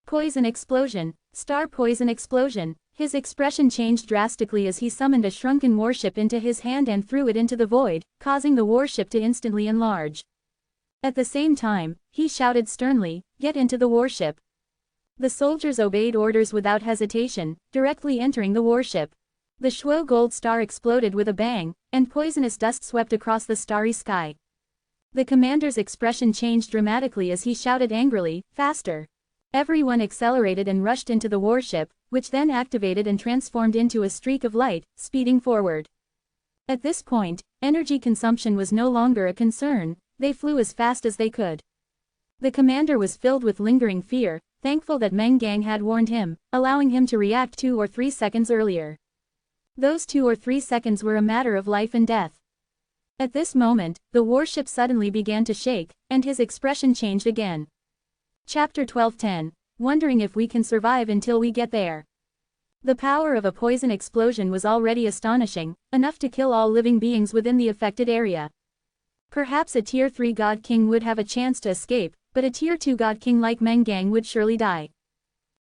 Poison explosion, star poison explosion. His expression changed drastically as he summoned a shrunken warship into his hand and threw it into the void, causing the warship to instantly enlarge. At the same time, he shouted sternly, "Get into the warship." The soldiers obeyed orders without hesitation, directly entering the warship. The Shuo gold star exploded with a bang, and poisonous dust swept across the starry sky. The commander's expression changed dramatically as he shouted angrily, "Faster!" Everyone accelerated and rushed into the warship, which then activated and transformed into a streak of light, speeding forward. At this point, energy consumption was no longer a concern, they flew as fast as they could. The commander was filled with lingering fear, thankful that Meng Gang had warned him, allowing him to react 2 or 3 seconds earlier. Those 2 or 3 seconds were a matter of life and death. At this moment, the warship suddenly began to shake, and his expression changed again. Chapter 12:10, Wondering if we can survive until we get there. The power of a poison explosion was already astonishing, enough to kill all living beings within the affected area. Perhaps a Tier 3 God King would have a chance to escape, but a Tier 2 God King like Meng Gang would surely die.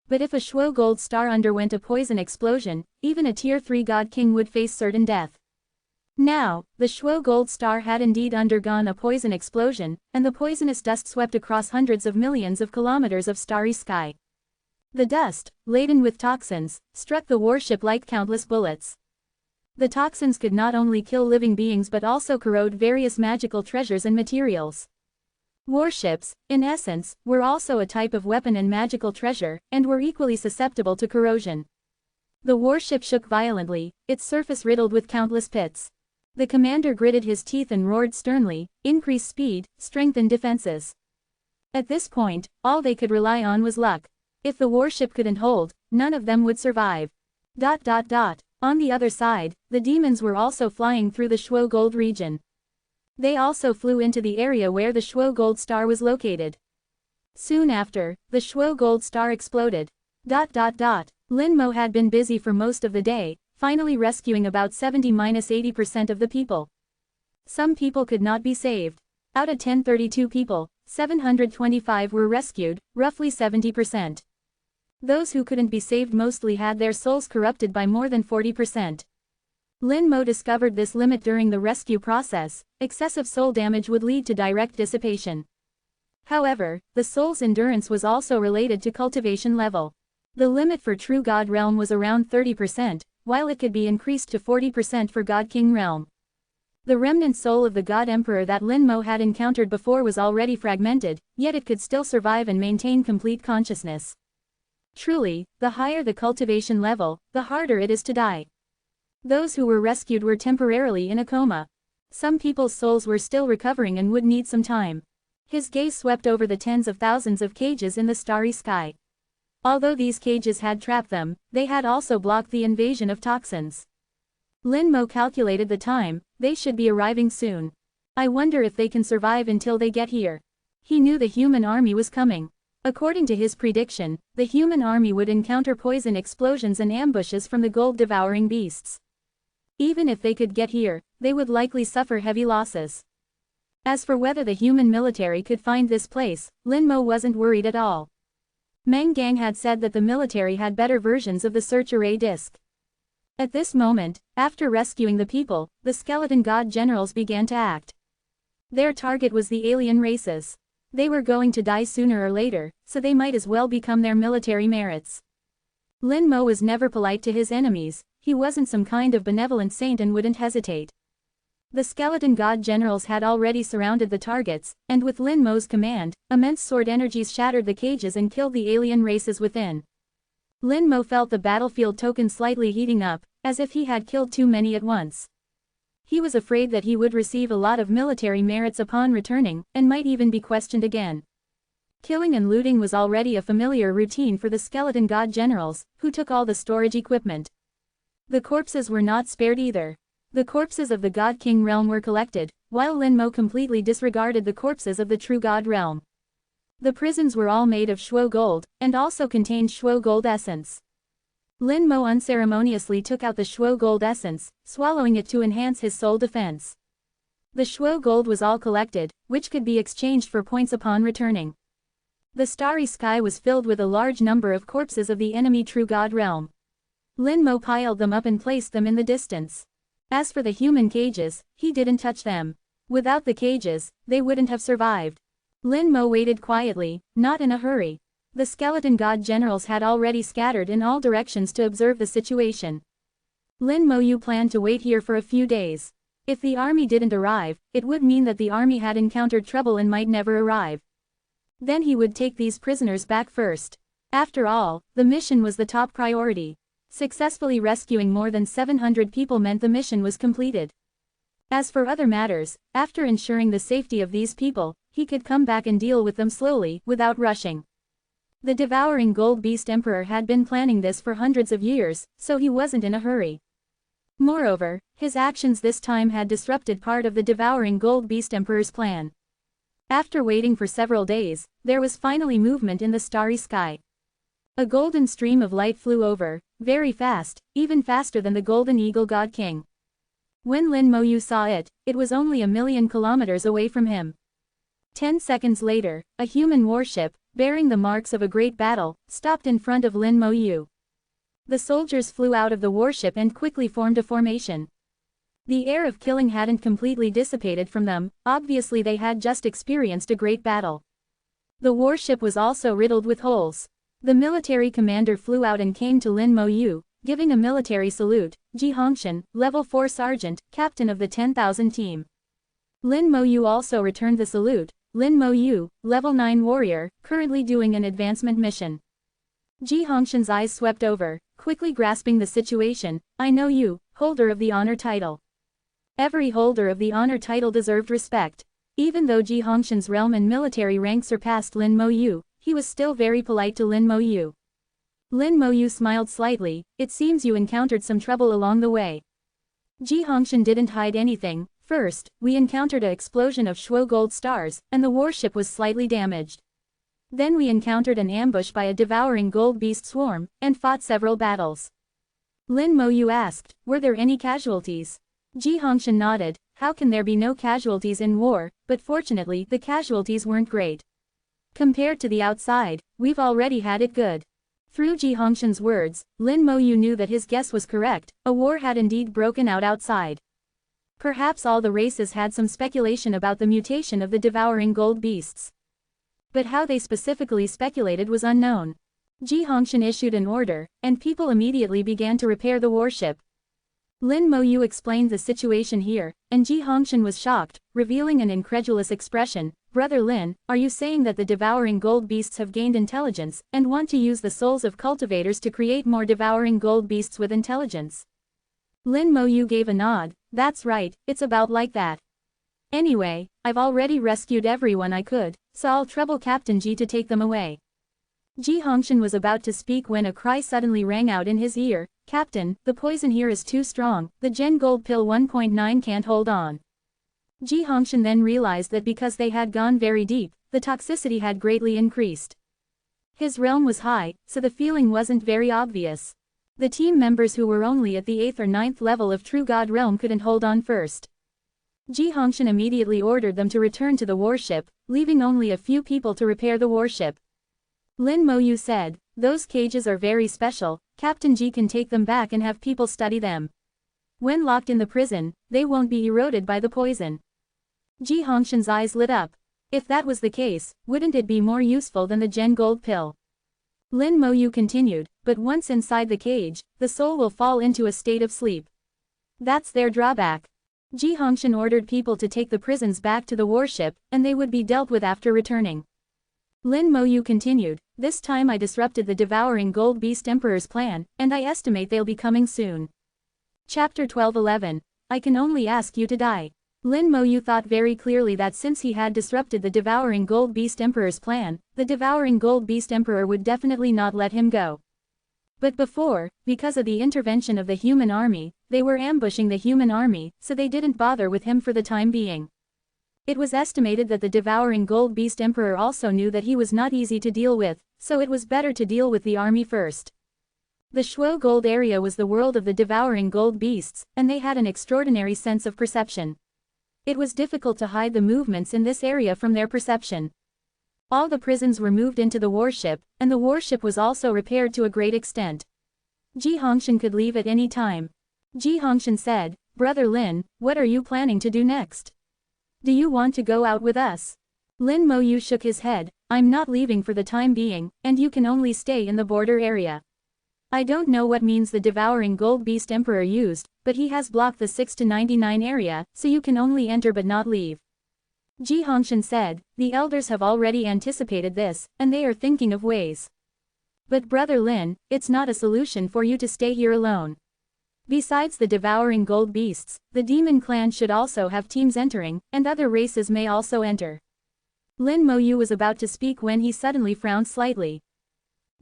But if a Shuo gold star underwent a poison explosion, even a Tier 3 God King would face certain death. Now, the Shuo gold star had indeed undergone a poison explosion, and the poisonous dust swept across hundreds of millions of kilometers of starry sky. The dust, laden with toxins, struck the warship like countless bullets. The toxins could not only kill living beings but also corrode various magical treasures and materials. Warships, in essence, were also a type of weapon and magical treasure, and were equally susceptible to corrosion. The warship shook violently, its surface riddled with countless pits. The commander gritted his teeth and roared sternly, "Increase speed, strengthen defenses." At this point, all they could rely on was luck. If the warship couldn't hold, none of them would survive. On the other side, the demons were also flying through the Shuo Gold region. They also flew into the area where the Shuo Gold Star was located. Soon after, the Shuo Gold Star exploded. Lin Mo had been busy for most of the day, finally rescuing about 70–80% of the people. Some people could not be saved. Out of 1032 people, 725 were rescued, roughly 70%. Those who couldn't be saved mostly had their souls corrupted by more than 40%. Lin Mo discovered this limit during the rescue process. Excessive soul damage would lead to direct dissipation. However, the soul's endurance was also related to cultivation level. The limit for True God Realm was around 30%, while it could be increased to 40% for God King Realm. The remnant soul of the God Emperor that Lin Mo had encountered before was already fragmented, yet it could still survive and maintain complete consciousness. Truly, the higher the cultivation level, the harder it is to die. Those who were rescued were temporarily in a coma. Some people's souls were still recovering and would need some time. His gaze swept over the tens of thousands of cages in the starry sky. Although these cages had trapped them, they had also blocked the invasion of toxins. Lin Mo calculated the time, they should be arriving soon. I wonder if they can survive until they get here. He knew the human army was coming. According to his prediction, the human army would encounter poison explosions and ambushes from the gold-devouring beasts. Even if they could get here, they would likely suffer heavy losses. As for whether the human military could find this place, Lin Mo wasn't worried at all. Meng Gang had said that the military had better versions of the search array disc. At this moment, after rescuing the people, the skeleton god generals began to act. Their target was the alien races. They were going to die sooner or later, so they might as well become their military merits. Lin Mo was never polite to his enemies, he wasn't some kind of benevolent saint and wouldn't hesitate. The skeleton god generals had already surrounded the targets, and with Lin Mo's command, immense sword energies shattered the cages and killed the alien races within. Lin Mo felt the battlefield token slightly heating up, as if he had killed too many at once. He was afraid that he would receive a lot of military merits upon returning, and might even be questioned again. Killing and looting was already a familiar routine for the skeleton god generals, who took all the storage equipment. The corpses were not spared either. The corpses of the God King realm were collected, while Lin Mo completely disregarded the corpses of the true God realm. The prisons were all made of Shuo gold, and also contained Shuo gold essence. Lin Mo unceremoniously took out the Shuo gold essence, swallowing it to enhance his soul defense. The Shuo gold was all collected, which could be exchanged for points upon returning. The starry sky was filled with a large number of corpses of the enemy true God realm. Lin Mo piled them up and placed them in the distance. As for the human cages, he didn't touch them. Without the cages, they wouldn't have survived. Lin Mo waited quietly, not in a hurry. The skeleton god generals had already scattered in all directions to observe the situation. Lin Moyu planned to wait here for a few days. If the army didn't arrive, it would mean that the army had encountered trouble and might never arrive. Then he would take these prisoners back first. After all, the mission was the top priority. Successfully rescuing more than 700 people meant the mission was completed. As for other matters, after ensuring the safety of these people, he could come back and deal with them slowly, without rushing. The devouring gold beast emperor had been planning this for hundreds of years, so he wasn't in a hurry. Moreover, his actions this time had disrupted part of the devouring gold beast emperor's plan. After waiting for several days, there was finally movement in the starry sky. A golden stream of light flew over, very fast, even faster than the golden eagle god king. When Lin Moyu saw it, it was only 1,000,000 kilometers away from him. 10 seconds later, a human warship, bearing the marks of a great battle, stopped in front of Lin Moyu. The soldiers flew out of the warship and quickly formed a formation. The air of killing hadn't completely dissipated from them, obviously they had just experienced a great battle. The warship was also riddled with holes. The military commander flew out and came to Lin Moyu, giving a military salute, Ji Hongshan, level 4 sergeant, captain of the 10,000 team. Lin Moyu also returned the salute, Lin Moyu, level 9 warrior, currently doing an advancement mission. Ji Hongshan's eyes swept over, quickly grasping the situation, I know you, holder of the honor title. Every holder of the honor title deserved respect. Even though Ji Hongshan's realm and military rank surpassed Lin Moyu, he was still very polite to Lin Moyu. Lin Moyu smiled slightly, it seems you encountered some trouble along the way. Ji Hongshan didn't hide anything. First, we encountered an explosion of Shuo gold stars, and the warship was slightly damaged. Then we encountered an ambush by a devouring gold beast swarm, and fought several battles. Lin Moyu asked, were there any casualties? Ji Hongshan nodded, how can there be no casualties in war, but fortunately the casualties weren't great. Compared to the outside, we've already had it good. Through Ji Hongshan's words, Lin Moyu knew that his guess was correct, a war had indeed broken out outside. Perhaps all the races had some speculation about the mutation of the devouring gold beasts. But how they specifically speculated was unknown. Ji Hongshan issued an order, and people immediately began to repair the warship. Lin Moyu explained the situation here, and Ji Hongshan was shocked, revealing an incredulous expression. Brother Lin, are you saying that the devouring gold beasts have gained intelligence, and want to use the souls of cultivators to create more devouring gold beasts with intelligence? Lin Moyu gave a nod, that's right, it's about like that. Anyway, I've already rescued everyone I could, so I'll trouble Captain Ji to take them away. Ji Hongshan was about to speak when a cry suddenly rang out in his ear, Captain, the poison here is too strong, the Gen Gold Pill 1.9 can't hold on. Ji Hongshan then realized that because they had gone very deep, the toxicity had greatly increased. His realm was high, so the feeling wasn't very obvious. The team members who were only at the 8th or 9th level of True God realm couldn't hold on first. Ji Hongshan immediately ordered them to return to the warship, leaving only a few people to repair the warship. Lin Moyu said, those cages are very special, Captain Ji can take them back and have people study them. When locked in the prison, they won't be eroded by the poison. Ji Hongshan's eyes lit up. If that was the case, wouldn't it be more useful than the Gen Gold Pill? Lin Moyu continued, but once inside the cage, the soul will fall into a state of sleep. That's their drawback. Ji Hongshan ordered people to take the prisons back to the warship, and they would be dealt with after returning. Lin Moyu continued, this time I disrupted the devouring gold beast emperor's plan, and I estimate they'll be coming soon. Chapter 12:11. I can only ask you to die. Lin Moyu thought very clearly that since he had disrupted the devouring gold beast emperor's plan, the devouring gold beast emperor would definitely not let him go. But before, because of the intervention of the human army, they were ambushing the human army, so they didn't bother with him for the time being. It was estimated that the devouring gold beast emperor also knew that he was not easy to deal with, so it was better to deal with the army first. The Shuo Gold area was the world of the devouring gold beasts, and they had an extraordinary sense of perception. It was difficult to hide the movements in this area from their perception. All the prisons were moved into the warship, and the warship was also repaired to a great extent. Ji Hongshan could leave at any time. Ji Hongshan said, Brother Lin, what are you planning to do next? Do you want to go out with us? Lin Moyu shook his head, I'm not leaving for the time being, and you can only stay in the border area. I don't know what means the devouring gold beast emperor used, but he has blocked the 6 to 99 area, so you can only enter but not leave. Ji Hongshan said, the elders have already anticipated this, and they are thinking of ways. But Brother Lin, it's not a solution for you to stay here alone. Besides the devouring gold beasts, the demon clan should also have teams entering, and other races may also enter. Lin Moyu was about to speak when he suddenly frowned slightly.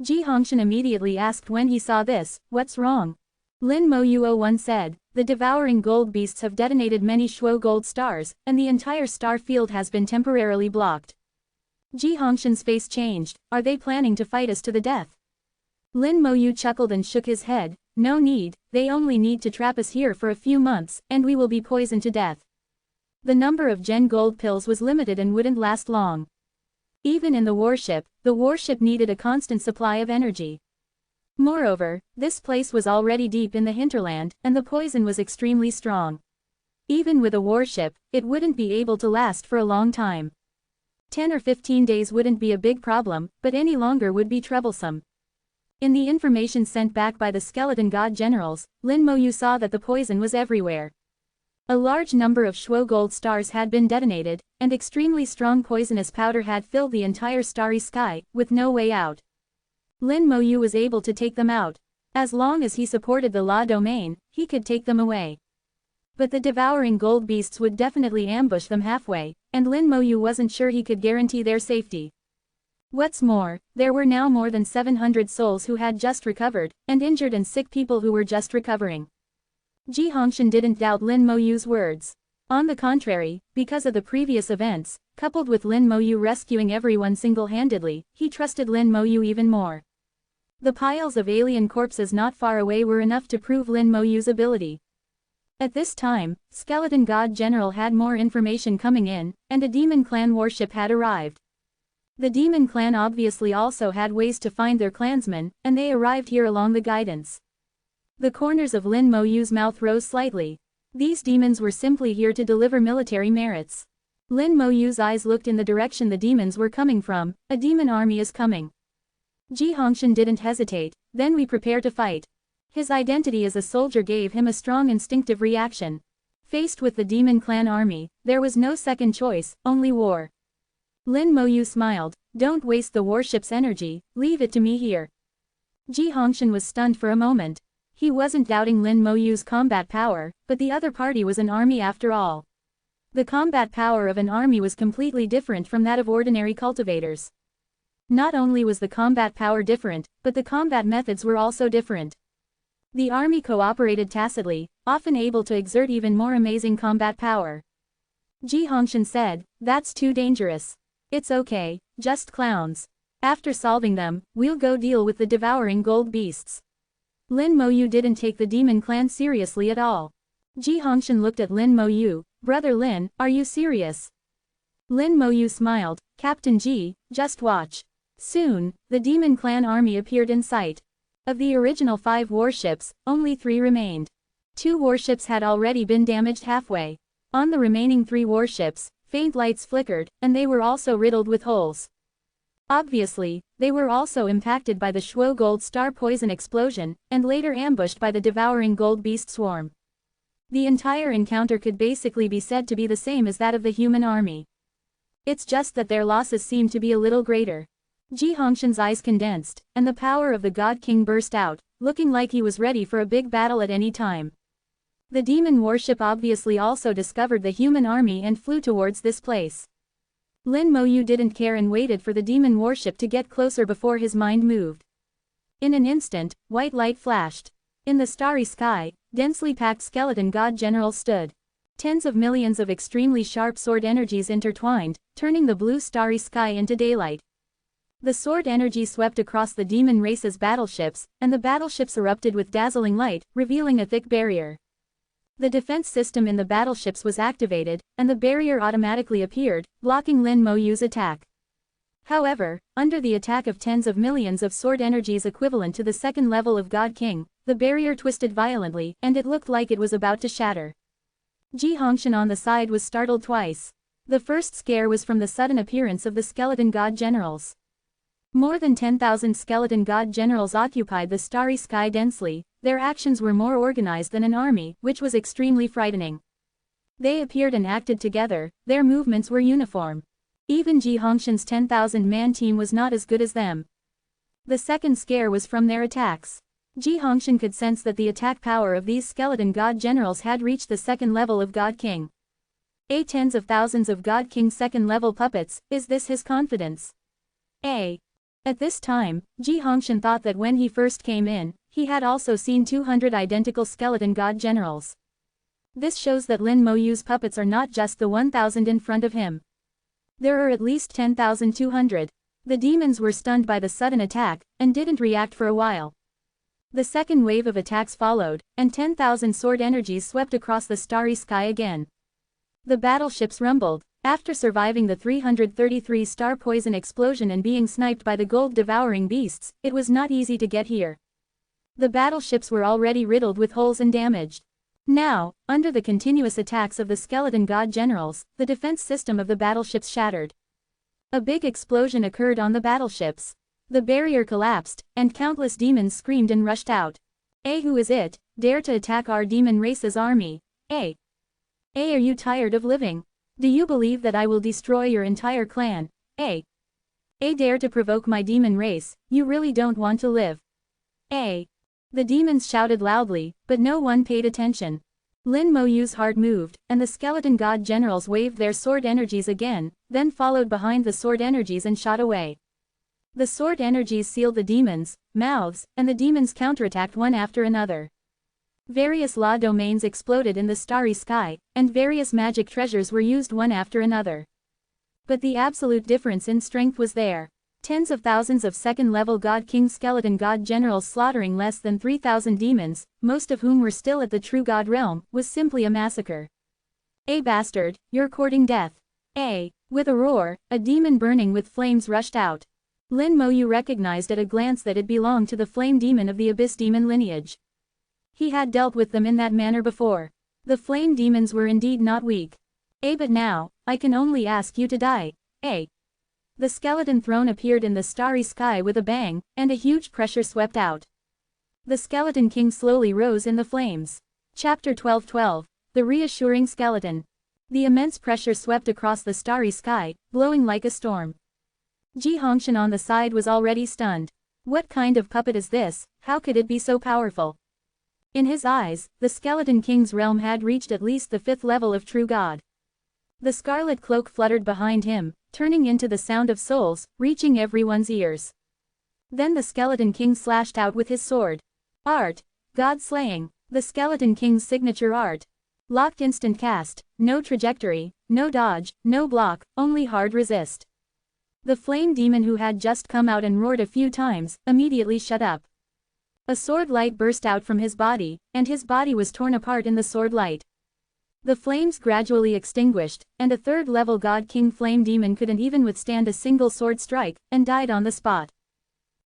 Ji Hongshan immediately asked when he saw this, what's wrong? Lin Moyu said, the devouring gold beasts have detonated many Shuo gold stars, and the entire star field has been temporarily blocked. Ji Hongshan's face changed, are they planning to fight us to the death? Lin Moyu chuckled and shook his head, no need, they only need to trap us here for a few months, and we will be poisoned to death. The number of Gen gold pills was limited and wouldn't last long. Even in the warship needed a constant supply of energy. Moreover, this place was already deep in the hinterland, and the poison was extremely strong. Even with a warship, it wouldn't be able to last for a long time. 10 or 15 days wouldn't be a big problem, but any longer would be troublesome. In the information sent back by the skeleton god generals, Lin Moyu saw that the poison was everywhere. A large number of Shuo gold stars had been detonated, and extremely strong poisonous powder had filled the entire starry sky, with no way out. Lin Moyu was able to take them out. As long as he supported the law domain, he could take them away. But the devouring gold beasts would definitely ambush them halfway, and Lin Moyu wasn't sure he could guarantee their safety. What's more, there were now more than 700 souls who had just recovered, and injured and sick people who were just recovering. Ji Hongshan didn't doubt Lin Moyu's words. On the contrary, because of the previous events, coupled with Lin Moyu rescuing everyone single-handedly, he trusted Lin Moyu even more. The piles of alien corpses not far away were enough to prove Lin Moyu's ability. At this time, Skeleton God General had more information coming in, and a demon clan warship had arrived. The demon clan obviously also had ways to find their clansmen, and they arrived here along the guidance. The corners of Lin Moyu's mouth rose slightly. These demons were simply here to deliver military merits. Lin Moyu's eyes looked in the direction the demons were coming from, a demon army is coming. Ji Hongshan didn't hesitate, then we prepare to fight. His identity as a soldier gave him a strong instinctive reaction. Faced with the demon clan army, there was no second choice, only war. Lin Moyu smiled, don't waste the warship's energy, leave it to me here. Ji Hongshan was stunned for a moment. He wasn't doubting Lin Moyu's combat power, but the other party was an army after all. The combat power of an army was completely different from that of ordinary cultivators. Not only was the combat power different, but the combat methods were also different. The army cooperated tacitly, often able to exert even more amazing combat power. Ji Hongshan said, that's too dangerous. It's okay, just clowns. After solving them, we'll go deal with the devouring gold beasts. Lin Moyu didn't take the demon clan seriously at all. Ji Hongshan looked at Lin Moyu, Brother Lin, are you serious? Lin Moyu smiled, Captain Ji, just watch. Soon, the demon clan army appeared in sight. Of the original 5 warships, only 3 remained. 2 warships had already been damaged halfway. On the remaining 3 warships, faint lights flickered, and they were also riddled with holes. Obviously, they were also impacted by the Shuo gold star poison explosion, and later ambushed by the devouring gold beast swarm. The entire encounter could basically be said to be the same as that of the human army. It's just that their losses seemed to be a little greater. Ji Hongshan's eyes condensed, and the power of the God King burst out, looking like he was ready for a big battle at any time. The demon warship obviously also discovered the human army and flew towards this place. Lin Moyu didn't care and waited for the demon warship to get closer before his mind moved. In an instant, white light flashed. In the starry sky, densely packed skeleton god general stood. Tens of millions of extremely sharp sword energies intertwined, turning the blue starry sky into daylight. The sword energy swept across the demon race's battleships, and the battleships erupted with dazzling light, revealing a thick barrier. The defense system in the battleships was activated, and the barrier automatically appeared, blocking Lin Moyu's attack. However, under the attack of tens of millions of sword energies equivalent to the second level of God King, the barrier twisted violently, and it looked like it was about to shatter. Ji Hongshan on the side was startled twice. The first scare was from the sudden appearance of the skeleton god generals. More than 10,000 skeleton god generals occupied the starry sky densely. Their actions were more organized than an army, which was extremely frightening. They appeared and acted together, their movements were uniform. Even Ji Hongshan's 10,000-man team was not as good as them. The second scare was from their attacks. Ji Hongshan could sense that the attack power of these skeleton god generals had reached the second level of God King. Tens of thousands of God King's second-level puppets, is this his confidence? At this time, Ji Hongshan thought that when he first came in, he had also seen 200 identical skeleton god generals. This shows that Lin Moyu's puppets are not just the 1,000 in front of him. There are at least 10,200. The demons were stunned by the sudden attack, and didn't react for a while. The second wave of attacks followed, and 10,000 sword energies swept across the starry sky again. The battleships rumbled. After surviving the 333 star poison explosion and being sniped by the gold-devouring beasts, it was not easy to get here. The battleships were already riddled with holes and damaged. Now, under the continuous attacks of the skeleton god generals, the defense system of the battleships shattered. A big explosion occurred on the battleships. The barrier collapsed, and countless demons screamed and rushed out. Who is it, dare to attack our demon race's army? Are you tired of living? Do you believe that I will destroy your entire clan? Dare to provoke my demon race, you really don't want to live. The demons shouted loudly, but no one paid attention. Lin Moyu's heart moved, and the skeleton god generals waved their sword energies again, then followed behind the sword energies and shot away. The sword energies sealed the demons' mouths, and the demons counterattacked one after another. Various law domains exploded in the starry sky, and various magic treasures were used one after another. But the absolute difference in strength was there. Tens of thousands of second-level God King skeleton god generals slaughtering less than 3,000 demons, most of whom were still at the true god realm, was simply a massacre. Bastard, you're courting death. With a roar, a demon burning with flames rushed out. Lin Moyu recognized at a glance that it belonged to the flame demon of the abyss demon lineage. He had dealt with them in that manner before. The flame demons were indeed not weak. But now, I can only ask you to die. The skeleton throne appeared in the starry sky with a bang, and a huge pressure swept out. The skeleton king slowly rose in the flames. Chapter 12:12. The Reassuring Skeleton. The immense pressure swept across the starry sky, blowing like a storm. Ji Hongshan on the side was already stunned. What kind of puppet is this? How could it be so powerful? In his eyes, the skeleton king's realm had reached at least the 5th level of true god. The scarlet cloak fluttered behind him, turning into the sound of souls, reaching everyone's ears. Then the skeleton king slashed out with his sword. Art. God slaying. The skeleton king's signature art. Locked instant cast, no trajectory, no dodge, no block, only hard resist. The flame demon who had just come out and roared a few times, immediately shut up. A sword light burst out from his body, and his body was torn apart in the sword light. The flames gradually extinguished, and a 3rd-level God King flame demon couldn't even withstand a single sword strike, and died on the spot.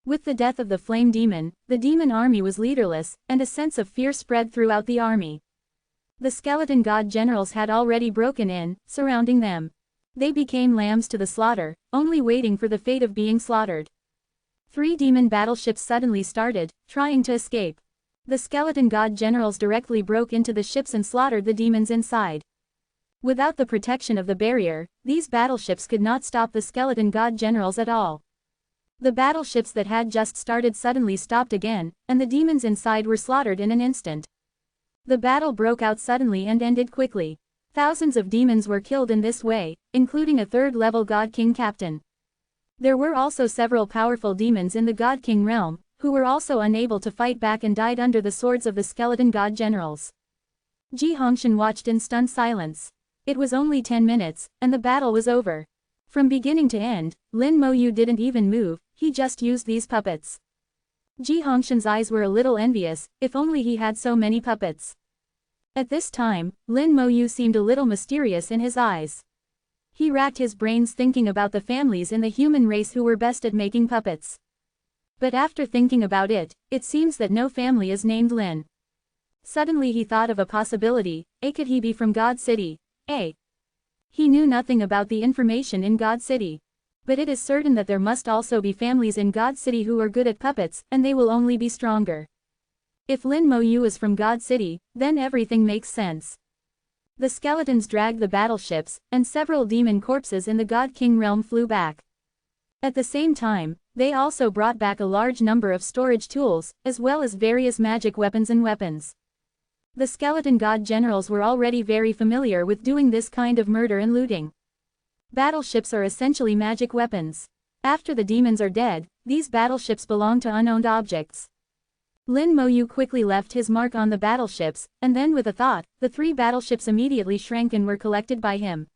With the death of the flame demon, the demon army was leaderless, and a sense of fear spread throughout the army. The skeleton god generals had already broken in, surrounding them. They became lambs to the slaughter, only waiting for the fate of being slaughtered. 3 demon battleships suddenly started, trying to escape. The skeleton god generals directly broke into the ships and slaughtered the demons inside. Without the protection of the barrier, these battleships could not stop the skeleton god generals at all. The battleships that had just started suddenly stopped again, and the demons inside were slaughtered in an instant. The battle broke out suddenly and ended quickly. Thousands of demons were killed in this way, including a 3rd-level God King captain. There were also several powerful demons in the God King realm, who were also unable to fight back and died under the swords of the skeleton god generals. Ji Hongshan watched in stunned silence. It was only 10 minutes, and the battle was over. From beginning to end, Lin Moyu didn't even move, he just used these puppets. Ji Hongshan's eyes were a little envious, if only he had so many puppets. At this time, Lin Moyu seemed a little mysterious in his eyes. He racked his brains thinking about the families in the human race who were best at making puppets. But after thinking about it, it seems that no family is named Lin. Suddenly he thought of a possibility. Could he be from God City? He knew nothing about the information in God City. But it is certain that there must also be families in God City who are good at puppets, and they will only be stronger. If Lin Moyu is from God City, then everything makes sense. The skeletons dragged the battleships, and several demon corpses in the God King realm flew back. At the same time, they also brought back a large number of storage tools, as well as various magic weapons and weapons. The skeleton god generals were already very familiar with doing this kind of murder and looting. Battleships are essentially magic weapons. After the demons are dead, these battleships belong to unowned objects. Lin Moyu quickly left his mark on the battleships, and then with a thought, the 3 battleships immediately shrank and were collected by him.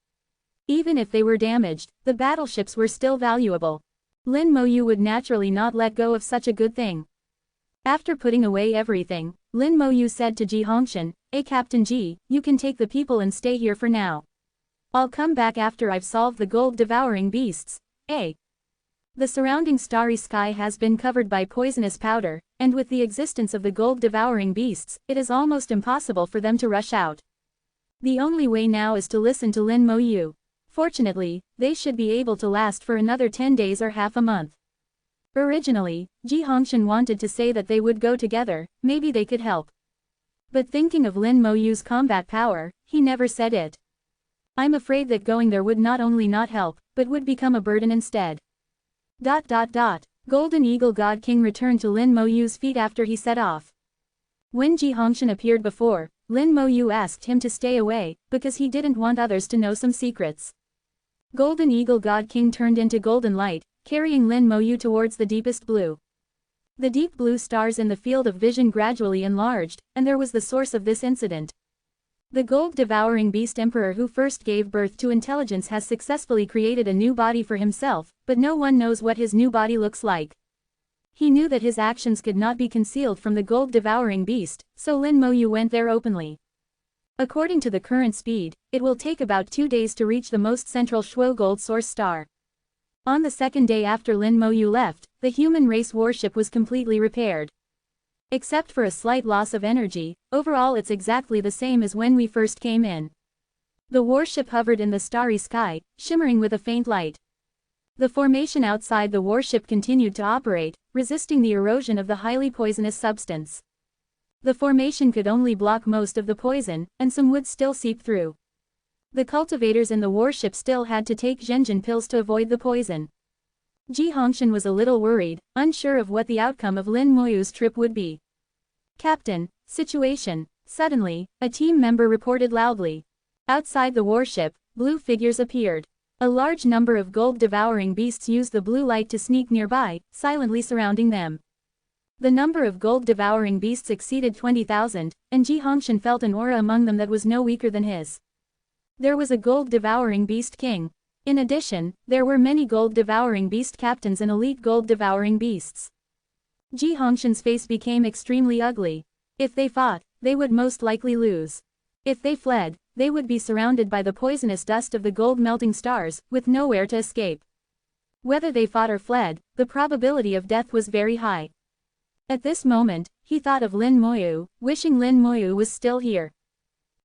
Even if they were damaged, the battleships were still valuable. Lin Moyu would naturally not let go of such a good thing. After putting away everything, Lin Moyu said to Ji Hongshan, "Hey Captain Ji, you can take the people and stay here for now. I'll come back after I've solved the gold-devouring beasts." The surrounding starry sky has been covered by poisonous powder, and with the existence of the gold-devouring beasts, it is almost impossible for them to rush out. The only way now is to listen to Lin Moyu. Fortunately, they should be able to last for another 10 days or half a month. Originally, Ji Hongshan wanted to say that they would go together, maybe they could help. But thinking of Lin Moyu's combat power, he never said it. I'm afraid that going there would not only not help, but would become a burden instead. Golden Eagle God King returned to Lin Moyu's feet after he set off. When Ji Hongshan appeared before, Lin Moyu asked him to stay away, because he didn't want others to know some secrets. Golden Eagle God King turned into golden light, carrying Lin Moyu towards the deepest blue. The deep blue stars in the field of vision gradually enlarged, and there was the source of this incident. The gold-devouring beast emperor who first gave birth to intelligence has successfully created a new body for himself, but no one knows what his new body looks like. He knew that his actions could not be concealed from the gold-devouring beast, so Lin Moyu went there openly. According to the current speed, it will take about 2 days to reach the most central Shuo gold source star. On the second day after Lin Moyu left, the human race warship was completely repaired. Except for a slight loss of energy, overall it's exactly the same as when we first came in. The warship hovered in the starry sky, shimmering with a faint light. The formation outside the warship continued to operate, resisting the erosion of the highly poisonous substance. The formation could only block most of the poison, and some would still seep through. The cultivators in the warship still had to take Zhenjin pills to avoid the poison. Ji Hongshan was a little worried, unsure of what the outcome of Lin Moyu's trip would be. "Captain, situation." Suddenly, a team member reported loudly. Outside the warship, blue figures appeared. A large number of gold-devouring beasts used the blue light to sneak nearby, silently surrounding them. The number of gold-devouring beasts exceeded 20,000, and Ji Hongshan felt an aura among them that was no weaker than his. There was a gold-devouring beast king. In addition, there were many gold-devouring beast captains and elite gold-devouring beasts. Ji Hongshan's face became extremely ugly. If they fought, they would most likely lose. If they fled, they would be surrounded by the poisonous dust of the gold-melting stars, with nowhere to escape. Whether they fought or fled, the probability of death was very high. At this moment, he thought of Lin Moyu, wishing Lin Moyu was still here.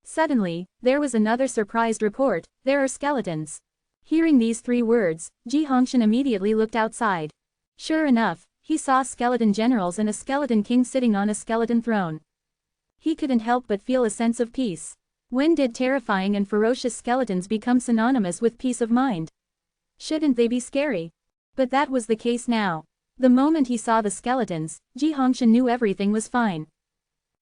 Suddenly, there was another surprised report, "There are skeletons." Hearing these 3 words, Ji Hongshan immediately looked outside. Sure enough, he saw skeleton generals and a skeleton king sitting on a skeleton throne. He couldn't help but feel a sense of peace. When did terrifying and ferocious skeletons become synonymous with peace of mind? Shouldn't they be scary? But that was the case now. The moment he saw the skeletons, Ji Hongshan knew everything was fine.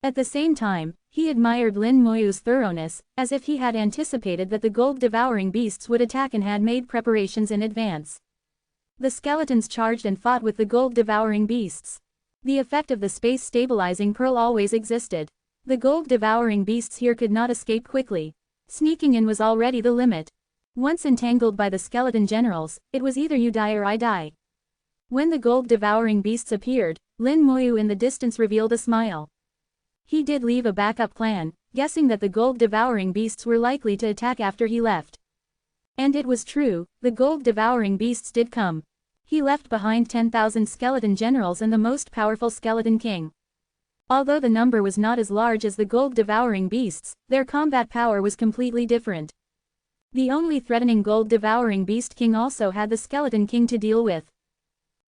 At the same time, he admired Lin Moyu's thoroughness, as if he had anticipated that the gold-devouring beasts would attack and had made preparations in advance. The skeletons charged and fought with the gold-devouring beasts. The effect of the space-stabilizing pearl always existed. The gold-devouring beasts here could not escape quickly. Sneaking in was already the limit. Once entangled by the skeleton generals, it was either you die or I die. When the gold-devouring beasts appeared, Lin Moyu in the distance revealed a smile. He did leave a backup plan, guessing that the gold-devouring beasts were likely to attack after he left. And it was true, the gold-devouring beasts did come. He left behind 10,000 skeleton generals and the most powerful skeleton king. Although the number was not as large as the gold-devouring beasts, their combat power was completely different. The only threatening gold-devouring beast king also had the skeleton king to deal with.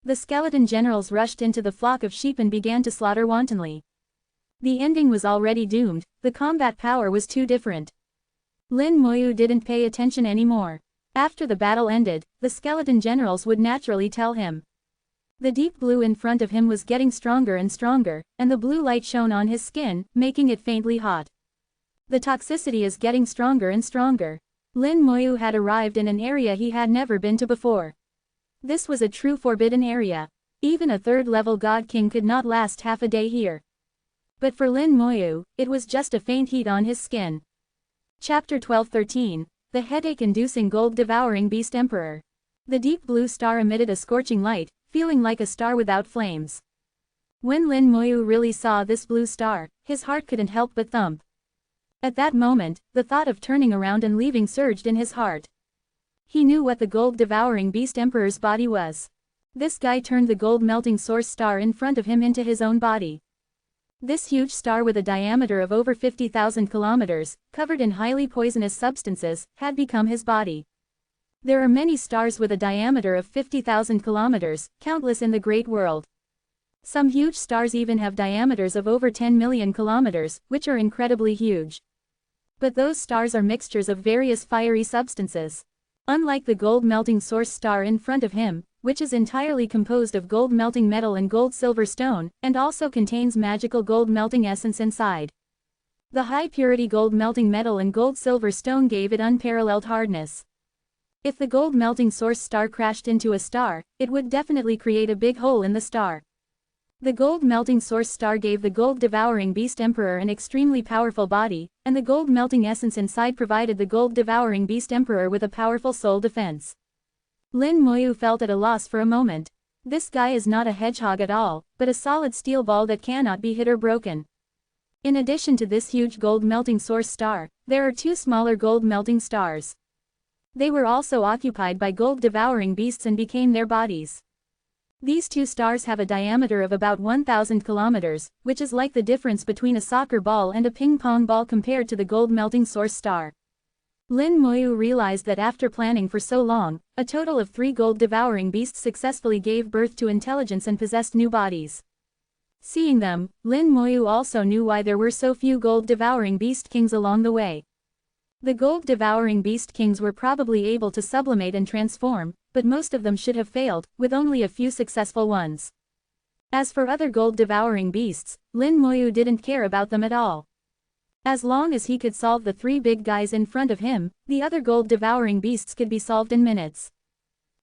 The skeleton generals rushed into the flock of sheep and began to slaughter wantonly. The ending was already doomed, the combat power was too different. Lin Moyu didn't pay attention anymore. After the battle ended, the skeleton generals would naturally tell him. The deep blue in front of him was getting stronger and stronger, and the blue light shone on his skin, making it faintly hot. The toxicity is getting stronger and stronger. Lin Moyu had arrived in an area he had never been to before. This was a true forbidden area. Even a third-level God King could not last half a day here. But for Lin Moyu, it was just a faint heat on his skin. Chapter 12-13, The Headache-Inducing Gold-Devouring Beast Emperor. The deep blue star emitted a scorching light, feeling like a star without flames. When Lin Moyu really saw this blue star, his heart couldn't help but thump. At that moment, the thought of turning around and leaving surged in his heart. He knew what the gold-devouring beast emperor's body was. This guy turned the gold-melting source star in front of him into his own body. This huge star with a diameter of over 50,000 kilometers, covered in highly poisonous substances, had become his body. There are many stars with a diameter of 50,000 kilometers, countless in the great world. Some huge stars even have diameters of over 10 million kilometers, which are incredibly huge. But those stars are mixtures of various fiery substances. Unlike the gold-melting source star in front of him, which is entirely composed of gold-melting metal and gold-silver stone, and also contains magical gold-melting essence inside. The high-purity gold-melting metal and gold-silver stone gave it unparalleled hardness. If the gold-melting source star crashed into a star, it would definitely create a big hole in the star. The gold-melting source star gave the gold-devouring beast emperor an extremely powerful body, and the gold-melting essence inside provided the gold-devouring beast emperor with a powerful soul defense. Lin Moyu felt at a loss for a moment. This guy is not a hedgehog at all, but a solid steel ball that cannot be hit or broken. In addition to this huge gold-melting source star, there are two smaller gold-melting stars. They were also occupied by gold-devouring beasts and became their bodies. These two stars have a diameter of about 1,000 kilometers, which is like the difference between a soccer ball and a ping-pong ball compared to the gold-melting source star. Lin Moyu realized that after planning for so long, a total of 3 gold-devouring beasts successfully gave birth to intelligence and possessed new bodies. Seeing them, Lin Moyu also knew why there were so few gold-devouring beast kings along the way. The gold-devouring beast kings were probably able to sublimate and transform, but most of them should have failed, with only a few successful ones. As for other gold-devouring beasts, Lin Moyu didn't care about them at all. As long as he could solve the 3 big guys in front of him, the other gold-devouring beasts could be solved in minutes.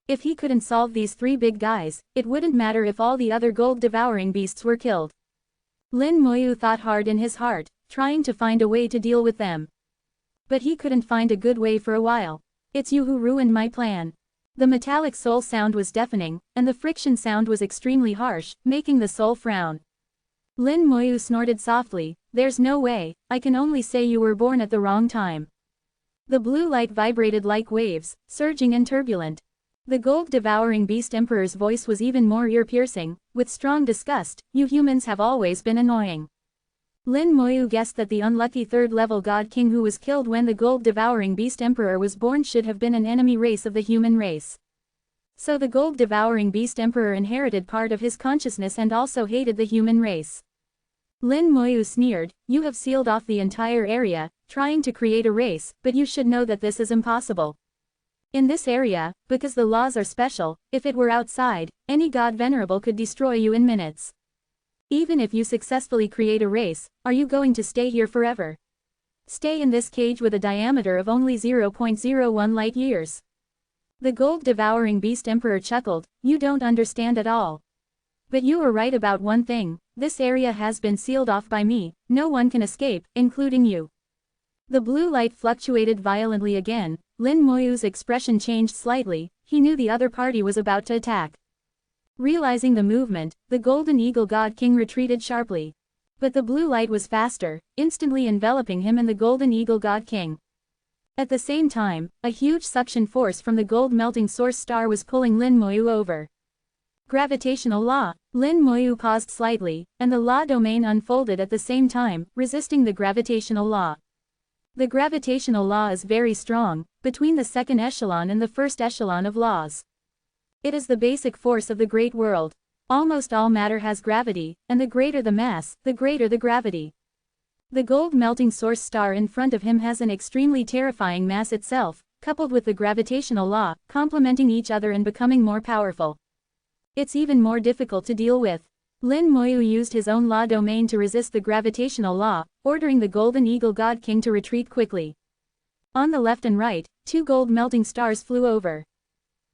If he couldn't solve these 3 big guys, it wouldn't matter if all the other gold-devouring beasts were killed. Lin Moyu thought hard in his heart, trying to find a way to deal with them. But he couldn't find a good way for a while. It's you who ruined my plan. The metallic soul sound was deafening, and the friction sound was extremely harsh, making the soul frown. Lin Moyu snorted softly, "There's no way, I can only say you were born at the wrong time." The blue light vibrated like waves, surging and turbulent. The gold-devouring beast emperor's voice was even more ear-piercing, with strong disgust, "You humans have always been annoying." Lin Moyu guessed that the unlucky third-level god king who was killed when the gold-devouring beast emperor was born should have been an enemy race of the human race. So the gold-devouring beast emperor inherited part of his consciousness and also hated the human race. Lin Moyu sneered, "You have sealed off the entire area, trying to create a race, but you should know that this is impossible. In this area, because the laws are special, if it were outside, any god Venerable could destroy you in minutes. Even if you successfully create a race, are you going to stay here forever? Stay in this cage with a diameter of only 0.01 light years." The gold-devouring beast emperor chuckled, "You don't understand at all. But you are right about one thing, this area has been sealed off by me, no one can escape, including you." The blue light fluctuated violently again, Lin Moyu's expression changed slightly, he knew the other party was about to attack. Realizing the movement, the Golden Eagle God King retreated sharply. But the blue light was faster, instantly enveloping him and the Golden Eagle God King. At the same time, a huge suction force from the gold-melting source star was pulling Lin Moyu over. Gravitational law. Lin Moyu paused slightly, and the law domain unfolded at the same time, resisting the gravitational law. The gravitational law is very strong, between the second echelon and the first echelon of laws. It is the basic force of the great world. Almost all matter has gravity, and the greater the mass, the greater the gravity. The gold melting source star in front of him has an extremely terrifying mass itself, coupled with the gravitational law, complementing each other and becoming more powerful. It's even more difficult to deal with. Lin Moyu used his own law domain to resist the gravitational law, ordering the Golden Eagle God King to retreat quickly. On the left and right, two gold melting stars flew over.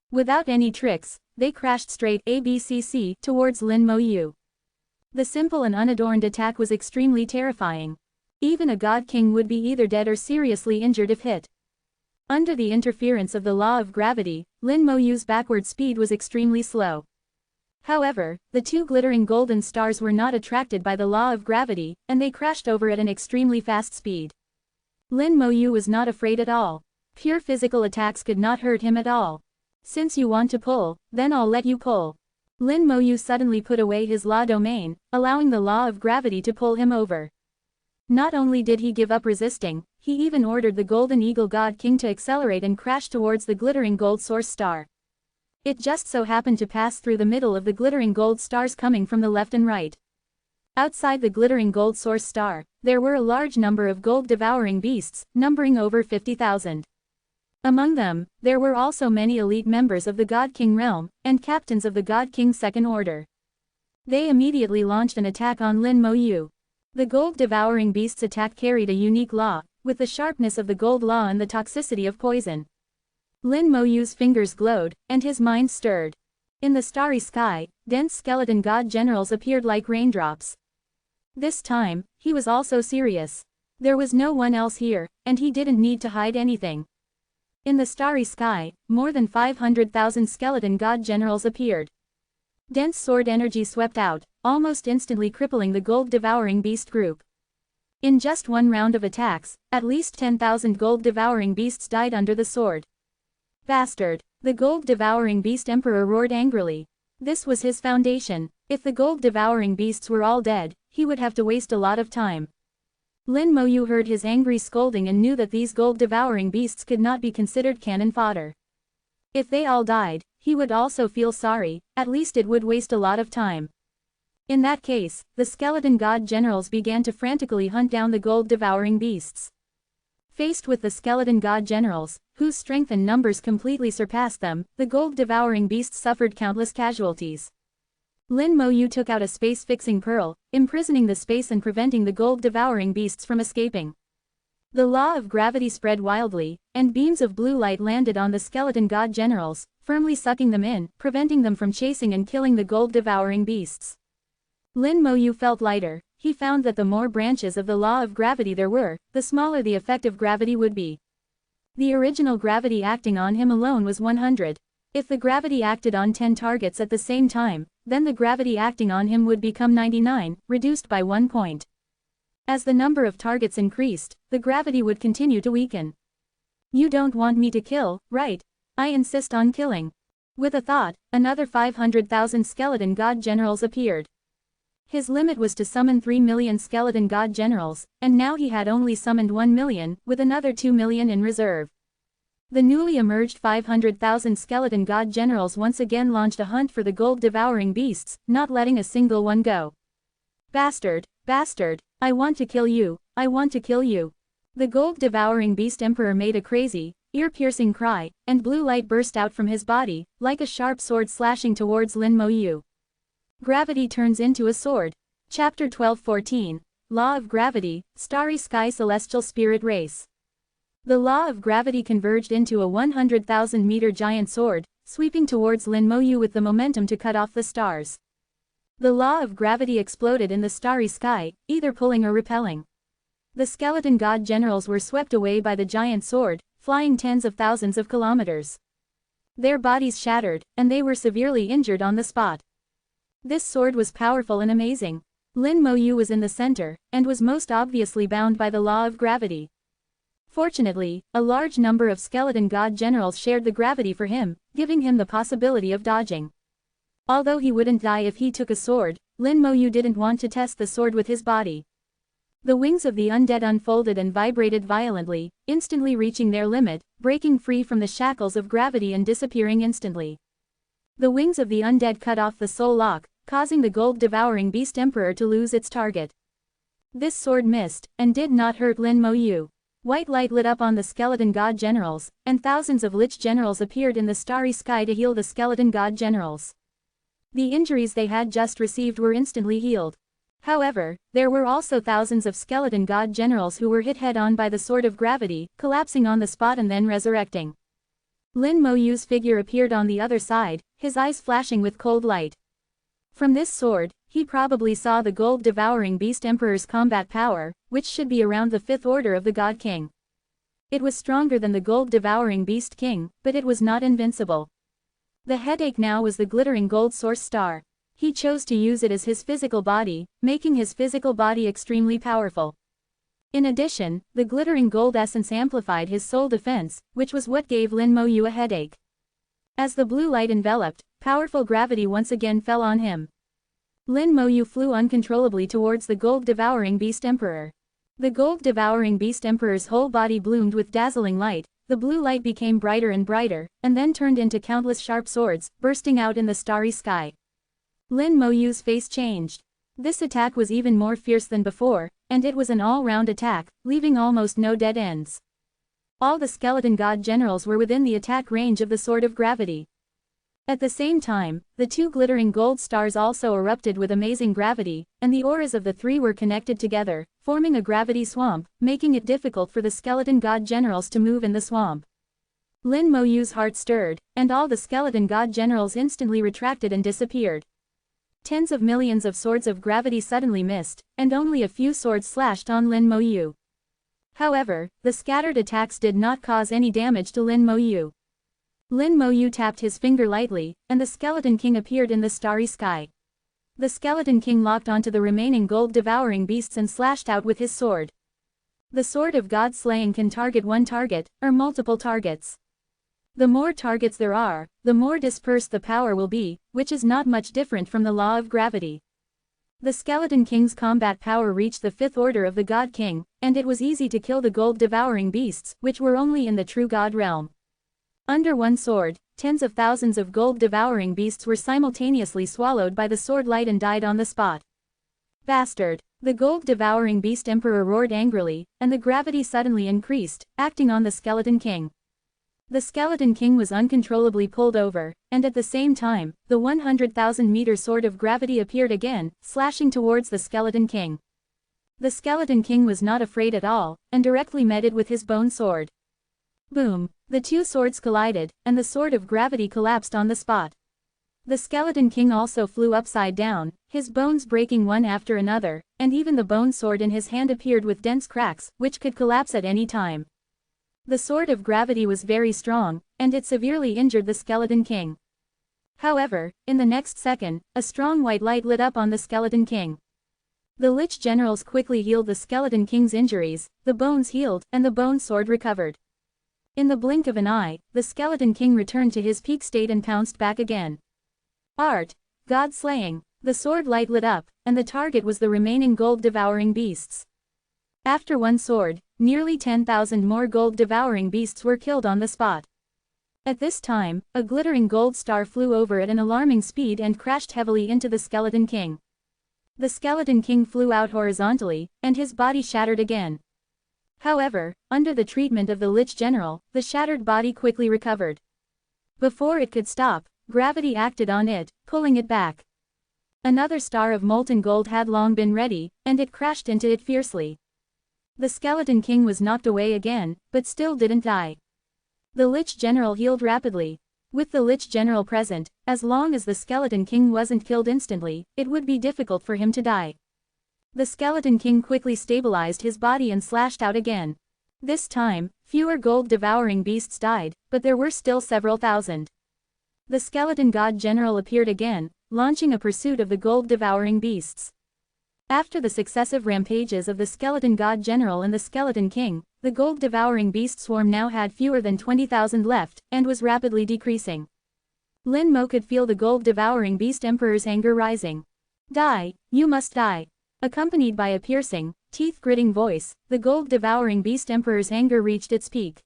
Without any tricks, they crashed straight ABCC towards Lin Moyu. The simple and unadorned attack was extremely terrifying. Even a God King would be either dead or seriously injured if hit. Under the interference of the law of gravity, Lin Moyu's backward speed was extremely slow. However, the two glittering golden stars were not attracted by the law of gravity, and they crashed over at an extremely fast speed. Lin Moyu was not afraid at all. Pure physical attacks could not hurt him at all. Since you want to pull, then I'll let you pull. Lin Moyu suddenly put away his law domain, allowing the law of gravity to pull him over. Not only did he give up resisting, he even ordered the Golden Eagle God King to accelerate and crash towards the glittering gold source star. It just so happened to pass through the middle of the glittering gold stars coming from the left and right. Outside the glittering gold source star, there were a large number of gold-devouring beasts, numbering over 50,000. Among them, there were also many elite members of the God King realm, and captains of the God King's second order. They immediately launched an attack on Lin Moyu. The gold-devouring beasts' attack carried a unique law, with the sharpness of the gold law and the toxicity of poison. Lin Moyu's fingers glowed, and his mind stirred. In the starry sky, dense skeleton god generals appeared like raindrops. This time, he was also serious. There was no one else here, and he didn't need to hide anything. In the starry sky, more than 500,000 skeleton god generals appeared. Dense sword energy swept out, almost instantly crippling the gold-devouring beast group. In just one round of attacks, at least 10,000 gold-devouring beasts died under the sword. Bastard! The gold-devouring beast emperor roared angrily. This was his foundation. If the gold-devouring beasts were all dead, he would have to waste a lot of time. Lin Moyu heard his angry scolding and knew that these gold-devouring beasts could not be considered cannon fodder. If they all died, he would also feel sorry, at least it would waste a lot of time. In that case, the skeleton god generals began to frantically hunt down the gold-devouring beasts. Faced with the skeleton god generals, whose strength and numbers completely surpassed them, the gold-devouring beasts suffered countless casualties. Lin Moyu took out a space-fixing pearl, imprisoning the space and preventing the gold-devouring beasts from escaping. The law of gravity spread wildly, and beams of blue light landed on the skeleton god generals, firmly sucking them in, preventing them from chasing and killing the gold-devouring beasts. Lin Moyu felt lighter. He found that the more branches of the law of gravity there were, the smaller the effect of gravity would be. The original gravity acting on him alone was 100. If the gravity acted on 10 targets at the same time, then the gravity acting on him would become 99, reduced by 1 point. As the number of targets increased, the gravity would continue to weaken. You don't want me to kill, right? I insist on killing. With a thought, another 500,000 skeleton god generals appeared. His limit was to summon 3 million skeleton god generals, and now he had only summoned 1 million, with another 2 million in reserve. The newly emerged 500,000 skeleton god generals once again launched a hunt for the gold-devouring beasts, not letting a single one go. Bastard! Bastard! I want to kill you! I want to kill you! The gold-devouring beast emperor made a crazy, ear-piercing cry, and blue light burst out from his body, like a sharp sword slashing towards Lin Moyu. Gravity turns into a sword. Chapter 12:14. Law of Gravity, Starry Sky Celestial Spirit Race. The law of gravity converged into a 100,000-meter giant sword, sweeping towards Lin Moyu with the momentum to cut off the stars. The law of gravity exploded in the starry sky, either pulling or repelling. The skeleton god generals were swept away by the giant sword, flying tens of thousands of kilometers. Their bodies shattered, and they were severely injured on the spot. This sword was powerful and amazing. Lin Moyu was in the center, and was most obviously bound by the law of gravity. Fortunately, a large number of skeleton god generals shared the gravity for him, giving him the possibility of dodging. Although he wouldn't die if he took a sword, Lin Moyu didn't want to test the sword with his body. The wings of the undead unfolded and vibrated violently, instantly reaching their limit, breaking free from the shackles of gravity and disappearing instantly. The wings of the undead cut off the soul lock, causing the gold-devouring beast emperor to lose its target. This sword missed, and did not hurt Lin Moyu. White light lit up on the skeleton god generals, and thousands of lich generals appeared in the starry sky to heal the skeleton god generals. The injuries they had just received were instantly healed. However, there were also thousands of skeleton god generals who were hit head-on by the sword of gravity, collapsing on the spot and then resurrecting. Lin Moyu's figure appeared on the other side, his eyes flashing with cold light. From this sword, he probably saw the gold-devouring beast emperor's combat power, which should be around the fifth order of the God King. It was stronger than the gold-devouring beast king, but it was not invincible. The headache now was the glittering gold source star. He chose to use it as his physical body, making his physical body extremely powerful. In addition, the glittering gold essence amplified his soul defense, which was what gave Lin Moyu a headache. As the blue light enveloped, powerful gravity once again fell on him. Lin Moyu flew uncontrollably towards the gold-devouring beast emperor. The gold-devouring beast emperor's whole body bloomed with dazzling light, the blue light became brighter and brighter, and then turned into countless sharp swords, bursting out in the starry sky. Lin Moyu's face changed. This attack was even more fierce than before, and it was an all-round attack, leaving almost no dead ends. All the skeleton god generals were within the attack range of the sword of gravity. At the same time, the two glittering gold stars also erupted with amazing gravity, and the auras of the three were connected together, forming a gravity swamp, making it difficult for the skeleton god generals to move in the swamp. Lin Moyu's heart stirred, and all the skeleton god generals instantly retracted and disappeared. Tens of millions of swords of gravity suddenly missed, and only a few swords slashed on Lin Moyu. However, the scattered attacks did not cause any damage to Lin Moyu. Lin Moyu tapped his finger lightly, and the Skeleton King appeared in the starry sky. The Skeleton King locked onto the remaining gold-devouring beasts and slashed out with his sword. The sword of God-slaying can target one target, or multiple targets. The more targets there are, the more dispersed the power will be, which is not much different from the law of gravity. The Skeleton King's combat power reached the fifth order of the God King, and it was easy to kill the gold-devouring beasts, which were only in the true God realm. Under one sword, tens of thousands of gold-devouring beasts were simultaneously swallowed by the sword light and died on the spot. Bastard! The gold-devouring beast emperor roared angrily, and the gravity suddenly increased, acting on the Skeleton King. The Skeleton King was uncontrollably pulled over, and at the same time, the 100,000-meter sword of gravity appeared again, slashing towards the Skeleton King. The Skeleton King was not afraid at all, and directly met it with his bone sword. Boom! The two swords collided, and the sword of gravity collapsed on the spot. The Skeleton King also flew upside down, his bones breaking one after another, and even the bone sword in his hand appeared with dense cracks, which could collapse at any time. The sword of gravity was very strong, and it severely injured the Skeleton King. However, in the next second, a strong white light lit up on the Skeleton King. The Lich Generals quickly healed the Skeleton King's injuries, the bones healed, and the bone sword recovered. In the blink of an eye, the Skeleton King returned to his peak state and pounced back again. Art! God-slaying! The sword light lit up, and the target was the remaining gold-devouring beasts. After one sword, nearly 10,000 more gold-devouring beasts were killed on the spot. At this time, a glittering gold star flew over at an alarming speed and crashed heavily into the Skeleton King. The Skeleton King flew out horizontally, and his body shattered again. However, under the treatment of the Lich General, the shattered body quickly recovered. Before it could stop, gravity acted on it, pulling it back. Another star of molten gold had long been ready, and it crashed into it fiercely. The Skeleton King was knocked away again, but still didn't die. The Lich General healed rapidly. With the Lich General present, as long as the Skeleton King wasn't killed instantly, it would be difficult for him to die. The Skeleton King quickly stabilized his body and slashed out again. This time, fewer gold-devouring beasts died, but there were still several thousand. The Skeleton God General appeared again, launching a pursuit of the gold-devouring beasts. After the successive rampages of the Skeleton God General and the Skeleton King, the gold-devouring beast swarm now had fewer than 20,000 left, and was rapidly decreasing. Lin Mo could feel the gold-devouring beast emperor's anger rising. Die! You must die! Accompanied by a piercing, teeth-gritting voice, the gold-devouring beast emperor's anger reached its peak.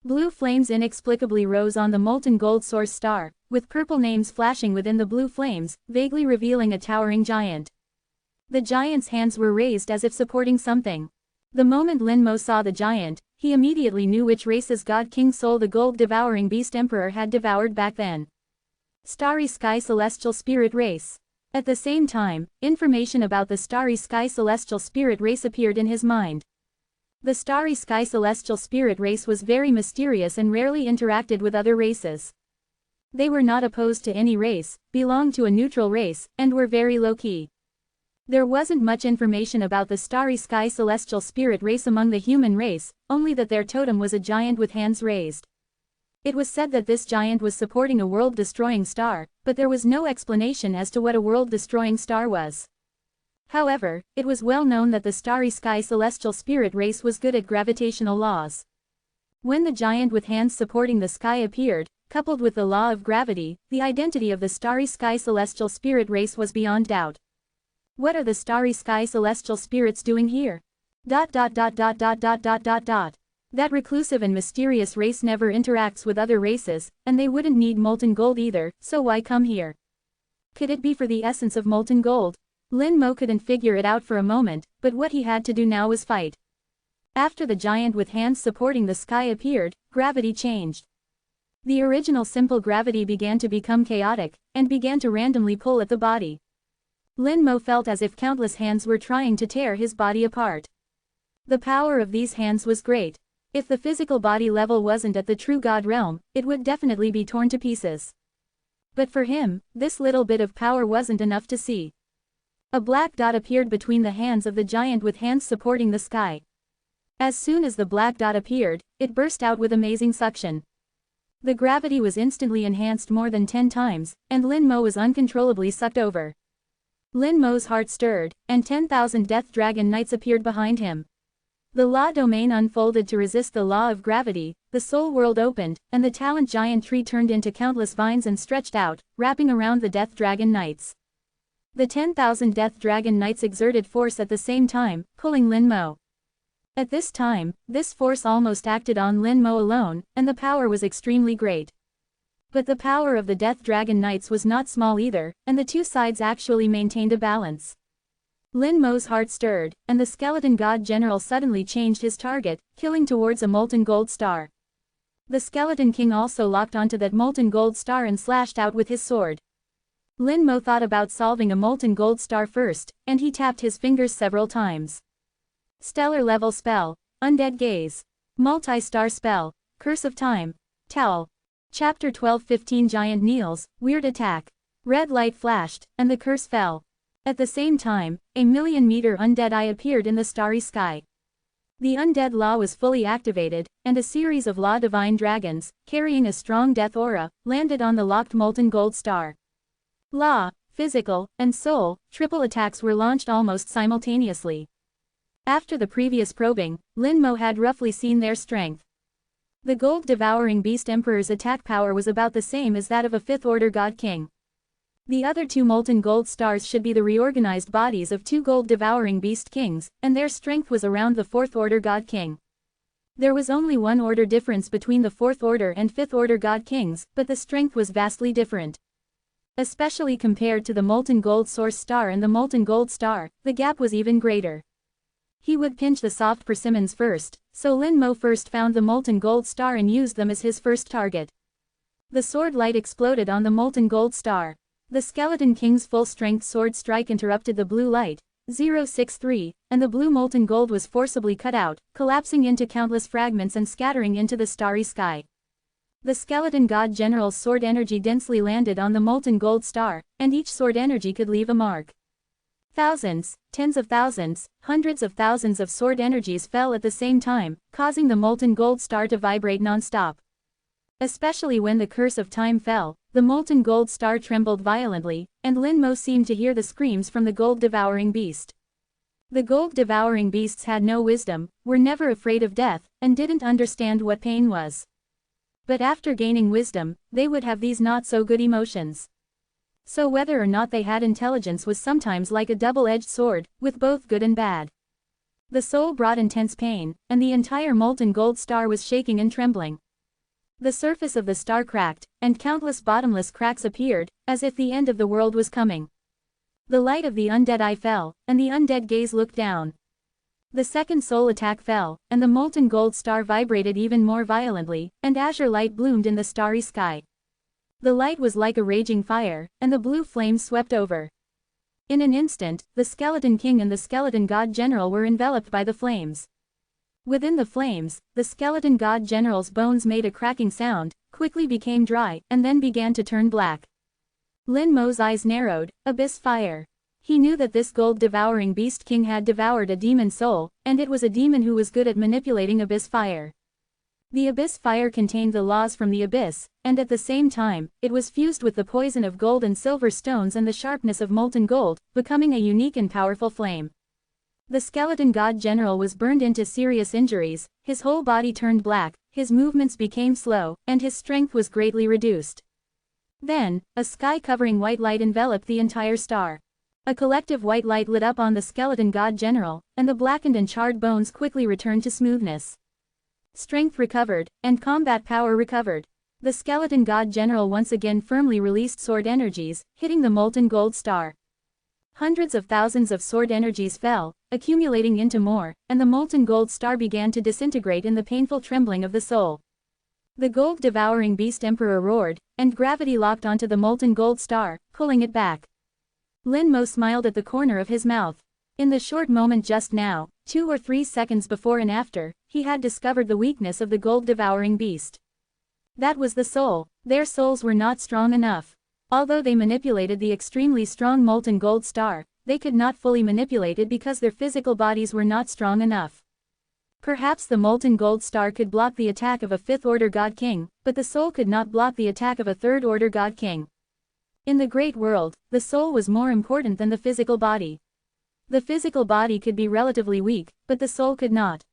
Blue flames inexplicably rose on the molten gold source star, with purple names flashing within the blue flames, vaguely revealing a towering giant. The giant's hands were raised as if supporting something. The moment Lin Mo saw the giant, he immediately knew which race's God King soul the gold-devouring beast emperor had devoured back then. Starry Sky Celestial Spirit Race. At the same time, information about the Starry Sky Celestial Spirit Race appeared in his mind. The Starry Sky Celestial Spirit Race was very mysterious and rarely interacted with other races. They were not opposed to any race, belonged to a neutral race, and were very low-key. There wasn't much information about the Starry Sky Celestial Spirit Race among the human race, only that their totem was a giant with hands raised. It was said that this giant was supporting a world-destroying star, but there was no explanation as to what a world-destroying star was. However, it was well known that the Starry Sky Celestial Spirit Race was good at gravitational laws. When the giant with hands supporting the sky appeared, coupled with the law of gravity, the identity of the Starry Sky Celestial Spirit Race was beyond doubt. What are the Starry Sky Celestial Spirits doing here? That reclusive and mysterious race never interacts with other races, and they wouldn't need molten gold either, so why come here? Could it be for the essence of molten gold? Lin Mo couldn't figure it out for a moment, but what he had to do now was fight. After the giant with hands supporting the sky appeared, gravity changed. The original simple gravity began to become chaotic, and began to randomly pull at the body. Lin Mo felt as if countless hands were trying to tear his body apart. The power of these hands was great. If the physical body level wasn't at the true God realm, it would definitely be torn to pieces. But for him, this little bit of power wasn't enough to see. A black dot appeared between the hands of the giant with hands supporting the sky. As soon as the black dot appeared, it burst out with amazing suction. The gravity was instantly enhanced more than 10 times, and Lin Mo was uncontrollably sucked over. Lin Mo's heart stirred, and 10,000 Death Dragon Knights appeared behind him. The law domain unfolded to resist the law of gravity, the soul world opened, and the talent giant tree turned into countless vines and stretched out, wrapping around the Death Dragon Knights. The 10,000 Death Dragon Knights exerted force at the same time, pulling Lin Mo. At this time, this force almost acted on Lin Mo alone, and the power was extremely great. But the power of the Death Dragon Knights was not small either, and the two sides actually maintained a balance. Lin Mo's heart stirred, and the Skeleton God General suddenly changed his target, killing towards a molten gold star. The Skeleton King also locked onto that molten gold star and slashed out with his sword. Lin Mo thought about solving a molten gold star first, and he tapped his fingers several times. Stellar level spell, Undead Gaze. Multi-star spell, Curse of Time. Towel. Chapter 12:15 Giant kneels, weird attack. Red light flashed, and the curse fell. At the same time, a million-meter undead eye appeared in the starry sky. The undead law was fully activated, and a series of law divine dragons, carrying a strong death aura, landed on the locked molten gold star. Law, physical, and soul, triple attacks were launched almost simultaneously. After the previous probing, Lin Mo had roughly seen their strength. The gold-devouring beast emperor's attack power was about the same as that of a fifth-order god king. The other two molten gold stars should be the reorganized bodies of two gold-devouring beast kings, and their strength was around the fourth-order god king. There was only one order difference between the fourth-order and fifth-order god kings, but the strength was vastly different. Especially compared to the molten gold source star and the molten gold star, the gap was even greater. He would pinch the soft persimmons first, so Lin Mo first found the molten gold star and used them as his first target. The sword light exploded on the molten gold star. The Skeleton King's full-strength sword strike interrupted the blue light, 063, and the blue molten gold was forcibly cut out, collapsing into countless fragments and scattering into the starry sky. The Skeleton God General's sword energy densely landed on the molten gold star, and each sword energy could leave a mark. Thousands, tens of thousands, hundreds of thousands of sword energies fell at the same time, causing the molten gold star to vibrate non-stop. Especially when the curse of time fell, the molten gold star trembled violently, and Lin Mo seemed to hear the screams from the gold-devouring beast. The gold-devouring beasts had no wisdom, were never afraid of death, and didn't understand what pain was. But after gaining wisdom, they would have these not-so-good emotions. So whether or not they had intelligence was sometimes like a double-edged sword, with both good and bad. The soul brought intense pain, and the entire molten gold star was shaking and trembling. The surface of the star cracked, and countless bottomless cracks appeared, as if the end of the world was coming. The light of the undead eye fell, and the undead gaze looked down. The second soul attack fell, and the molten gold star vibrated even more violently, and azure light bloomed in the starry sky. The light was like a raging fire, and the blue flames swept over. In an instant, the Skeleton King and the Skeleton God General were enveloped by the flames. Within the flames, the Skeleton God General's bones made a cracking sound, quickly became dry, and then began to turn black. Lin Mo's eyes narrowed. Abyss fire. He knew that this gold-devouring beast king had devoured a demon soul, and it was a demon who was good at manipulating abyss fire. The abyss fire contained the laws from the abyss, and at the same time, it was fused with the poison of gold and silver stones and the sharpness of molten gold, becoming a unique and powerful flame. The Skeleton God General was burned into serious injuries, his whole body turned black, his movements became slow, and his strength was greatly reduced. Then, a sky-covering white light enveloped the entire star. A collective white light lit up on the Skeleton God General, and the blackened and charred bones quickly returned to smoothness. Strength recovered, and combat power recovered. The Skeleton God General once again firmly released sword energies, hitting the molten gold star. Hundreds of thousands of sword energies fell, accumulating into more, and the molten gold star began to disintegrate in the painful trembling of the soul. The gold-devouring beast emperor roared, and gravity locked onto the molten gold star, pulling it back. Lin Mo smiled at the corner of his mouth. In the short moment just now, 2 or 3 seconds before and after, he had discovered the weakness of the gold-devouring beast. That was the soul. Their souls were not strong enough. Although they manipulated the extremely strong molten gold star, they could not fully manipulate it because their physical bodies were not strong enough. Perhaps the molten gold star could block the attack of a 5th-order God King, but the soul could not block the attack of a 3rd-order God King. In the great world, the soul was more important than the physical body. The physical body could be relatively weak, but the soul could not.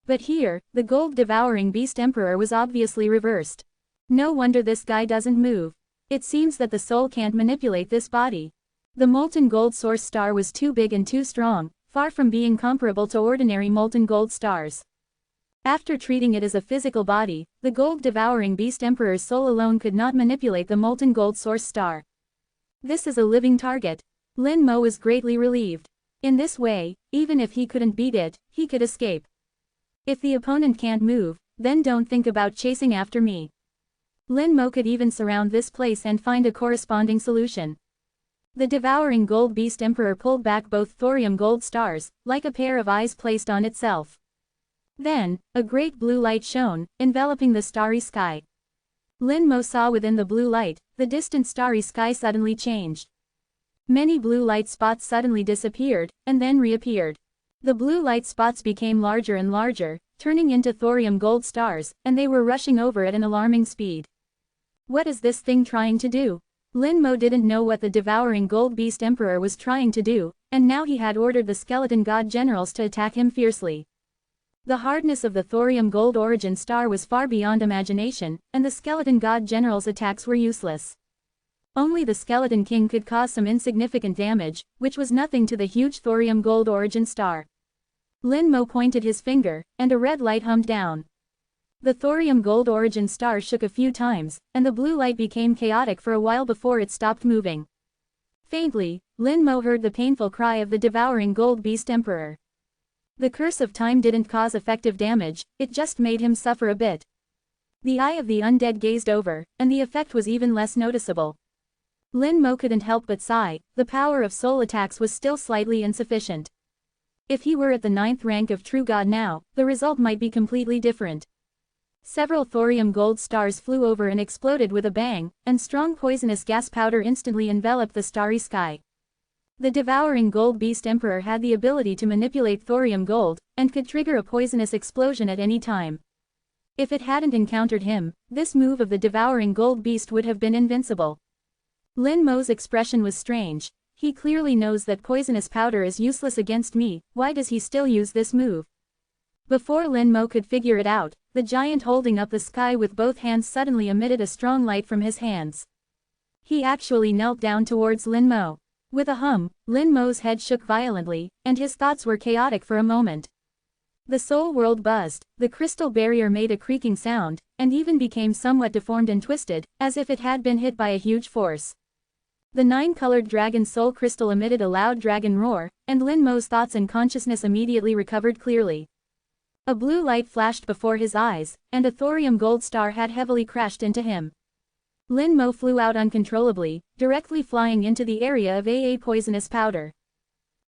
But here, the gold-devouring beast emperor was obviously reversed. No wonder this guy doesn't move. It seems that the soul can't manipulate this body. The molten gold source star was too big and too strong, far from being comparable to ordinary molten gold stars. After treating it as a physical body, the gold-devouring beast emperor's soul alone could not manipulate the molten gold source star. This is a living target. Lin Mo is greatly relieved. In this way, even if he couldn't beat it, he could escape. If the opponent can't move, then don't think about chasing after me. Lin Mo could even surround this place and find a corresponding solution. The devouring gold beast emperor pulled back both thorium gold stars, like a pair of eyes placed on itself. Then, a great blue light shone, enveloping the starry sky. Lin Mo saw within the blue light, the distant starry sky suddenly changed. Many blue light spots suddenly disappeared, and then reappeared. The blue light spots became larger and larger, turning into thorium gold stars, and they were rushing over at an alarming speed. What is this thing trying to do? Lin Mo didn't know what the devouring gold beast emperor was trying to do, and now he had ordered the skeleton god generals to attack him fiercely. The hardness of the thorium gold origin star was far beyond imagination, and the skeleton god generals' attacks were useless. Only the Skeleton King could cause some insignificant damage, which was nothing to the huge thorium gold origin star. Lin Mo pointed his finger, and a red light hummed down. The thorium gold origin star shook a few times, and the blue light became chaotic for a while before it stopped moving. Faintly, Lin Mo heard the painful cry of the devouring gold beast emperor. The curse of time didn't cause effective damage, it just made him suffer a bit. The eye of the undead gazed over, and the effect was even less noticeable. Lin Mo couldn't help but sigh, the power of soul attacks was still slightly insufficient. If he were at the 9th rank of True God now, the result might be completely different. Several thorium gold stars flew over and exploded with a bang, and strong poisonous gas powder instantly enveloped the starry sky. The devouring gold beast emperor had the ability to manipulate thorium gold, and could trigger a poisonous explosion at any time. If it hadn't encountered him, this move of the devouring gold beast would have been invincible. Lin Mo's expression was strange. He clearly knows that poisonous powder is useless against me, why does he still use this move? Before Lin Mo could figure it out, the giant holding up the sky with both hands suddenly emitted a strong light from his hands. He actually knelt down towards Lin Mo. With a hum, Lin Mo's head shook violently, and his thoughts were chaotic for a moment. The soul world buzzed, the crystal barrier made a creaking sound, and even became somewhat deformed and twisted, as if it had been hit by a huge force. The 9-colored dragon soul crystal emitted a loud dragon roar, and Lin Mo's thoughts and consciousness immediately recovered clearly. A blue light flashed before his eyes, and a thorium gold star had heavily crashed into him. Lin Mo flew out uncontrollably, directly flying into the area of AA poisonous powder.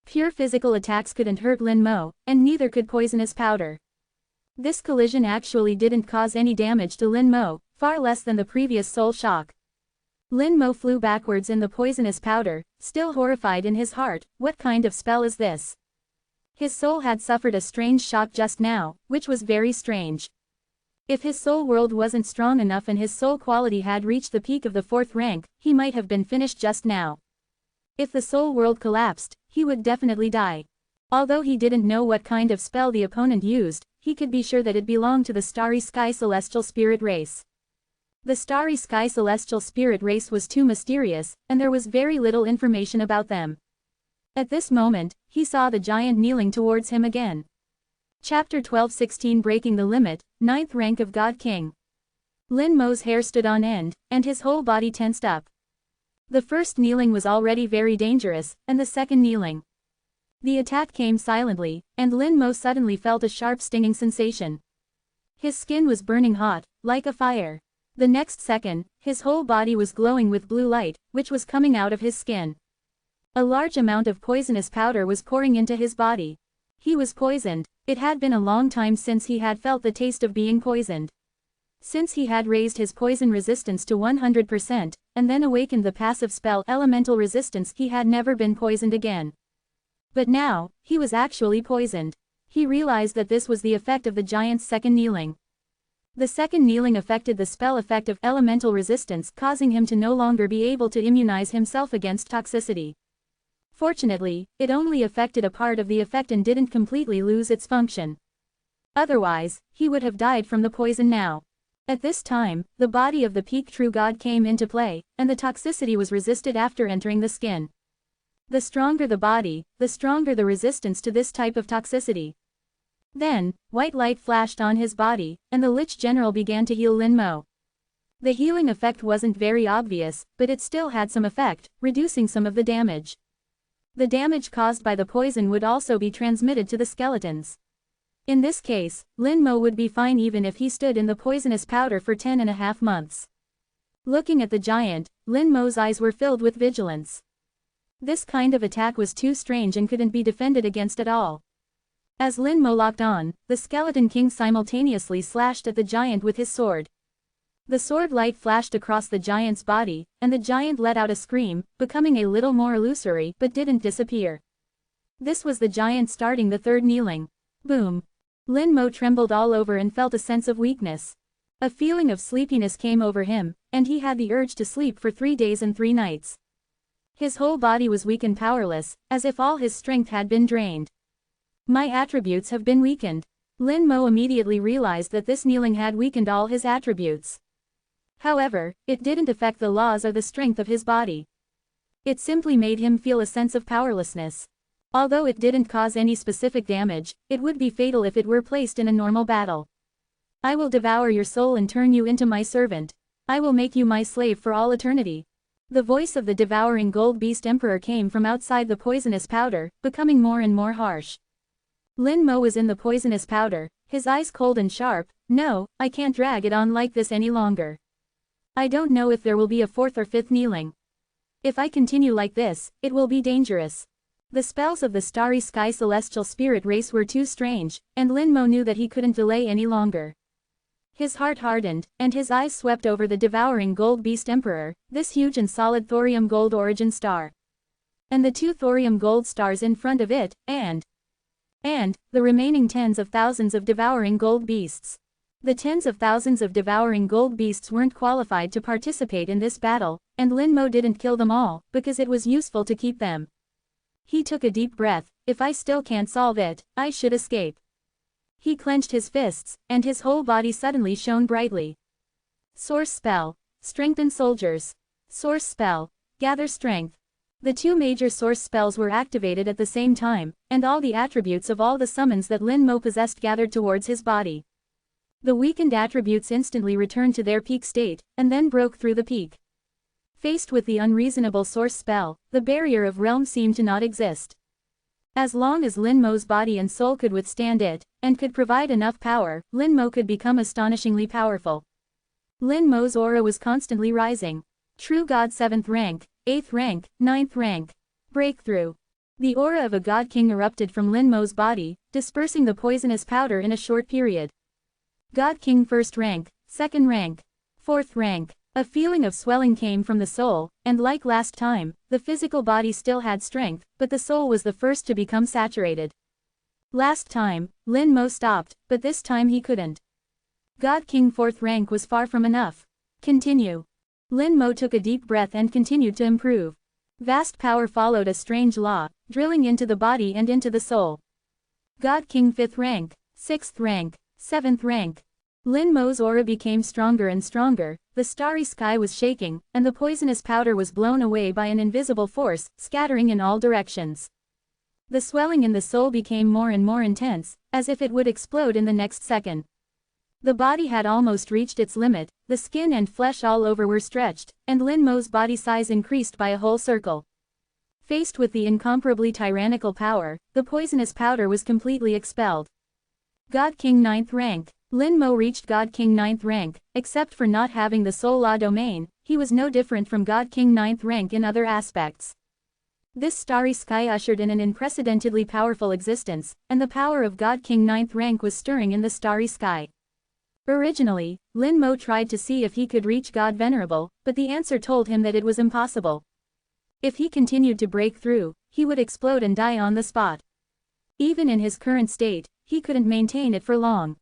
Pure physical attacks couldn't hurt Lin Mo, and neither could poisonous powder. This collision actually didn't cause any damage to Lin Mo, far less than the previous soul shock. Lin Mo flew backwards in the poisonous powder, still horrified in his heart. What kind of spell is this? His soul had suffered a strange shock just now, which was very strange. If his soul world wasn't strong enough and his soul quality had reached the peak of the 4th rank, he might have been finished just now. If the soul world collapsed, he would definitely die. Although he didn't know what kind of spell the opponent used, he could be sure that it belonged to the Starry Sky Celestial Spirit race. The Starry Sky Celestial Spirit race was too mysterious, and there was very little information about them. At this moment, he saw the giant kneeling towards him again. Chapter 12:16 Breaking the Limit, 9th rank of God King. Lin Mo's hair stood on end, and his whole body tensed up. The first kneeling was already very dangerous, and the second kneeling. The attack came silently, and Lin Mo suddenly felt a sharp stinging sensation. His skin was burning hot, like a fire. The next second, his whole body was glowing with blue light, which was coming out of his skin. A large amount of poisonous powder was pouring into his body. He was poisoned. It had been a long time since he had felt the taste of being poisoned. Since he had raised his poison resistance to 100%, and then awakened the passive spell elemental resistance, he had never been poisoned again. But now, he was actually poisoned. He realized that this was the effect of the giant's second kneeling. The second kneeling affected the spell effect of elemental resistance, causing him to no longer be able to immunize himself against toxicity. Fortunately, it only affected a part of the effect and didn't completely lose its function. Otherwise, he would have died from the poison now. At this time, the body of the peak true god came into play, and the toxicity was resisted after entering the skin. The stronger the body, the stronger the resistance to this type of toxicity. Then, white light flashed on his body, and the Lich General began to heal Lin Mo. The healing effect wasn't very obvious, but it still had some effect, reducing some of the damage. The damage caused by the poison would also be transmitted to the skeletons. In this case, Lin Mo would be fine even if he stood in the poisonous powder for 10.5 months. Looking at the giant, Lin Mo's eyes were filled with vigilance. This kind of attack was too strange and couldn't be defended against at all. As Lin Mo locked on, the Skeleton King simultaneously slashed at the giant with his sword. The sword light flashed across the giant's body, and the giant let out a scream, becoming a little more illusory, but didn't disappear. This was the giant starting the third kneeling. Boom! Lin Mo trembled all over and felt a sense of weakness. A feeling of sleepiness came over him, and he had the urge to sleep for 3 days and 3 nights. His whole body was weak and powerless, as if all his strength had been drained. My attributes have been weakened. Lin Mo immediately realized that this kneeling had weakened all his attributes. However, it didn't affect the laws or the strength of his body. It simply made him feel a sense of powerlessness. Although it didn't cause any specific damage, it would be fatal if it were placed in a normal battle. I will devour your soul and turn you into my servant. I will make you my slave for all eternity. The voice of the devouring gold beast emperor came from outside the poisonous powder, becoming more and more harsh. Lin Mo was in the poisonous powder, his eyes cold and sharp. No, I can't drag it on like this any longer. I don't know if there will be a 4th or 5th kneeling. If I continue like this, it will be dangerous. The spells of the Starry Sky Celestial Spirit race were too strange, and Lin Mo knew that he couldn't delay any longer. His heart hardened, and his eyes swept over the devouring gold beast emperor, this huge and solid thorium gold origin star. And the 2 thorium gold stars in front of it, and the remaining tens of thousands of devouring gold beasts. The tens of thousands of devouring gold beasts weren't qualified to participate in this battle, and Lin Mo didn't kill them all, because it was useful to keep them. He took a deep breath. If I still can't solve it, I should escape. He clenched his fists, and his whole body suddenly shone brightly. Source spell. Strengthen soldiers. Source spell. Gather strength. The two major source spells were activated at the same time, and all the attributes of all the summons that Lin Mo possessed gathered towards his body. The weakened attributes instantly returned to their peak state, and then broke through the peak. Faced with the unreasonable source spell, the barrier of realm seemed to not exist. As long as Lin Mo's body and soul could withstand it, and could provide enough power, Lin Mo could become astonishingly powerful. Lin Mo's aura was constantly rising. True God 7th rank, 8th rank, 9th rank. Breakthrough. The aura of a God King erupted from Lin Mo's body, dispersing the poisonous powder in a short period. God King 1st rank, 2nd rank, 4th rank. A feeling of swelling came from the soul, and like last time, the physical body still had strength, but the soul was the first to become saturated. Last time, Lin Mo stopped, but this time he couldn't. God King 4th rank was far from enough. Continue. Lin Mo took a deep breath and continued to improve. Vast power followed a strange law, drilling into the body and into the soul. God King 5th rank, 6th rank, 7th rank. Lin Mo's aura became stronger and stronger, the starry sky was shaking, and the poisonous powder was blown away by an invisible force, scattering in all directions. The swelling in the soul became more and more intense, as if it would explode in the next second. The body had almost reached its limit, the skin and flesh all over were stretched, and Lin Mo's body size increased by a whole circle. Faced with the incomparably tyrannical power, the poisonous powder was completely expelled. God King 9th rank. Lin Mo reached God King 9th rank, except for not having the soul law domain, he was no different from God King 9th rank in other aspects. This starry sky ushered in an unprecedentedly powerful existence, and the power of God King 9th rank was stirring in the starry sky. Originally, Lin Mo tried to see if he could reach God Venerable, but the answer told him that it was impossible. If he continued to break through, he would explode and die on the spot. Even in his current state, he couldn't maintain it for long.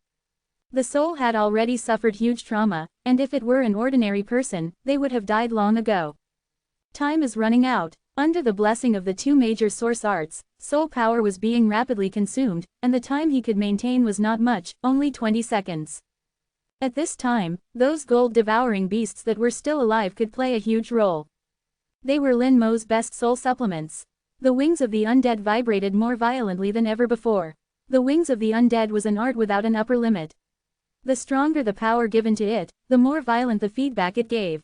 The soul had already suffered huge trauma, and if it were an ordinary person, they would have died long ago. Time is running out. Under the blessing of the two major source arts, soul power was being rapidly consumed, and the time he could maintain was not much, only 20 seconds. At this time, those gold-devouring beasts that were still alive could play a huge role. They were Lin Mo's best soul supplements. The wings of the undead vibrated more violently than ever before. The wings of the undead was an art without an upper limit. The stronger the power given to it, the more violent the feedback it gave.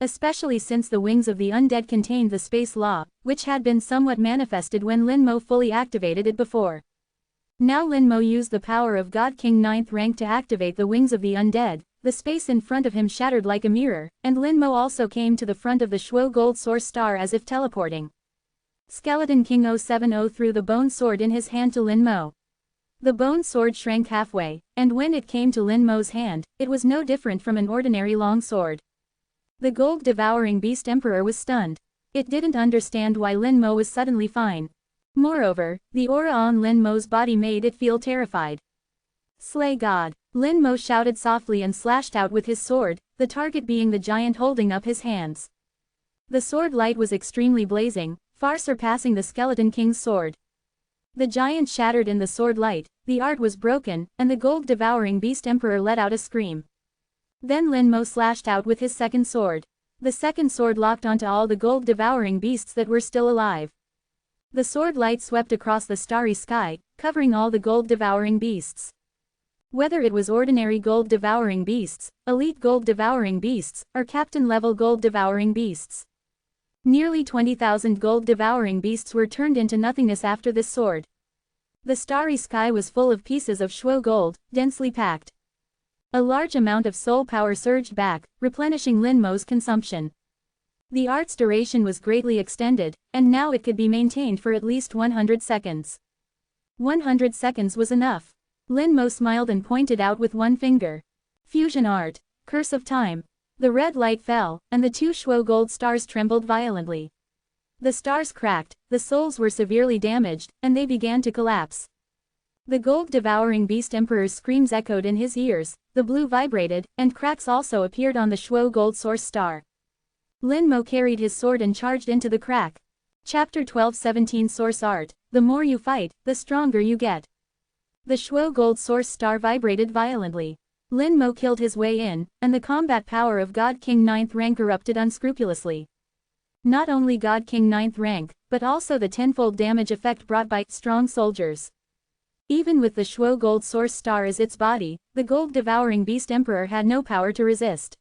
Especially since the wings of the undead contained the space law, which had been somewhat manifested when Lin Mo fully activated it before. Now Lin Mo used the power of God King 9th rank to activate the wings of the undead, the space in front of him shattered like a mirror, and Lin Mo also came to the front of the Shuo Gold Source Star as if teleporting. Skeleton King 070 threw the bone sword in his hand to Lin Mo. The bone sword shrank halfway, and when it came to Lin Mo's hand, it was no different from an ordinary long sword. The gold-devouring beast emperor was stunned. It didn't understand why Lin Mo was suddenly fine. Moreover, the aura on Lin Mo's body made it feel terrified. Slay God! Lin Mo shouted softly and slashed out with his sword, the target being the giant holding up his hands. The sword light was extremely blazing, far surpassing the Skeleton King's sword. The giant shattered in the sword light, the art was broken, and the gold-devouring beast emperor let out a scream. Then Lin Mo slashed out with his second sword. The second sword locked onto all the gold-devouring beasts that were still alive. The sword light swept across the starry sky, covering all the gold-devouring beasts. Whether it was ordinary gold-devouring beasts, elite gold-devouring beasts, or captain-level gold-devouring beasts. Nearly 20,000 gold-devouring beasts were turned into nothingness after this sword. The starry sky was full of pieces of Shuo gold, densely packed. A large amount of soul power surged back, replenishing Lin Mo's consumption. The art's duration was greatly extended, and now it could be maintained for at least 100 seconds. 100 seconds was enough. Lin Mo smiled and pointed out with one finger. Fusion art. Curse of time. The red light fell, and the two Shuo gold stars trembled violently. The stars cracked, the souls were severely damaged, and they began to collapse. The gold-devouring beast emperor's screams echoed in his ears, the blue vibrated, and cracks also appeared on the Shuo gold source star. Lin Mo carried his sword and charged into the crack. Chapter 1217 Source Art. The more you fight, the stronger you get. The Shuo gold source star vibrated violently. Lin Mo killed his way in, and the combat power of God King 9th rank erupted unscrupulously. Not only God King 9th rank, but also the tenfold damage effect brought by strong soldiers. Even with the Shuo Gold Source Star as its body, the gold-devouring Beast Emperor had no power to resist.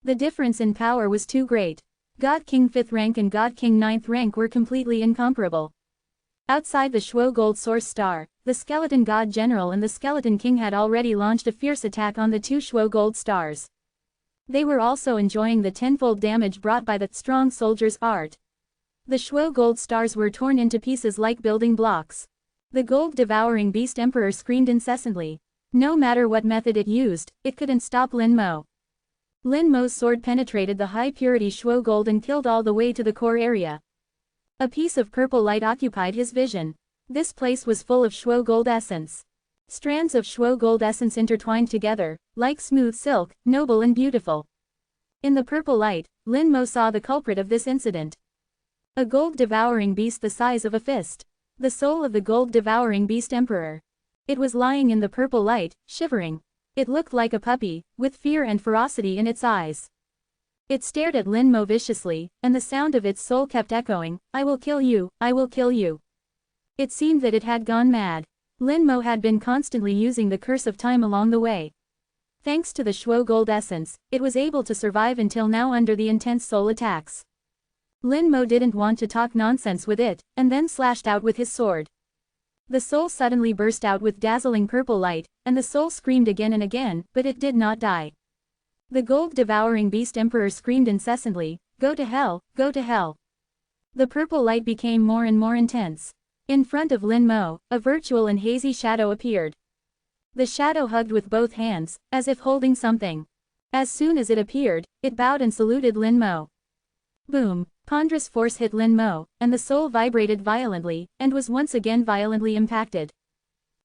The difference in power was too great. God King 5th rank and God King 9th rank were completely incomparable. Outside the Shuo Gold Source Star, the Skeleton God General and the Skeleton King had already launched a fierce attack on the two Shuo Gold Stars. They were also enjoying the tenfold damage brought by the strong soldier's art. The Shuo Gold Stars were torn into pieces like building blocks. The gold-devouring Beast Emperor screamed incessantly. No matter what method it used, it couldn't stop Lin Mo. Lin Mo's sword penetrated the high-purity Shuo Gold and killed all the way to the core area. A piece of purple light occupied his vision. This place was full of Shuo Gold essence. Strands of Shuo Gold essence intertwined together, like smooth silk, noble and beautiful. In the purple light, Lin Mo saw the culprit of this incident. A gold-devouring beast the size of a fist. The soul of the gold-devouring Beast Emperor. It was lying in the purple light, shivering. It looked like a puppy, with fear and ferocity in its eyes. It stared at Lin Mo viciously, and the sound of its soul kept echoing, "I will kill you, I will kill you." It seemed that it had gone mad. Lin Mo had been constantly using the curse of time along the way. Thanks to the Shuo Gold essence, it was able to survive until now under the intense soul attacks. Lin Mo didn't want to talk nonsense with it, and then slashed out with his sword. The soul suddenly burst out with dazzling purple light, and the soul screamed again and again, but it did not die. The gold-devouring Beast Emperor screamed incessantly, "Go to hell, go to hell." The purple light became more and more intense. In front of Lin Mo, a virtual and hazy shadow appeared. The shadow hugged with both hands, as if holding something. As soon as it appeared, it bowed and saluted Lin Mo. Boom! Ponderous force hit Lin Mo, and the soul vibrated violently, and was once again violently impacted.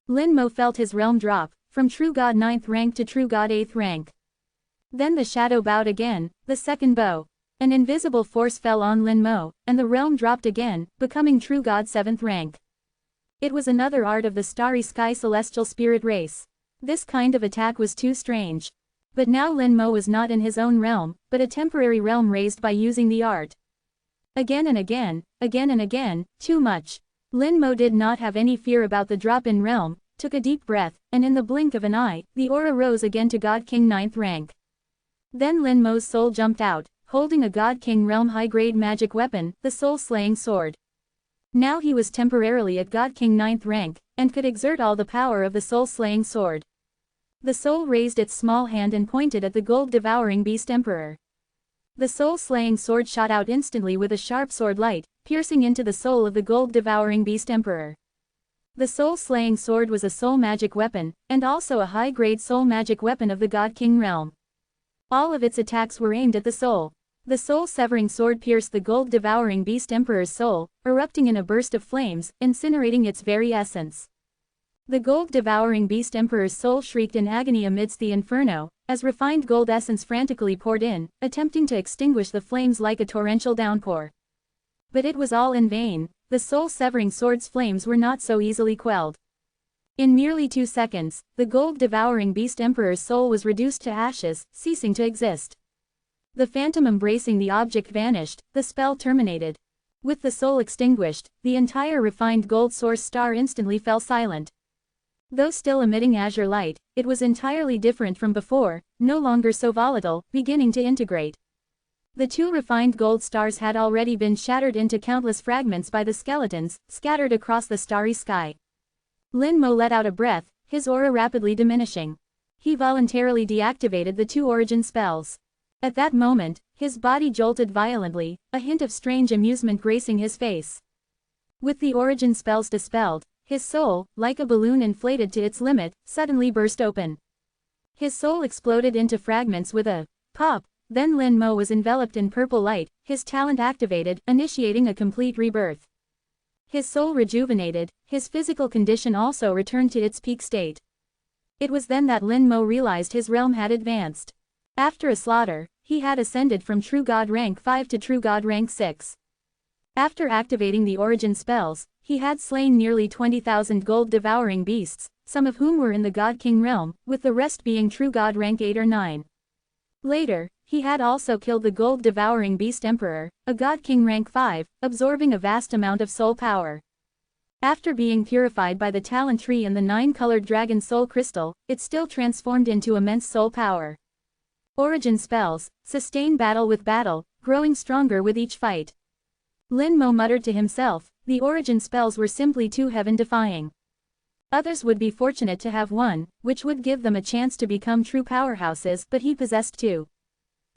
Lin Mo felt his realm drop, from True God 9th rank to True God 8th rank. Then the shadow bowed again, the second bow. An invisible force fell on Lin Mo, and the realm dropped again, becoming True God 7th rank. It was another art of the Starry Sky Celestial Spirit race. This kind of attack was too strange. But now Lin Mo was not in his own realm, but a temporary realm raised by using the art. Again and again, too much. Lin Mo did not have any fear about the drop in realm, took a deep breath, and in the blink of an eye, the aura rose again to God King 9th rank. Then Lin Mo's soul jumped out, holding a God King realm high-grade magic weapon, the soul-slaying sword. Now he was temporarily at God King 9th rank, and could exert all the power of the soul-slaying sword. The soul raised its small hand and pointed at the gold-devouring Beast Emperor. The soul-slaying sword shot out instantly with a sharp sword light, piercing into the soul of the gold-devouring Beast Emperor. The soul-slaying sword was a soul magic weapon, and also a high-grade soul magic weapon of the God King realm. All of its attacks were aimed at the soul. The soul-severing sword pierced the gold-devouring Beast Emperor's soul, erupting in a burst of flames, incinerating its very essence. The gold-devouring Beast Emperor's soul shrieked in agony amidst the inferno, as refined gold essence frantically poured in, attempting to extinguish the flames like a torrential downpour. But it was all in vain. The soul-severing sword's flames were not so easily quelled. In merely 2 seconds, the gold-devouring Beast Emperor's soul was reduced to ashes, ceasing to exist. The phantom embracing the object vanished, the spell terminated. With the soul extinguished, the entire refined gold source star instantly fell silent. Though still emitting azure light, it was entirely different from before, no longer so volatile, beginning to integrate. The 2 refined gold stars had already been shattered into countless fragments by the skeletons, scattered across the starry sky. Lin Mo let out a breath, his aura rapidly diminishing. He voluntarily deactivated the 2 origin spells. At that moment, his body jolted violently, a hint of strange amusement gracing his face. With the origin spells dispelled, his soul, like a balloon inflated to its limit, suddenly burst open. His soul exploded into fragments with a pop. Then Lin Mo was enveloped in purple light, his talent activated, initiating a complete rebirth. His soul rejuvenated, his physical condition also returned to its peak state. It was then that Lin Mo realized his realm had advanced. After a slaughter, he had ascended from True God rank 5 to True God rank 6. After activating the origin spells, he had slain nearly 20,000 gold-devouring beasts, some of whom were in the God King realm, with the rest being True God rank 8 or 9. Later, He had also killed the gold-devouring beast emperor, a god king rank 5, absorbing a vast amount of soul power. After being purified by the talent tree and the 9-colored dragon soul crystal, it still transformed into immense soul power. Origin spells, sustain battle with battle, growing stronger with each fight. Lin Mo muttered to himself, the origin spells were simply too heaven-defying. Others would be fortunate to have one, which would give them a chance to become true powerhouses, but he possessed two.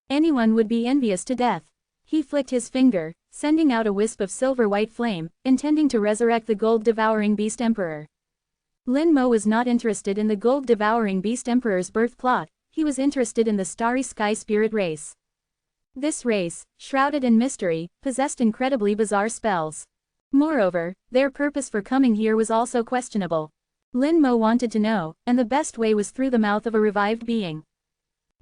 Anyone would be envious to death. He flicked his finger, sending out a wisp of silver-white flame, intending to resurrect the gold-devouring beast emperor. Lin Mo was not interested in the gold-devouring beast emperor's birth plot, he was interested in the starry sky spirit race. This race, shrouded in mystery, possessed incredibly bizarre spells. Moreover, their purpose for coming here was also questionable. Lin Mo wanted to know, and the best way was through the mouth of a revived being.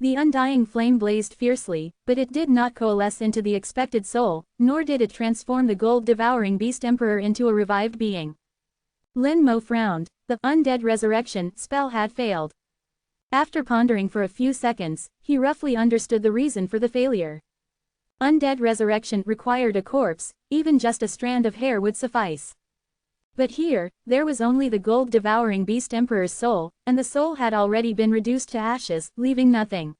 The undying flame blazed fiercely, but it did not coalesce into the expected soul, nor did it transform the gold-devouring beast emperor into a revived being. Lin Mo frowned, the undead resurrection spell had failed. After pondering for a few seconds, he roughly understood the reason for the failure. Undead resurrection required a corpse, even just a strand of hair would suffice. But here, there was only the gold-devouring beast emperor's soul, and the soul had already been reduced to ashes, leaving nothing.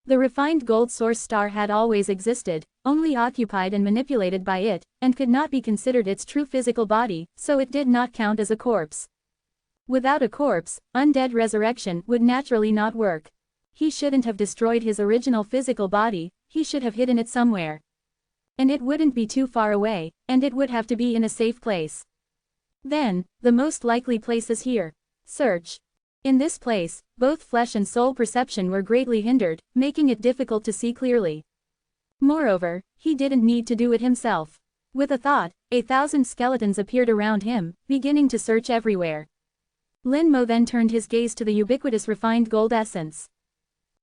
The refined gold source star had always existed, only occupied and manipulated by it, and could not be considered its true physical body, so it did not count as a corpse. Without a corpse, undead resurrection would naturally not work. He shouldn't have destroyed his original physical body, he should have hidden it somewhere. And it wouldn't be too far away, and it would have to be in a safe place. Then, the most likely place is here. Search. In this place, both flesh and soul perception were greatly hindered, making it difficult to see clearly. Moreover, he didn't need to do it himself. With a thought, 1,000 skeletons appeared around him, beginning to search everywhere. Lin Mo then turned his gaze to the ubiquitous refined gold essence.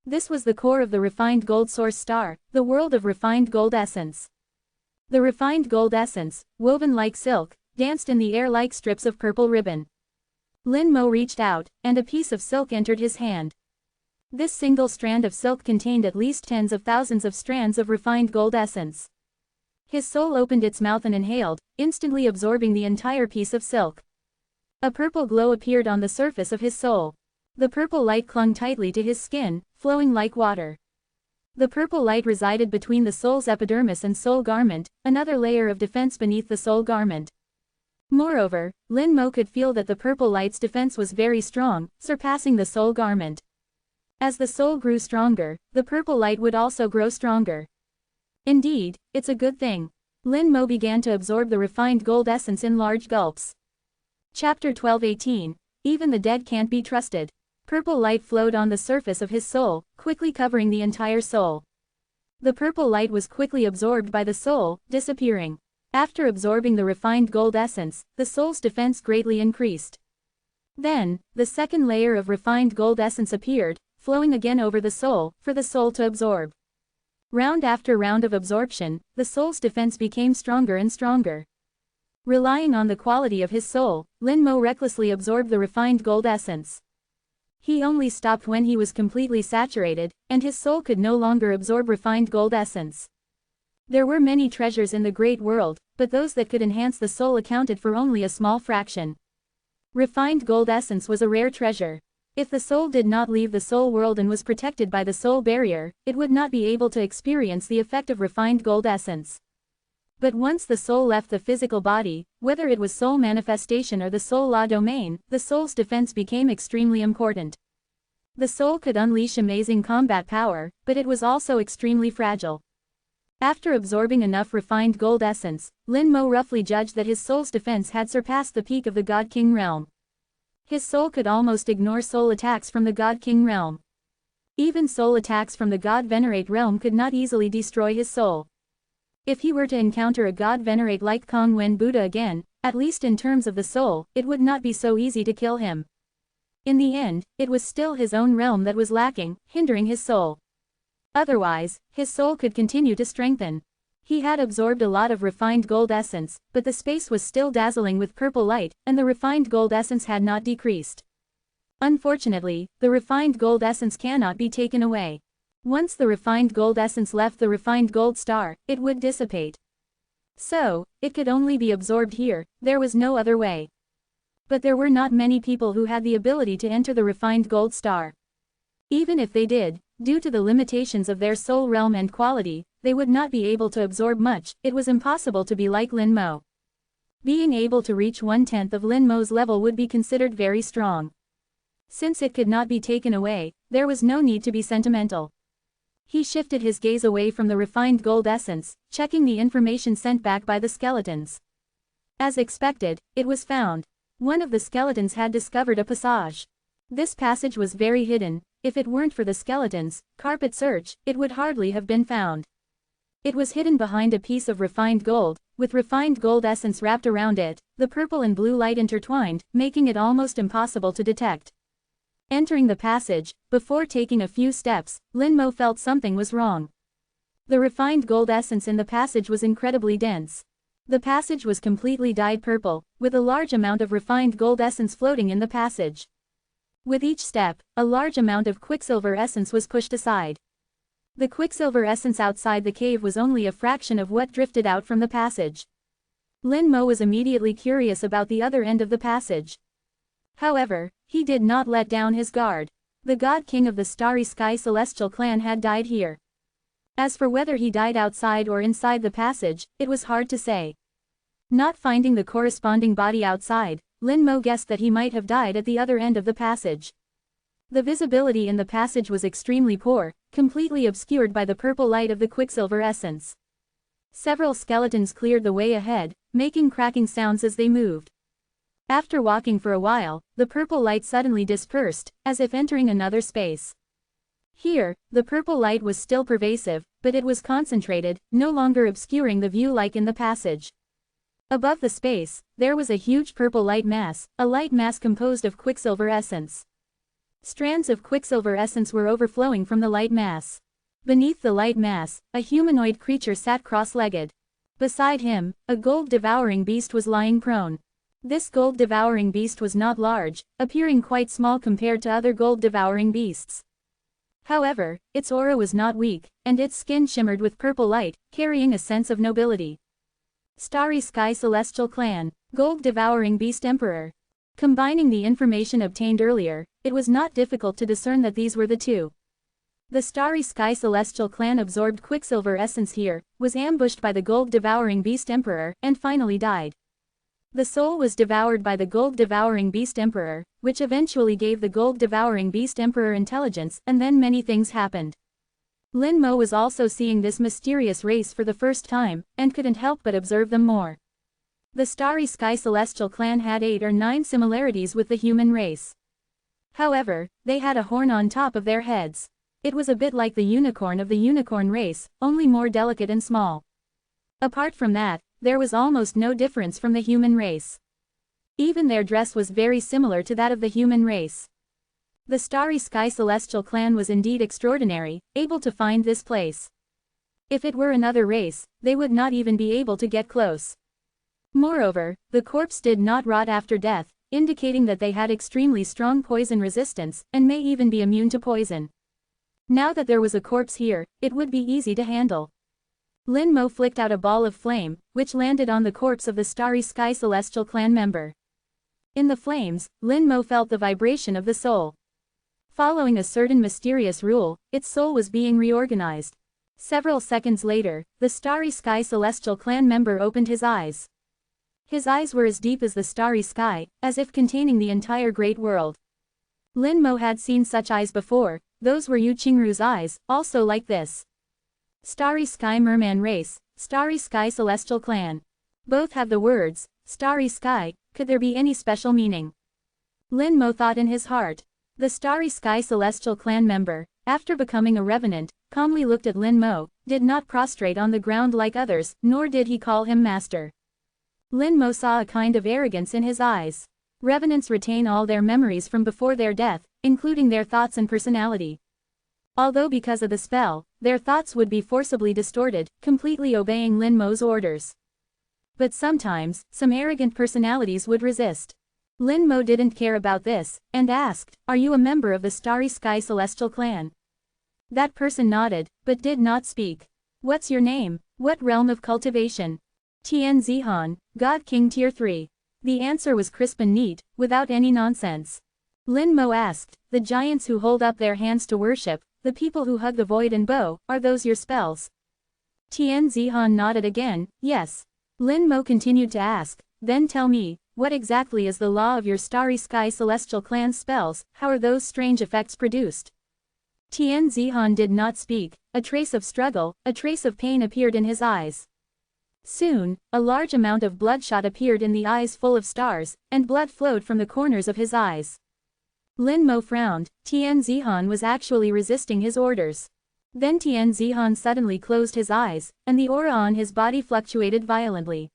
This was the core of the refined gold source star, the world of refined gold essence. The refined gold essence, woven like silk, danced in the air like strips of purple ribbon. Lin Mo reached out, and a piece of silk entered his hand. This single strand of silk contained at least tens of thousands of strands of refined gold essence. His soul opened its mouth and inhaled, instantly absorbing the entire piece of silk. A purple glow appeared on the surface of his soul. The purple light clung tightly to his skin, flowing like water. The purple light resided between the soul's epidermis and soul garment, another layer of defense beneath the soul garment. Moreover, Lin Mo could feel that the purple light's defense was very strong, surpassing the soul garment. As the soul grew stronger, the purple light would also grow stronger. Indeed, it's a good thing. Lin Mo began to absorb the refined gold essence in large gulps. Chapter 12:18. Even the dead can't be trusted. Purple light flowed on the surface of his soul, quickly covering the entire soul. The purple light was quickly absorbed by the soul, disappearing. After absorbing the refined gold essence, the soul's defense greatly increased. Then, the second layer of refined gold essence appeared, flowing again over the soul, for the soul to absorb. Round after round of absorption, the soul's defense became stronger and stronger. Relying on the quality of his soul, Lin Mo recklessly absorbed the refined gold essence. He only stopped when he was completely saturated, and his soul could no longer absorb refined gold essence. There were many treasures in the great world, but those that could enhance the soul accounted for only a small fraction. Refined gold essence was a rare treasure. If the soul did not leave the soul world and was protected by the soul barrier, it would not be able to experience the effect of refined gold essence. But once the soul left the physical body, whether it was soul manifestation or the soul law domain, the soul's defense became extremely important. The soul could unleash amazing combat power, but it was also extremely fragile. After absorbing enough refined gold essence, Lin Mo roughly judged that his soul's defense had surpassed the peak of the God King realm. His soul could almost ignore soul attacks from the God King realm. Even soul attacks from the God Venerate realm could not easily destroy his soul. If he were to encounter a God Venerate like Kong Wen Buddha again, at least in terms of the soul, it would not be so easy to kill him. In the end, it was still his own realm that was lacking, hindering his soul. Otherwise, his soul could continue to strengthen. He had absorbed a lot of refined gold essence, but the space was still dazzling with purple light, and the refined gold essence had not decreased. Unfortunately, the refined gold essence cannot be taken away. Once the refined gold essence left the refined gold star, it would dissipate. So, it could only be absorbed here, there was no other way. But there were not many people who had the ability to enter the refined gold star. Even if they did, due to the limitations of their soul realm and quality, they would not be able to absorb much. It was impossible to be like Lin Mo. Being able to reach 1/10 of Lin Mo's level would be considered very strong. Since it could not be taken away, there was no need to be sentimental. He shifted his gaze away from the refined gold essence, checking the information sent back by the skeletons. As expected, it was found. One of the skeletons had discovered a passage. This passage was very hidden. If it weren't for the skeletons' carpet search, it would hardly have been found. It was hidden behind a piece of refined gold, with refined gold essence wrapped around it, the purple and blue light intertwined, making it almost impossible to detect. Entering the passage, before taking a few steps, Lin Mo felt something was wrong. The refined gold essence in the passage was incredibly dense. The passage was completely dyed purple, with a large amount of refined gold essence floating in the passage. With each step, a large amount of quicksilver essence was pushed aside. The quicksilver essence outside the cave was only a fraction of what drifted out from the passage. Lin Mo was immediately curious about the other end of the passage. However, he did not let down his guard. The God King of the Starry Sky Celestial clan had died here. As for whether he died outside or inside the passage, it was hard to say. Not finding the corresponding body outside, Lin Mo guessed that he might have died at the other end of the passage. The visibility in the passage was extremely poor, completely obscured by the purple light of the quicksilver essence. Several skeletons cleared the way ahead, making cracking sounds as they moved. After walking for a while, the purple light suddenly dispersed, as if entering another space. Here, the purple light was still pervasive, but it was concentrated, no longer obscuring the view like in the passage. Above the space, there was a huge purple light mass, a light mass composed of quicksilver essence. Strands of quicksilver essence were overflowing from the light mass. Beneath the light mass, a humanoid creature sat cross-legged. Beside him, a gold-devouring beast was lying prone. This gold-devouring beast was not large, appearing quite small compared to other gold-devouring beasts. However, its aura was not weak, and its skin shimmered with purple light, carrying a sense of nobility. Starry Sky Celestial Clan, Gold-Devouring Beast Emperor. Combining the information obtained earlier, it was not difficult to discern that these were the two. The Starry Sky Celestial Clan absorbed quicksilver essence here, was ambushed by the Gold-Devouring Beast Emperor, and finally died. The soul was devoured by the Gold-Devouring Beast Emperor, which eventually gave the Gold-Devouring Beast Emperor intelligence, and then many things happened. Lin Mo was also seeing this mysterious race for the first time, and couldn't help but observe them more. The Starry Sky Celestial Clan had 8 or 9 similarities with the human race. However, they had a horn on top of their heads. It was a bit like the unicorn of the unicorn race, only more delicate and small. Apart from that, there was almost no difference from the human race. Even their dress was very similar to that of the human race. The Starry Sky Celestial Clan was indeed extraordinary, able to find this place. If it were another race, they would not even be able to get close. Moreover, the corpse did not rot after death, indicating that they had extremely strong poison resistance, and may even be immune to poison. Now that there was a corpse here, it would be easy to handle. Lin Mo flicked out a ball of flame, which landed on the corpse of the Starry Sky Celestial Clan member. In the flames, Lin Mo felt the vibration of the soul. Following a certain mysterious rule, its soul was being reorganized. Several seconds later, the Starry Sky Celestial Clan member opened his eyes. His eyes were as deep as the starry sky, as if containing the entire great world. Lin Mo had seen such eyes before, those were Yu Qingru's eyes, also like this. Starry Sky Merman Race, Starry Sky Celestial Clan. Both have the words, Starry Sky. Could there be any special meaning? Lin Mo thought in his heart. The Starry Sky Celestial Clan member, after becoming a revenant, calmly looked at Lin Mo, did not prostrate on the ground like others, nor did he call him master. Lin Mo saw a kind of arrogance in his eyes. Revenants retain all their memories from before their death, including their thoughts and personality. Although because of the spell, their thoughts would be forcibly distorted, completely obeying Lin Mo's orders. But sometimes, some arrogant personalities would resist. Lin Mo didn't care about this, and asked, "Are you a member of the Starry Sky Celestial Clan?" That person nodded, but did not speak. What's your name? What realm of cultivation? Tian Zihan, God King Tier 3. The answer was crisp and neat, without any nonsense. Lin Mo asked, the giants who hold up their hands to worship, the people who hug the void and bow, are those your spells? Tian Zihan nodded again, yes. Lin Mo continued to ask, then tell me, what exactly is the law of your Starry Sky Celestial Clan's spells, how are those strange effects produced? Tian Zihan did not speak, a trace of struggle, a trace of pain appeared in his eyes. Soon, a large amount of bloodshot appeared in the eyes full of stars, and blood flowed from the corners of his eyes. Lin Mo frowned, Tian Zihan was actually resisting his orders. Then Tian Zihan suddenly closed his eyes, and the aura on his body fluctuated violently.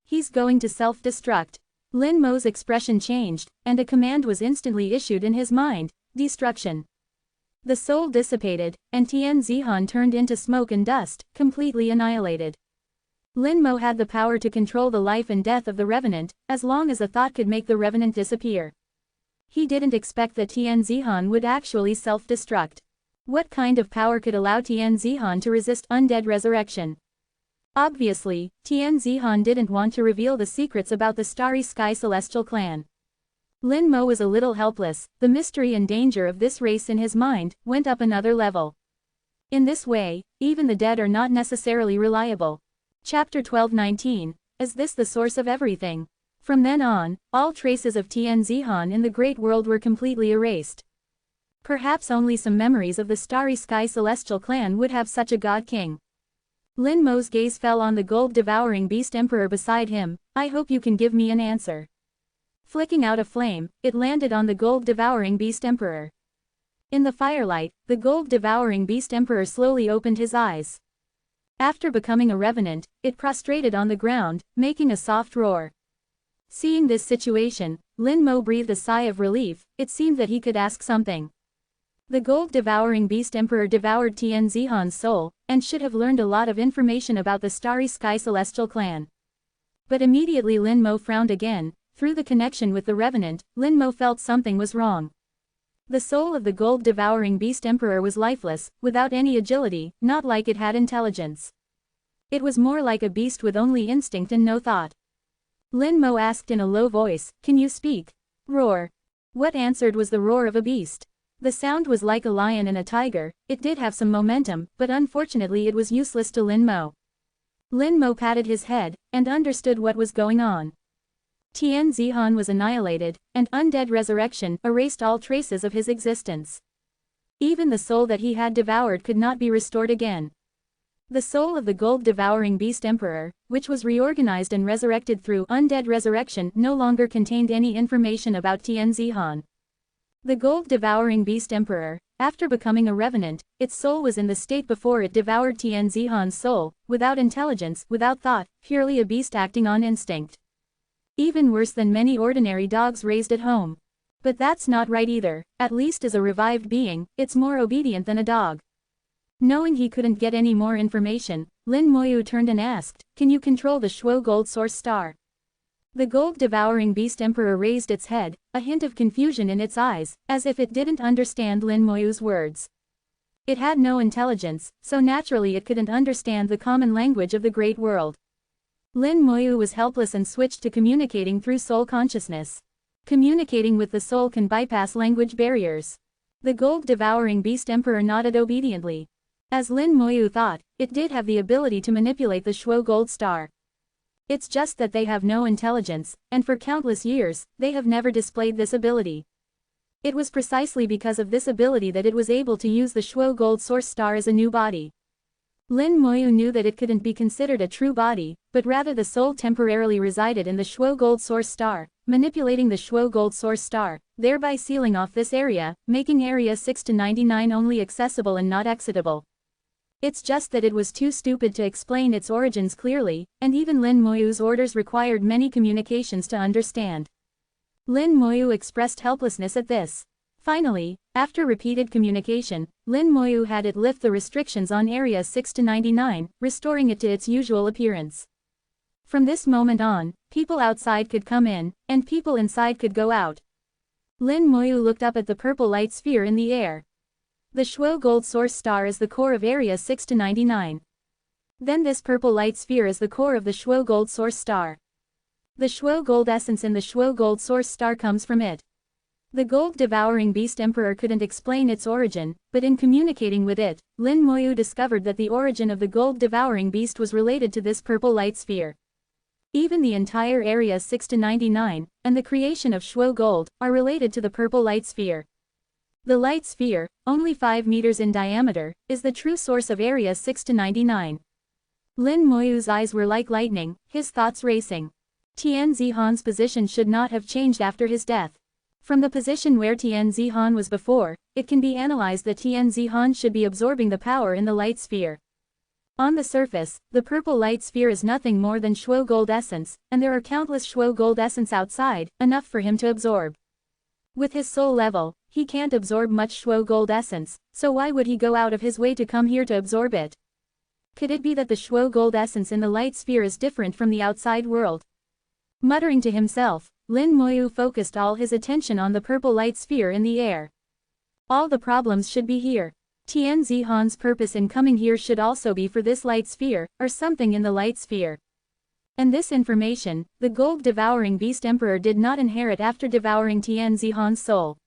He's going to self-destruct. Lin Mo's expression changed, and a command was instantly issued in his mind, destruction. The soul dissipated, and Tian Zihan turned into smoke and dust, completely annihilated. Lin Mo had the power to control the life and death of the Revenant, as long as a thought could make the Revenant disappear. He didn't expect that Tian Zihan would actually self-destruct. What kind of power could allow Tian Zihan to resist undead resurrection? Obviously, Tian Zihan didn't want to reveal the secrets about the Starry Sky Celestial Clan. Lin Mo was a little helpless, the mystery and danger of this race in his mind went up another level. In this way, even the dead are not necessarily reliable. Chapter 12:19, Is this the source of everything? From then on, all traces of Tian Zihan in the Great World were completely erased. Perhaps only some memories of the Starry Sky Celestial Clan would have such a God King. Lin Mo's gaze fell on the gold-devouring beast emperor beside him. I hope you can give me an answer. Flicking out a flame, it landed on the gold-devouring beast emperor. In the firelight, the gold-devouring beast emperor slowly opened his eyes. After becoming a revenant, it prostrated on the ground, making a soft roar. Seeing this situation, Lin Mo breathed a sigh of relief. It seemed that he could ask something. The gold-devouring beast emperor devoured Tian Zihan's soul, and should have learned a lot of information about the Starry Sky Celestial Clan. But immediately Lin Mo frowned again. Through the connection with the Revenant, Lin Mo felt something was wrong. The soul of the gold-devouring beast emperor was lifeless, without any agility, not like it had intelligence. It was more like a beast with only instinct and no thought. Lin Mo asked in a low voice, can you speak? Roar. What answered was the roar of a beast. The sound was like a lion and a tiger. It did have some momentum, but unfortunately it was useless to Lin Mo. Lin Mo patted his head, and understood what was going on. Tian Zihan was annihilated, and undead resurrection erased all traces of his existence. Even the soul that he had devoured could not be restored again. The soul of the gold-devouring beast emperor, which was reorganized and resurrected through undead resurrection, no longer contained any information about Tian Zihan. The gold-devouring beast emperor, after becoming a revenant, its soul was in the state before it devoured Tian Zihan's soul, without intelligence, without thought, purely a beast acting on instinct. Even worse than many ordinary dogs raised at home. But that's not right either. At least as a revived being, it's more obedient than a dog. Knowing he couldn't get any more information, Lin Moyu turned and asked, can you control the Shuo Gold Source Star? The gold-devouring beast emperor raised its head, a hint of confusion in its eyes, as if it didn't understand Lin Moyu's words. It had no intelligence, so naturally it couldn't understand the common language of the great world. Lin Moyu was helpless and switched to communicating through soul consciousness. Communicating with the soul can bypass language barriers. The gold-devouring beast emperor nodded obediently. As Lin Moyu thought, it did have the ability to manipulate the Shuo Gold Star. It's just that they have no intelligence, and for countless years, they have never displayed this ability. It was precisely because of this ability that it was able to use the Shuo Gold Source Star as a new body. Lin Moyu knew that it couldn't be considered a true body, but rather the soul temporarily resided in the Shuo Gold Source Star, manipulating the Shuo Gold Source Star, thereby sealing off this area, making Area 6 to 99 only accessible and not exitable. It's just that it was too stupid to explain its origins clearly, and even Lin Moyu's orders required many communications to understand. Lin Moyu expressed helplessness at this. Finally, after repeated communication, Lin Moyu had it lift the restrictions on Area 6 to 99, restoring it to its usual appearance. From this moment on, people outside could come in, and people inside could go out. Lin Moyu looked up at the purple light sphere in the air. The Shuo Gold Source Star is the core of Area 6 to 99. Then this purple light sphere is the core of the Shuo Gold Source Star. The Shuo Gold essence in the Shuo Gold Source Star comes from it. The gold-devouring beast emperor couldn't explain its origin, but in communicating with it, Lin Moyu discovered that the origin of the gold-devouring beast was related to this purple light sphere. Even the entire Area 6 to 99, and the creation of Shuo Gold, are related to the purple light sphere. The light sphere, only 5 meters in diameter, is the true source of Area 6 to 99. Lin Moyu's eyes were like lightning, his thoughts racing. Tian Zihan's position should not have changed after his death. From the position where Tian Zihan was before, it can be analyzed that Tian Zihan should be absorbing the power in the light sphere. On the surface, the purple light sphere is nothing more than Shuo Gold essence, and there are countless Shuo Gold essence outside, enough for him to absorb. With his soul level, he can't absorb much Shuo Gold essence, so why would he go out of his way to come here to absorb it? Could it be that the Shuo Gold essence in the light sphere is different from the outside world? Muttering to himself, Lin Moyu focused all his attention on the purple light sphere in the air. All the problems should be here. Tian Zihan's purpose in coming here should also be for this light sphere, or something in the light sphere. And this information, the gold-devouring beast emperor did not inherit after devouring Tian Zihan's soul.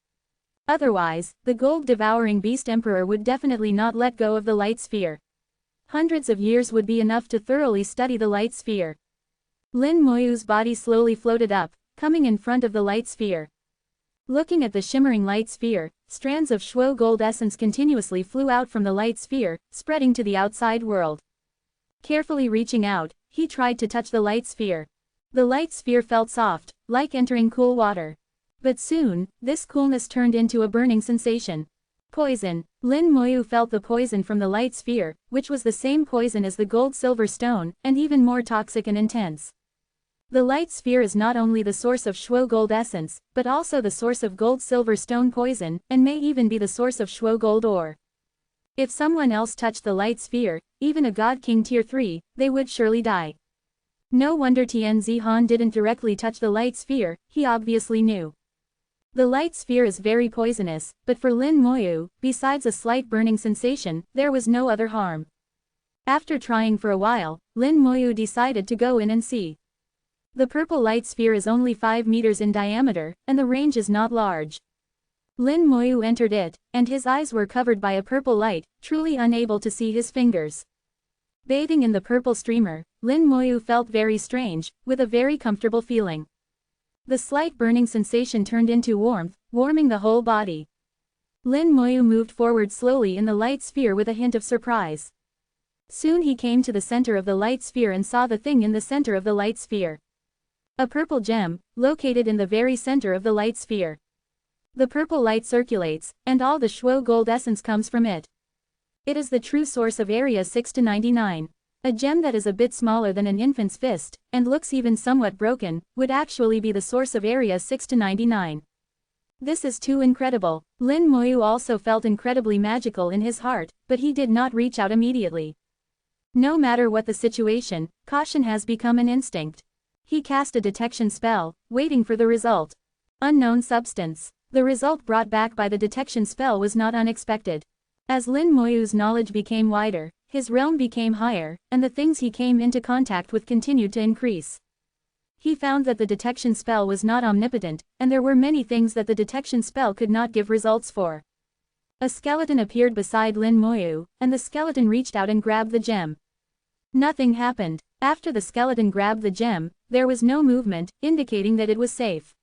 Otherwise, the gold-devouring beast emperor would definitely not let go of the light sphere. Hundreds of years would be enough to thoroughly study the light sphere. Lin Moyu's body slowly floated up, coming in front of the light sphere. Looking at the shimmering light sphere, strands of Shuo Gold essence continuously flew out from the light sphere, spreading to the outside world. Carefully reaching out, he tried to touch the light sphere. The light sphere felt soft, like entering cool water. But soon, this coolness turned into a burning sensation. Poison. Lin Moyu felt the poison from the light sphere, which was the same poison as the gold-silver stone, and even more toxic and intense. The light sphere is not only the source of Shuo Gold essence, but also the source of gold-silver stone poison, and may even be the source of Shuo Gold ore. If someone else touched the light sphere, even a God King Tier 3, they would surely die. No wonder Tian Zihan didn't directly touch the light sphere, he obviously knew. The light sphere is very poisonous, but for Lin Moyu, besides a slight burning sensation, there was no other harm. After trying for a while, Lin Moyu decided to go in and see. The purple light sphere is only 5 meters in diameter, and the range is not large. Lin Moyu entered it, and his eyes were covered by a purple light, truly unable to see his fingers. Bathing in the purple streamer, Lin Moyu felt very strange, with a very comfortable feeling. The slight burning sensation turned into warmth, warming the whole body. Lin Moyu moved forward slowly in the light sphere with a hint of surprise. Soon he came to the center of the light sphere and saw the thing in the center of the light sphere. A purple gem, located in the very center of the light sphere. The purple light circulates, and all the Shuo Gold essence comes from it. It is the true source of Area 6 to 99. A gem that is a bit smaller than an infant's fist, and looks even somewhat broken, would actually be the source of Area 6 to 99. This is too incredible. Lin Moyu also felt incredibly magical in his heart, but he did not reach out immediately. No matter what the situation, caution has become an instinct. He cast a detection spell, waiting for the result. Unknown substance. The result brought back by the detection spell was not unexpected. As Lin Moyu's knowledge became wider, his realm became higher, and the things he came into contact with continued to increase. He found that the detection spell was not omnipotent, and there were many things that the detection spell could not give results for. A skeleton appeared beside Lin Moyu, and the skeleton reached out and grabbed the gem. Nothing happened. After the skeleton grabbed the gem, there was no movement, indicating that it was safe.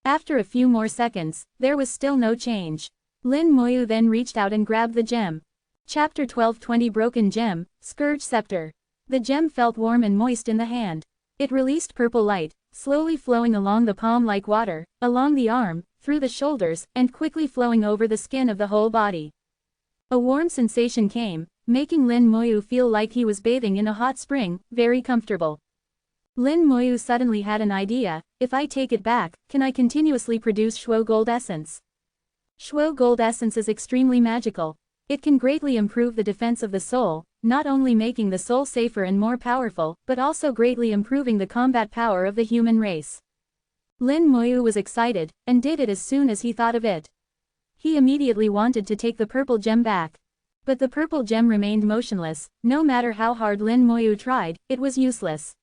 After a few more seconds, there was still no change. Lin Moyu then reached out and grabbed the gem. Chapter 12:20 Broken Gem, Scourge Scepter. The gem felt warm and moist in the hand. It released purple light, slowly flowing along the palm like water, along the arm, through the shoulders, and quickly flowing over the skin of the whole body. A warm sensation came, making Lin Moyu feel like he was bathing in a hot spring, very comfortable. Lin Moyu suddenly had an idea: if I take it back, can I continuously produce Shuo Gold essence? Shuo Gold essence is extremely magical. It can greatly improve the defense of the soul, not only making the soul safer and more powerful, but also greatly improving the combat power of the human race. Lin Moyu was excited, and did it as soon as he thought of it. He immediately wanted to take the purple gem back. But the purple gem remained motionless. No matter how hard Lin Moyu tried, it was useless.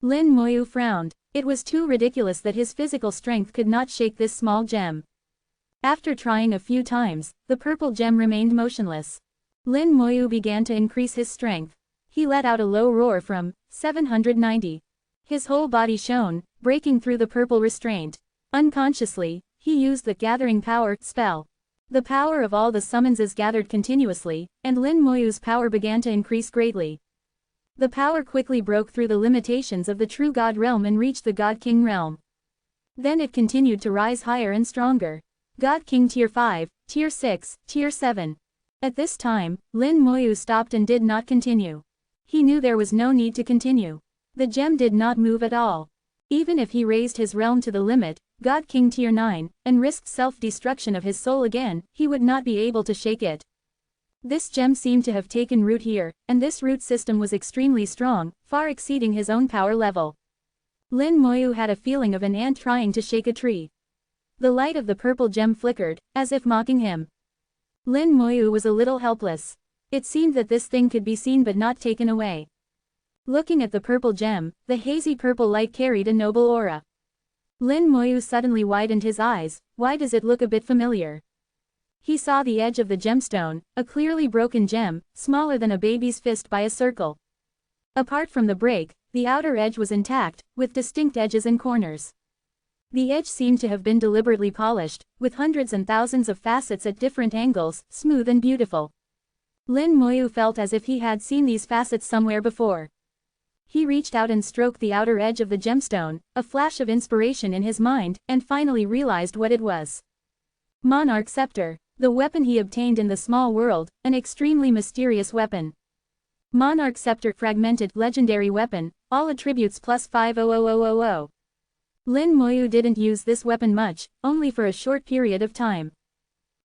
Lin Moyu frowned. It was too ridiculous that his physical strength could not shake this small gem. After trying a few times, the purple gem remained motionless. Lin Moyu began to increase his strength. He let out a low roar from 790. His whole body shone, breaking through the purple restraint. Unconsciously, he used the Gathering Power spell. The power of all the summonses gathered continuously, and Lin Moyu's power began to increase greatly. The power quickly broke through the limitations of the true God realm and reached the God King realm. Then it continued to rise higher and stronger. God King Tier 5, Tier 6, Tier 7. At this time, Lin Moyu stopped and did not continue. He knew there was no need to continue. The gem did not move at all. Even if he raised his realm to the limit, God King Tier 9, and risked self-destruction of his soul again, he would not be able to shake it. This gem seemed to have taken root here, and this root system was extremely strong, far exceeding his own power level. Lin Moyu had a feeling of an ant trying to shake a tree. The light of the purple gem flickered, as if mocking him. Lin Moyu was a little helpless. It seemed that this thing could be seen but not taken away. Looking at the purple gem, the hazy purple light carried a noble aura. Lin Moyu suddenly widened his eyes. Why does it look a bit familiar? He saw the edge of the gemstone, a clearly broken gem, smaller than a baby's fist by a circle. Apart from the break, the outer edge was intact, with distinct edges and corners. The edge seemed to have been deliberately polished, with hundreds and thousands of facets at different angles, smooth and beautiful. Lin Moyu felt as if he had seen these facets somewhere before. He reached out and stroked the outer edge of the gemstone, a flash of inspiration in his mind, and finally realized what it was. Monarch Scepter. The weapon he obtained in the small world, an extremely mysterious weapon. Monarch Scepter fragmented legendary weapon, all attributes plus 50000. Lin Moyu didn't use this weapon much, only for a short period of time.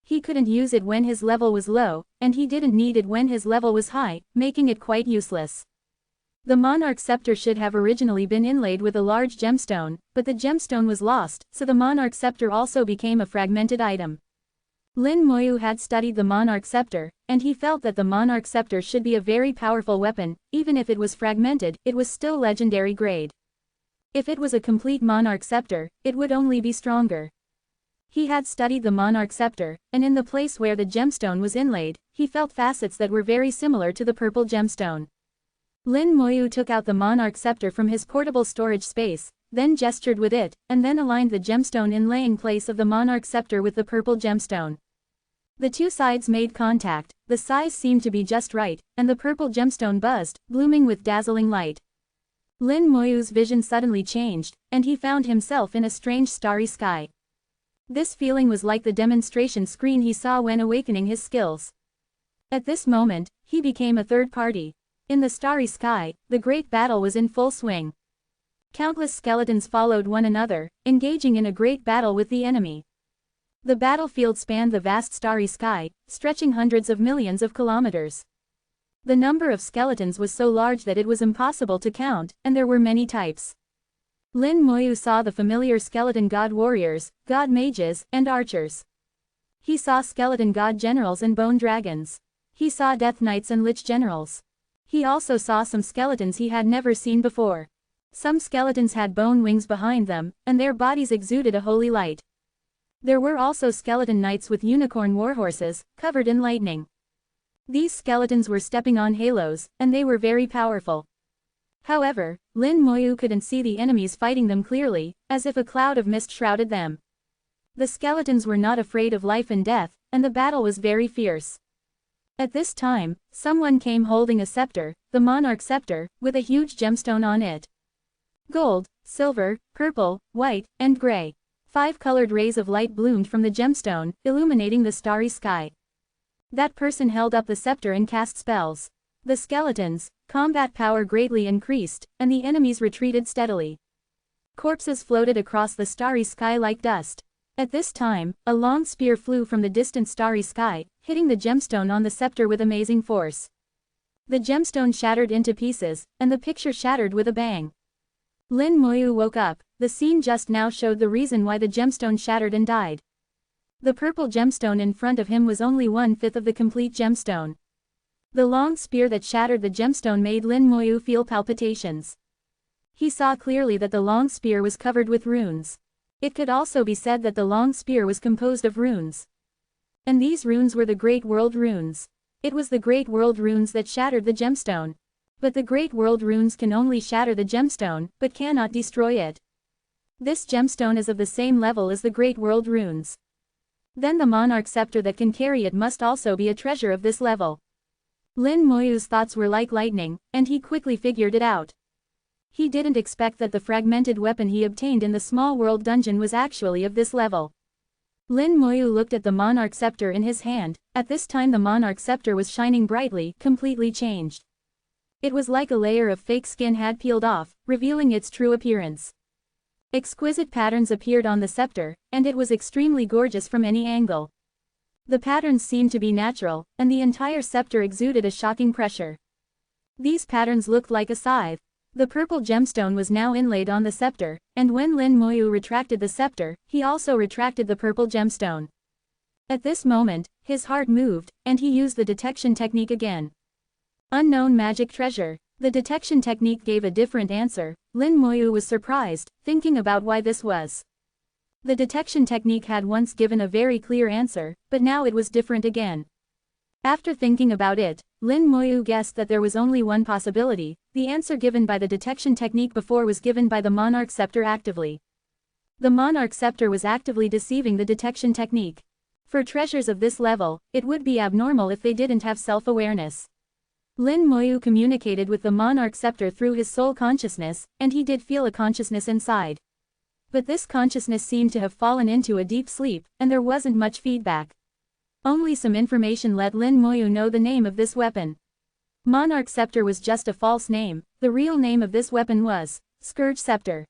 He couldn't use it when his level was low, and he didn't need it when his level was high, making it quite useless. The Monarch Scepter should have originally been inlaid with a large gemstone, but the gemstone was lost, so the Monarch Scepter also became a fragmented item. Lin Moyu had studied the Monarch Scepter, and he felt that the Monarch Scepter should be a very powerful weapon. Even if it was fragmented, it was still legendary grade. If it was a complete Monarch Scepter, it would only be stronger. He had studied the Monarch Scepter, and in the place where the gemstone was inlaid, he felt facets that were very similar to the purple gemstone. Lin Moyu took out the Monarch Scepter from his portable storage space, then gestured with it, and then aligned the gemstone inlaying place of the Monarch Scepter with the purple gemstone. The two sides made contact, the size seemed to be just right, and the purple gemstone buzzed, blooming with dazzling light. Lin Moyu's vision suddenly changed, and he found himself in a strange starry sky. This feeling was like the demonstration screen he saw when awakening his skills. At this moment, he became a third party. In the starry sky, the great battle was in full swing. Countless skeletons followed one another, engaging in a great battle with the enemy. The battlefield spanned the vast starry sky, stretching hundreds of millions of kilometers. The number of skeletons was so large that it was impossible to count, and there were many types. Lin Moyu saw the familiar skeleton god warriors, god mages, and archers. He saw skeleton god generals and bone dragons. He saw death knights and lich generals. He also saw some skeletons he had never seen before. Some skeletons had bone wings behind them, and their bodies exuded a holy light. There were also skeleton knights with unicorn warhorses, covered in lightning. These skeletons were stepping on halos, and they were very powerful. However, Lin Moyu couldn't see the enemies fighting them clearly, as if a cloud of mist shrouded them. The skeletons were not afraid of life and death, and the battle was very fierce. At this time, someone came holding a scepter, the Monarch Scepter, with a huge gemstone on it. Gold, silver, purple, white, and gray. 5 colored rays of light bloomed from the gemstone, illuminating the starry sky. That person held up the scepter and cast spells. The skeletons' combat power greatly increased, and the enemies retreated steadily. Corpses floated across the starry sky like dust. At this time, a long spear flew from the distant starry sky, hitting the gemstone on the scepter with amazing force. The gemstone shattered into pieces, and the picture shattered with a bang. Lin Moyu woke up. The scene just now showed the reason why the gemstone shattered and died. The purple gemstone in front of him was only 1/5 of the complete gemstone. The long spear that shattered the gemstone made Lin Moyu feel palpitations. He saw clearly that the long spear was covered with runes. It could also be said that the long spear was composed of runes. And these runes were the Great World runes. It was the Great World runes that shattered the gemstone. But the Great World runes can only shatter the gemstone, but cannot destroy it. This gemstone is of the same level as the Great World runes. Then the monarch scepter that can carry it must also be a treasure of this level. Lin Moyu's thoughts were like lightning, and he quickly figured it out. He didn't expect that the fragmented weapon he obtained in the small world dungeon was actually of this level. Lin Moyu looked at the monarch scepter in his hand. At this time the monarch scepter was shining brightly, completely changed. It was like a layer of fake skin had peeled off, revealing its true appearance. Exquisite patterns appeared on the scepter, and it was extremely gorgeous from any angle. The patterns seemed to be natural, and the entire scepter exuded a shocking pressure. These patterns looked like a scythe. The purple gemstone was now inlaid on the scepter, and when Lin Moyu retracted the scepter, he also retracted the purple gemstone. At this moment, his heart moved, and he used the detection technique again. Unknown magic treasure. The detection technique gave a different answer. Lin Moyu was surprised, thinking about why this was. The detection technique had once given a very clear answer, but now it was different again. After thinking about it, Lin Moyu guessed that there was only one possibility. The answer given by the detection technique before was given by the monarch scepter actively. The monarch scepter was actively deceiving the detection technique. For treasures of this level, it would be abnormal if they didn't have self-awareness. Lin Moyu communicated with the monarch scepter through his soul consciousness, and he did feel a consciousness inside. But this consciousness seemed to have fallen into a deep sleep, and there wasn't much feedback. Only some information let Lin Moyu know the name of this weapon. Monarch Scepter was just a false name. The real name of this weapon was Scourge Scepter.